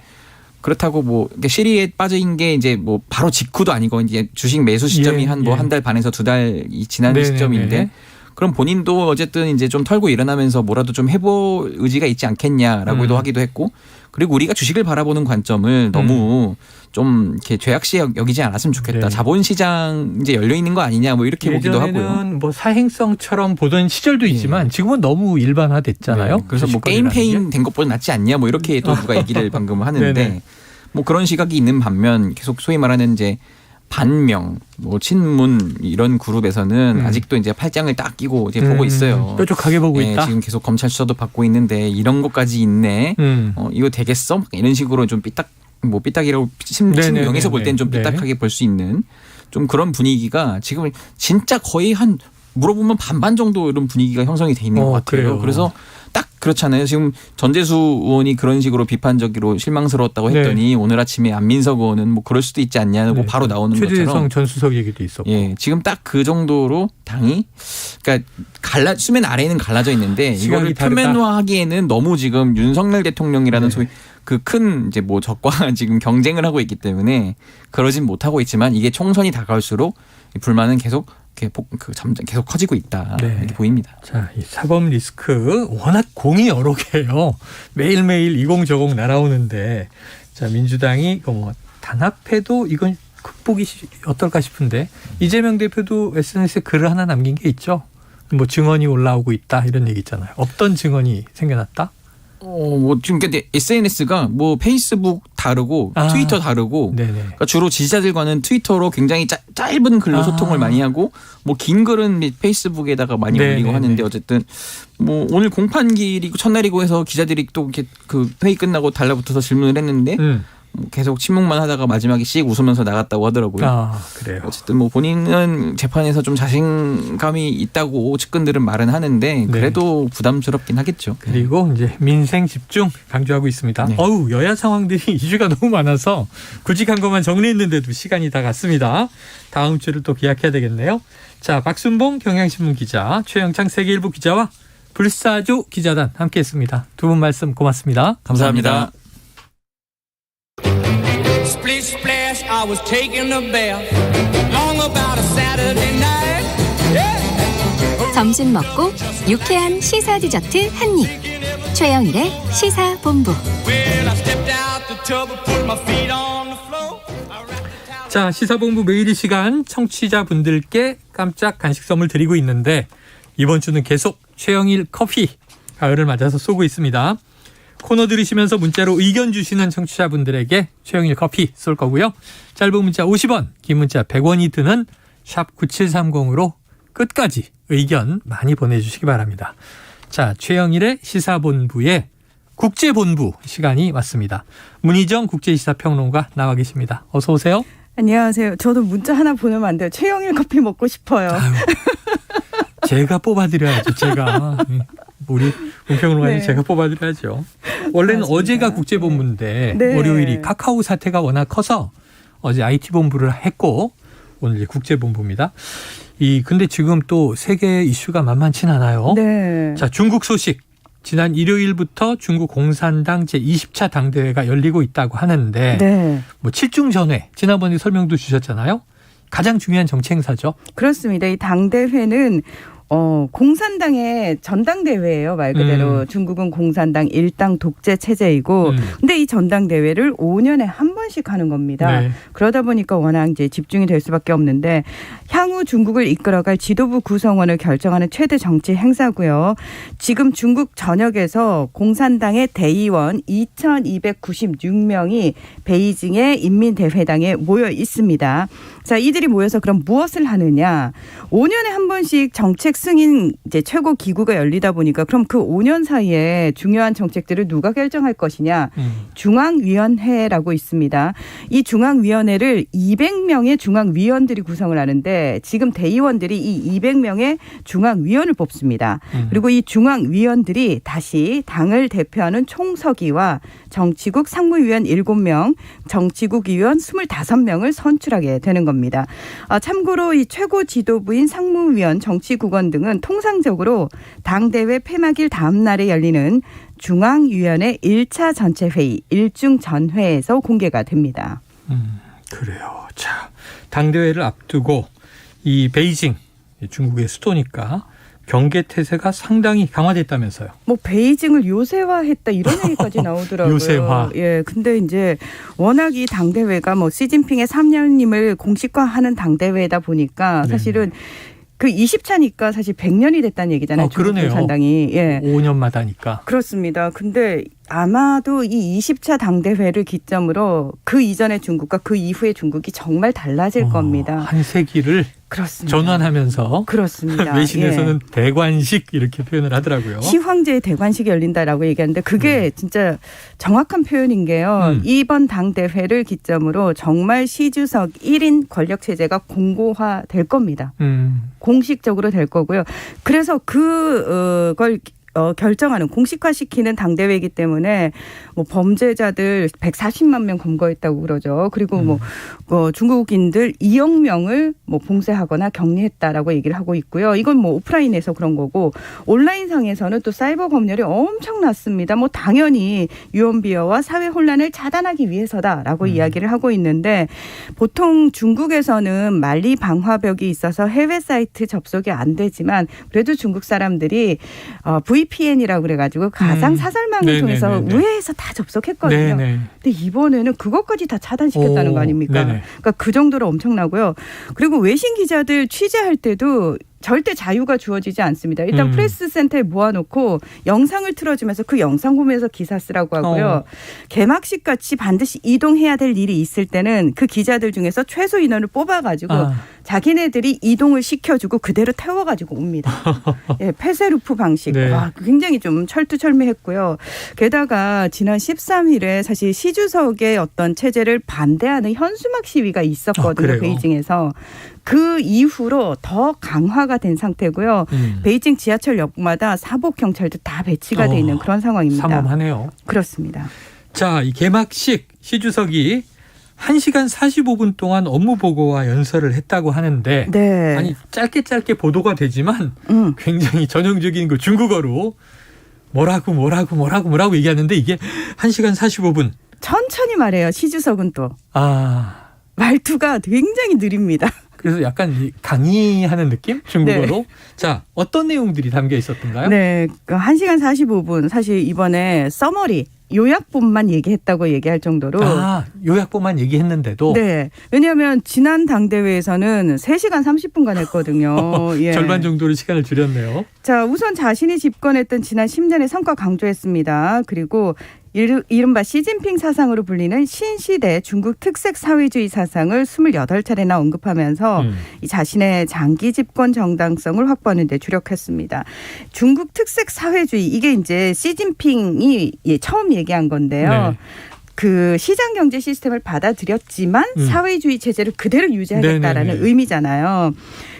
그렇다고 뭐 시리에 빠져 있는 게 이제 뭐 바로 직후도 아니고 이제 주식 매수 시점이 한 달 반에서 두 달이 지난 시점인데 그럼 본인도 어쨌든 이제 좀 털고 일어나면서 뭐라도 좀 해볼 의지가 있지 않겠냐라고도 하기도 했고 그리고 우리가 주식을 바라보는 관점을 너무 좀 이렇게 죄악시 여기지 않았으면 좋겠다. 자본시장 이제 열려 있는 거 아니냐 뭐 이렇게 보기도 하고요. 예전에는 뭐 사행성처럼 보던 시절도 있지만 지금은 너무 일반화됐잖아요. 그래서 뭐 게임 페인 된 것보다 낫지 않냐 뭐 이렇게 또 누가 얘기를 방금 하는데 뭐 그런 시각이 있는 반면 계속 소위 말하는 이제 반명, 뭐 친문 이런 그룹에서는 아직도 이제 팔짱을 딱 끼고 이제 보고 있어요. 뾰족하게 보고 있다. 지금 계속 검찰 수사도 받고 있는데 이런 것까지 있네. 이거 되겠어? 이런 식으로 좀 삐딱이라고 친명에서 볼 때는 좀 삐딱하게 볼 수 있는 좀 그런 분위기가 지금 진짜 거의 한 물어보면 반반 정도 이런 분위기가 형성이 돼 있는 것 같아요. 그래서 딱 그렇잖아요. 지금 전재수 의원이 그런 식으로 비판적으로 실망스러웠다고 했더니 오늘 아침에 안민석 의원은 뭐 그럴 수도 있지 않냐고 바로 나오는 것처럼. 최재성 전 수석 얘기도 있었고. 지금 딱 그 정도로 당이 그러니까 수면 아래에는 갈라져 있는데 이거를 표면화하기에는 너무 지금 윤석열 대통령이라는 소위 그 큰 이제 뭐 적과 지금 경쟁을 하고 있기 때문에 그러진 못하고 있지만 이게 총선이 다가올수록 불만은 계속 커지고 있다 이렇게 보입니다. 자, 이 사법 리스크 워낙 공이 여러 개예요. 매일매일 이공저공 날아오는데 자 민주당이 뭐 단합해도 이건 극복이 어떨까 싶은데 이재명 대표도 SNS에 글을 하나 남긴 게 있죠. 뭐 증언이 올라오고 있다 이런 얘기 있잖아요. 없던 증언이 생겨났다. 뭐 지금 근데 SNS가 뭐 페이스북 다르고 트위터 다르고 그러니까 주로 지지자들과는 트위터로 굉장히 짧은 글로 소통을 많이 하고 뭐 긴 글은 페이스북에다가 많이 올리고 하는데 어쨌든 뭐 오늘 공판기이고 첫날이고 해서 기자들이 또 이렇게 그 회의 끝나고 달라붙어서 질문을 했는데 계속 침묵만 하다가 마지막에 씩 웃으면서 나갔다고 하더라고요. 그래요. 어쨌든 뭐 본인은 재판에서 좀 자신감이 있다고 측근들은 말은 하는데 그래도 부담스럽긴 하겠죠. 그리고 이제 민생 집중 강조하고 있습니다. 어우, 여야 상황들이 이슈가 너무 많아서 굵직한 것만 정리했는데도 시간이 다 갔습니다. 다음 주를 또 기약해야 되겠네요. 자, 박순봉 경향신문 기자, 최영창 세계일보 기자와 불사조 기자단 함께했습니다. 두 분 말씀 고맙습니다. 감사합니다. Splish splash, I was taking a bath. Long about a Saturday night. Yeah. 점심 먹고 유쾌한 시사 디저트 한 입. 최영일의 시사본부. Well, I stepped out the tub and put my feet on the floor. 자, 시사본부 매일 이 시간 청취자분들께 깜짝 간식 선물 드리고 있는데 이번 주는 계속 최영일 커피 가을을 맞아서 쏘고 있습니다. 코너 들으시면서 문자로 의견 주시는 청취자분들에게 최영일 커피 쏠 거고요. 짧은 문자 50원, 긴 문자 100원이 드는 샵 9730으로 끝까지 의견 많이 보내주시기 바랍니다. 자, 최영일의 시사본부의 국제본부 시간이 왔습니다. 문희정 국제시사평론가 나와 계십니다. 어서 오세요. 안녕하세요. 저도 문자 하나 보내면 안 돼요. 최영일 커피 먹고 싶어요. 제가 뽑아드려야죠. 제가. 우리 문평론가님 제가 뽑아드려야죠. 원래는 맞습니다. 어제가 국제본부인데 월요일이 카카오 사태가 워낙 커서 어제 IT본부를 했고 오늘 이제 국제본부입니다. 근데 지금 또 세계 이슈가 만만치 않아요. 자, 중국 소식. 지난 일요일부터 중국 공산당 제20차 당대회가 열리고 있다고 하는데 뭐 7중 전회 지난번에 설명도 주셨잖아요. 가장 중요한 정치 행사죠. 그렇습니다. 이 당대회는 공산당의 전당대회예요. 말 그대로 중국은 공산당 일당 독재 체제이고 근데 이 전당대회를 5년에 한 번씩 하는 겁니다. 그러다 보니까 워낙 이제 집중이 될 수밖에 없는데 향후 중국을 이끌어갈 지도부 구성원을 결정하는 최대 정치 행사고요. 지금 중국 전역에서 공산당의 대의원 2296명이 베이징의 인민대회당에 모여 있습니다. 자, 이들이 모여서 그럼 무엇을 하느냐? 5년에 한 번씩 정책 승인 이제 최고 기구가 열리다 보니까 그럼 그 5년 사이에 중요한 정책들을 누가 결정할 것이냐? 중앙위원회라고 있습니다. 이 중앙위원회를 200명의 중앙위원들이 구성을 하는데 지금 대의원들이 이 200명의 중앙위원을 뽑습니다. 그리고 이 중앙위원들이 다시 당을 대표하는 총서기와 정치국 상무위원 7명, 정치국 위원 25명을 선출하게 되는 겁니다. 참고로 이 최고 지도부인 상무위원, 정치국원 등은 통상적으로 당대회 폐막일 다음 날에 열리는 중앙위원회 1차 전체 회의, 일중 전회에서 공개가 됩니다. 그래요. 자, 당대회를 앞두고 이 베이징, 중국의 수도니까 경계 태세가 상당히 강화됐다면서요. 뭐 베이징을 요새화했다 이런 얘기까지 나오더라고요. 요새화. 예, 근데 이제 워낙 이 당대회가 뭐 시진핑의 3년임을 공식화하는 당대회다 보니까 사실은 그 20차니까 사실 100년이 됐다는 얘기잖아요. 중국 공산당이. 5년마다니까. 그렇습니다. 근데 아마도 이 20차 당대회를 기점으로 그 이전의 중국과 그 이후의 중국이 정말 달라질 겁니다. 한 세기를 그렇습니다. 전환하면서 그렇습니다. 외신에서는 대관식 이렇게 표현을 하더라고요. 시황제의 대관식이 열린다라고 얘기하는데 그게 진짜 정확한 표현인 게요. 이번 당대회를 기점으로 정말 시 주석 1인 권력체제가 공고화될 겁니다. 공식적으로 될 거고요. 그래서 그걸 결정하는 공식화시키는 당대회이기 때문에 뭐 범죄자들 140만 명 검거했다고 그러죠. 그리고 뭐 중국인들 2억 명을 뭐 봉쇄하거나 격리했다라고 얘기를 하고 있고요. 이건 뭐 오프라인에서 그런 거고 온라인상에서는 또 사이버 검열이 엄청났습니다. 뭐 당연히 유언비어와 사회 혼란을 차단하기 위해서다라고 이야기를 하고 있는데 보통 중국에서는 만리 방화벽이 있어서 해외 사이트 접속이 안 되지만 그래도 중국 사람들이 VPN VPN이라고 그래가지고 가상 사설망을 통해서 우회해서 다 접속했거든요. 근데 이번에는 그것까지 다 차단시켰다는 거 아닙니까? 그러니까 그 정도로 엄청나고요. 그리고 외신 기자들 취재할 때도 절대 자유가 주어지지 않습니다. 일단 프레스센터에 모아놓고 영상을 틀어주면서 그 영상 보면서 기사 쓰라고 하고요. 개막식 같이 반드시 이동해야 될 일이 있을 때는 그 기자들 중에서 최소 인원을 뽑아가지고 자기네들이 이동을 시켜주고 그대로 태워가지고 옵니다. 예, 페세루프 방식. 와, 굉장히 좀 철두철미했고요. 게다가 지난 13일에 사실 시 주석의 어떤 체제를 반대하는 현수막 시위가 있었거든요. 베이징에서. 그 이후로 더 강화가 된 상태고요. 베이징 지하철역마다 사복 경찰도 다 배치가 돼 있는 그런 상황입니다. 삼엄하네요. 그렇습니다. 자, 이 개막식 시 주석이 1시간 45분 동안 업무 보고와 연설을 했다고 하는데 아니 짧게 보도가 되지만 굉장히 전형적인 그 중국어로 뭐라고 얘기하는데 이게 1시간 45분. 천천히 말해요. 시 주석은 또. 말투가 굉장히 느립니다. 그래서 약간 강의하는 느낌? 중국어로. 자, 어떤 내용들이 담겨 있었던가요? 네. 1시간 45분. 사실 이번에 서머리. 요약본만 얘기했다고 얘기할 정도로. 요약본만 얘기했는데도? 네. 왜냐하면 지난 당대회에서는 3시간 30분간 했거든요. 예. 절반 정도로 시간을 줄였네요. 자, 우선 자신이 집권했던 지난 10년의 성과 강조했습니다. 그리고 이른바 시진핑 사상으로 불리는 신시대 중국 특색 사회주의 사상을 28차례나 언급하면서 이 자신의 장기 집권 정당성을 확보하는 데 주력했습니다. 중국 특색 사회주의 이게 이제 시진핑이 처음 얘기한 건데요. 그 시장 경제 시스템을 받아들였지만 사회주의 체제를 그대로 유지하겠다라는 의미잖아요.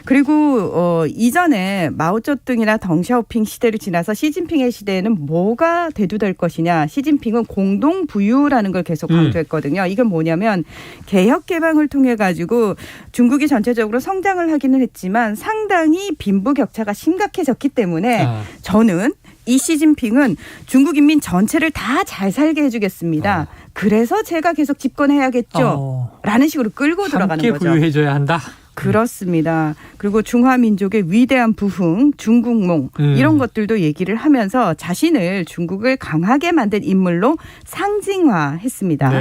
그리고 이전에 마오쩌둥이나 덩샤오핑 시대를 지나서 시진핑의 시대에는 뭐가 대두될 것이냐. 시진핑은 공동부유라는 걸 계속 강조했거든요. 이건 뭐냐면 개혁 개방을 통해 가지고 중국이 전체적으로 성장을 하기는 했지만 상당히 빈부격차가 심각해졌기 때문에 저는 이 시진핑은 중국 인민 전체를 다 잘 살게 해주겠습니다. 그래서 제가 계속 집권해야겠죠. 라는 식으로 끌고 들어가는 거죠. 함께 부유해져야 한다. 그렇습니다. 그리고 중화민족의 위대한 부흥, 중국몽 이런 것들도 얘기를 하면서 자신을 중국을 강하게 만든 인물로 상징화했습니다.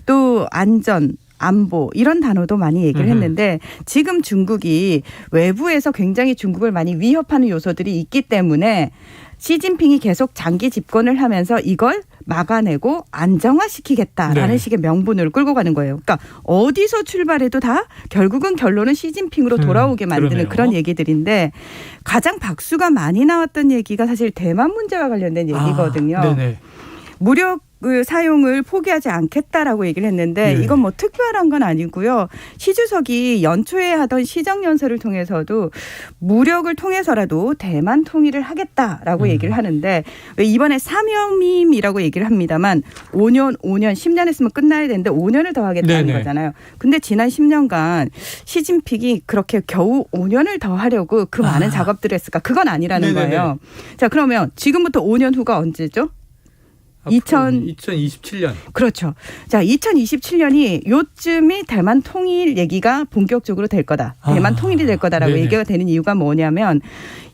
또 안전, 안보 이런 단어도 많이 얘기를 했는데 지금 중국이 외부에서 굉장히 중국을 많이 위협하는 요소들이 있기 때문에 시진핑이 계속 장기 집권을 하면서 이걸 막아내고 안정화시키겠다라는 식의 명분을 끌고 가는 거예요. 그러니까 어디서 출발해도 다 결국은 결론은 시진핑으로 돌아오게 만드는 그런 얘기들인데 가장 박수가 많이 나왔던 얘기가 사실 대만 문제와 관련된 얘기거든요. 무력을 사용을 포기하지 않겠다라고 얘기를 했는데 이건 뭐 특별한 건 아니고요. 시 주석이 연초에 하던 시정연설을 통해서도 무력을 통해서라도 대만 통일을 하겠다라고 얘기를 하는데 왜 이번에 사명임이라고 얘기를 합니다만 5년 10년 했으면 끝나야 되는데 5년을 더 하겠다는 거잖아요. 근데 지난 10년간 시진핑이 그렇게 겨우 5년을 더 하려고 그 많은 작업들을 했을까? 그건 아니라는 거예요. 자, 그러면 지금부터 5년 후가 언제죠? 2027년. 그렇죠. 자, 2027년이 요쯤이 대만 통일 얘기가 본격적으로 될 거다. 대만 통일이 될 거다라고 얘기가 되는 이유가 뭐냐면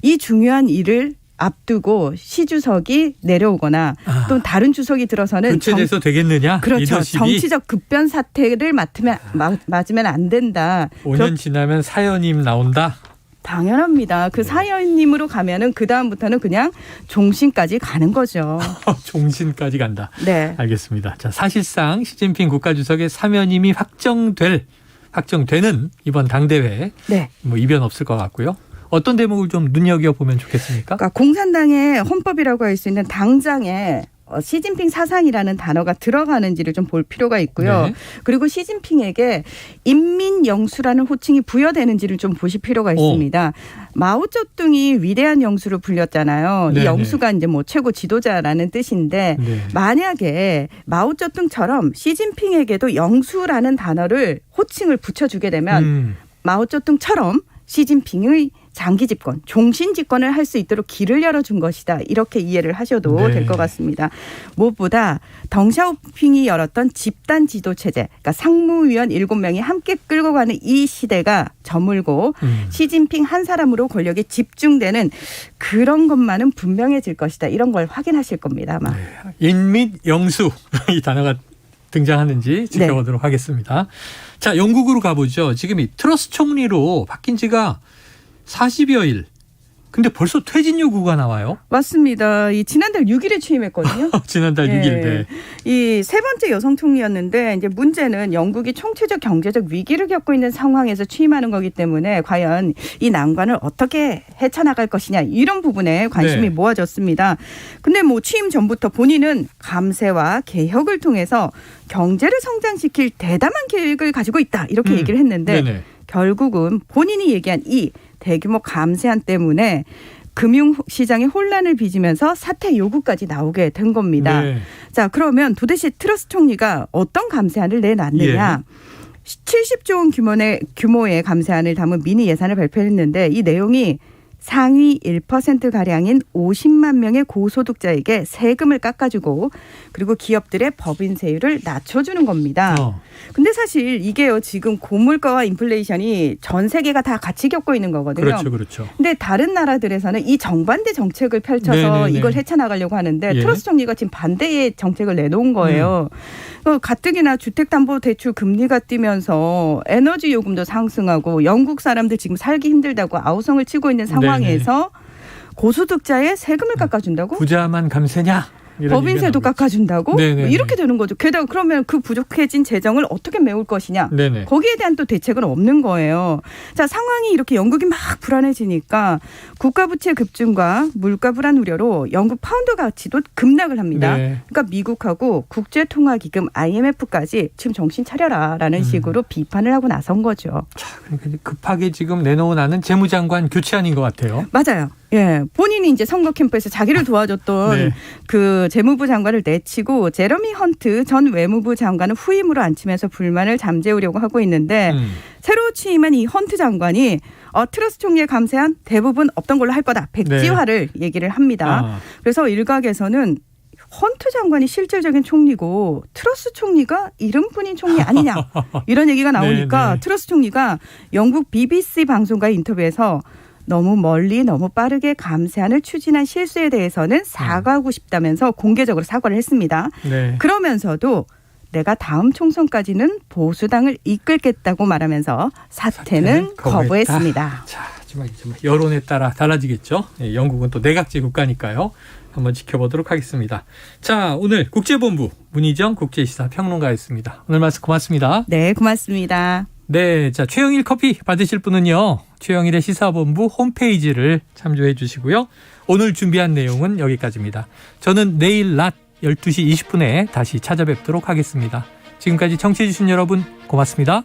이 중요한 일을 앞두고 시 주석이 내려오거나 또 다른 주석이 들어서는 교체돼서 되겠느냐? 그렇죠. 리더십이. 정치적 급변 사태를 맞으면 안 된다. 5년 지나면 사연임 나온다. 당연합니다. 그 사연님으로 가면은 그 다음부터는 그냥 종신까지 가는 거죠. 종신까지 간다. 네. 알겠습니다. 자, 사실상 시진핑 국가주석의 사면임이 확정되는 이번 당대회. 뭐 이변 없을 것 같고요. 어떤 대목을 좀 눈여겨보면 좋겠습니까? 그러니까 공산당의 헌법이라고 할 수 있는 당장에 시진핑 사상이라는 단어가 들어가는지를 좀 볼 필요가 있고요. 그리고 시진핑에게 인민영수라는 호칭이 부여되는지를 좀 보실 필요가 있습니다. 마오쩌둥이 위대한 영수로 불렸잖아요. 이 영수가 이제 뭐 최고 지도자라는 뜻인데 만약에 마오쩌둥처럼 시진핑에게도 영수라는 단어를 호칭을 붙여주게 되면 마오쩌둥처럼 시진핑의 장기 집권, 종신 집권을 할 수 있도록 길을 열어준 것이다. 이렇게 이해를 하셔도 네. 될 것 같습니다. 무엇보다 덩샤오핑이 열었던 집단 지도 체제, 그러니까 상무위원 7명이 함께 끌고 가는 이 시대가 저물고 시진핑 한 사람으로 권력이 집중되는 그런 것만은 분명해질 것이다. 이런 걸 확인하실 겁니다. 아마. 인민영수 이 단어가 등장하는지 지켜보도록 하겠습니다. 자, 영국으로 가보죠. 지금 이 트러스 총리로 바뀐 지가 40여일. 근데 벌써 퇴진 요구가 나와요? 맞습니다. 이 지난달 6일에 취임했거든요. 지난달 6일. 네. 이 세 번째 여성 총리였는데 이제 문제는 영국이 총체적 경제적 위기를 겪고 있는 상황에서 취임하는 거기 때문에 과연 이 난관을 어떻게 헤쳐나갈 것이냐 이런 부분에 관심이 모아졌습니다. 근데 뭐 취임 전부터 본인은 감세와 개혁을 통해서 경제를 성장시킬 대담한 계획을 가지고 있다 이렇게 얘기를 했는데 결국은 본인이 얘기한 이 대규모 감세안 때문에 금융시장의 혼란을 빚으면서 사퇴 요구까지 나오게 된 겁니다. 네. 자, 그러면 도대체 트러스 총리가 어떤 감세안을 내놨느냐. 70조 원 규모의 감세안을 담은 미니 예산을 발표했는데 이 내용이 상위 1%가량인 50만 명의 고소득자에게 세금을 깎아주고 그리고 기업들의 법인세율을 낮춰주는 겁니다. 근데 사실 이게요 지금 고물가와 인플레이션이 전 세계가 다 같이 겪고 있는 거거든요. 그렇죠, 그렇죠. 근데 다른 나라들에서는 이 정반대 정책을 펼쳐서 이걸 헤쳐나가려고 하는데 트러스 총리가 지금 반대의 정책을 내놓은 거예요. 가뜩이나 주택담보대출 금리가 뛰면서 에너지 요금도 상승하고 영국 사람들 지금 살기 힘들다고 아우성을 치고 있는 상황에서 고소득자의 세금을 깎아준다고? 부자만 감세냐? 법인세도 깎아준다고? 네네네. 이렇게 되는 거죠. 게다가 그러면 그 부족해진 재정을 어떻게 메울 것이냐. 네네. 거기에 대한 또 대책은 없는 거예요. 자, 상황이 이렇게 영국이 막 불안해지니까 국가부채 급증과 물가 불안 우려로 영국 파운드 가치도 급락을 합니다. 그러니까 미국하고 국제통화기금 IMF까지 지금 정신 차려라라는 식으로 비판을 하고 나선 거죠. 자, 그러니까 급하게 지금 내놓은 재무장관 교체안인 것 같아요. 맞아요. 예, 본인이 이제 선거 캠프에서 자기를 도와줬던 그 재무부 장관을 내치고 제러미 헌트 전 외무부 장관은 후임으로 앉히면서 불만을 잠재우려고 하고 있는데 새로 취임한 이 헌트 장관이 트러스 총리의 감세안 대부분 없던 걸로 할 거다. 백지화를 얘기를 합니다. 그래서 일각에서는 헌트 장관이 실질적인 총리고 트러스 총리가 이름뿐인 총리 아니냐 이런 얘기가 나오니까 트러스 총리가 영국 BBC 방송과의 인터뷰에서 너무 멀리 너무 빠르게 감세안을 추진한 실수에 대해서는 사과하고 싶다면서 공개적으로 사과를 했습니다. 그러면서도 내가 다음 총선까지는 보수당을 이끌겠다고 말하면서 사퇴는 거부했습니다. 자, 정말 여론에 따라 달라지겠죠. 영국은 또 내각제 국가니까요. 한번 지켜보도록 하겠습니다. 자, 오늘 국제본부 문희정 국제시사평론가였습니다. 오늘 말씀 고맙습니다. 네, 고맙습니다. 네, 자, 최영일 커피 받으실 분은요. 최영일의 시사본부 홈페이지를 참조해 주시고요. 오늘 준비한 내용은 여기까지입니다. 저는 내일 낮 12시 20분에 다시 찾아뵙도록 하겠습니다. 지금까지 청취해 주신 여러분 고맙습니다.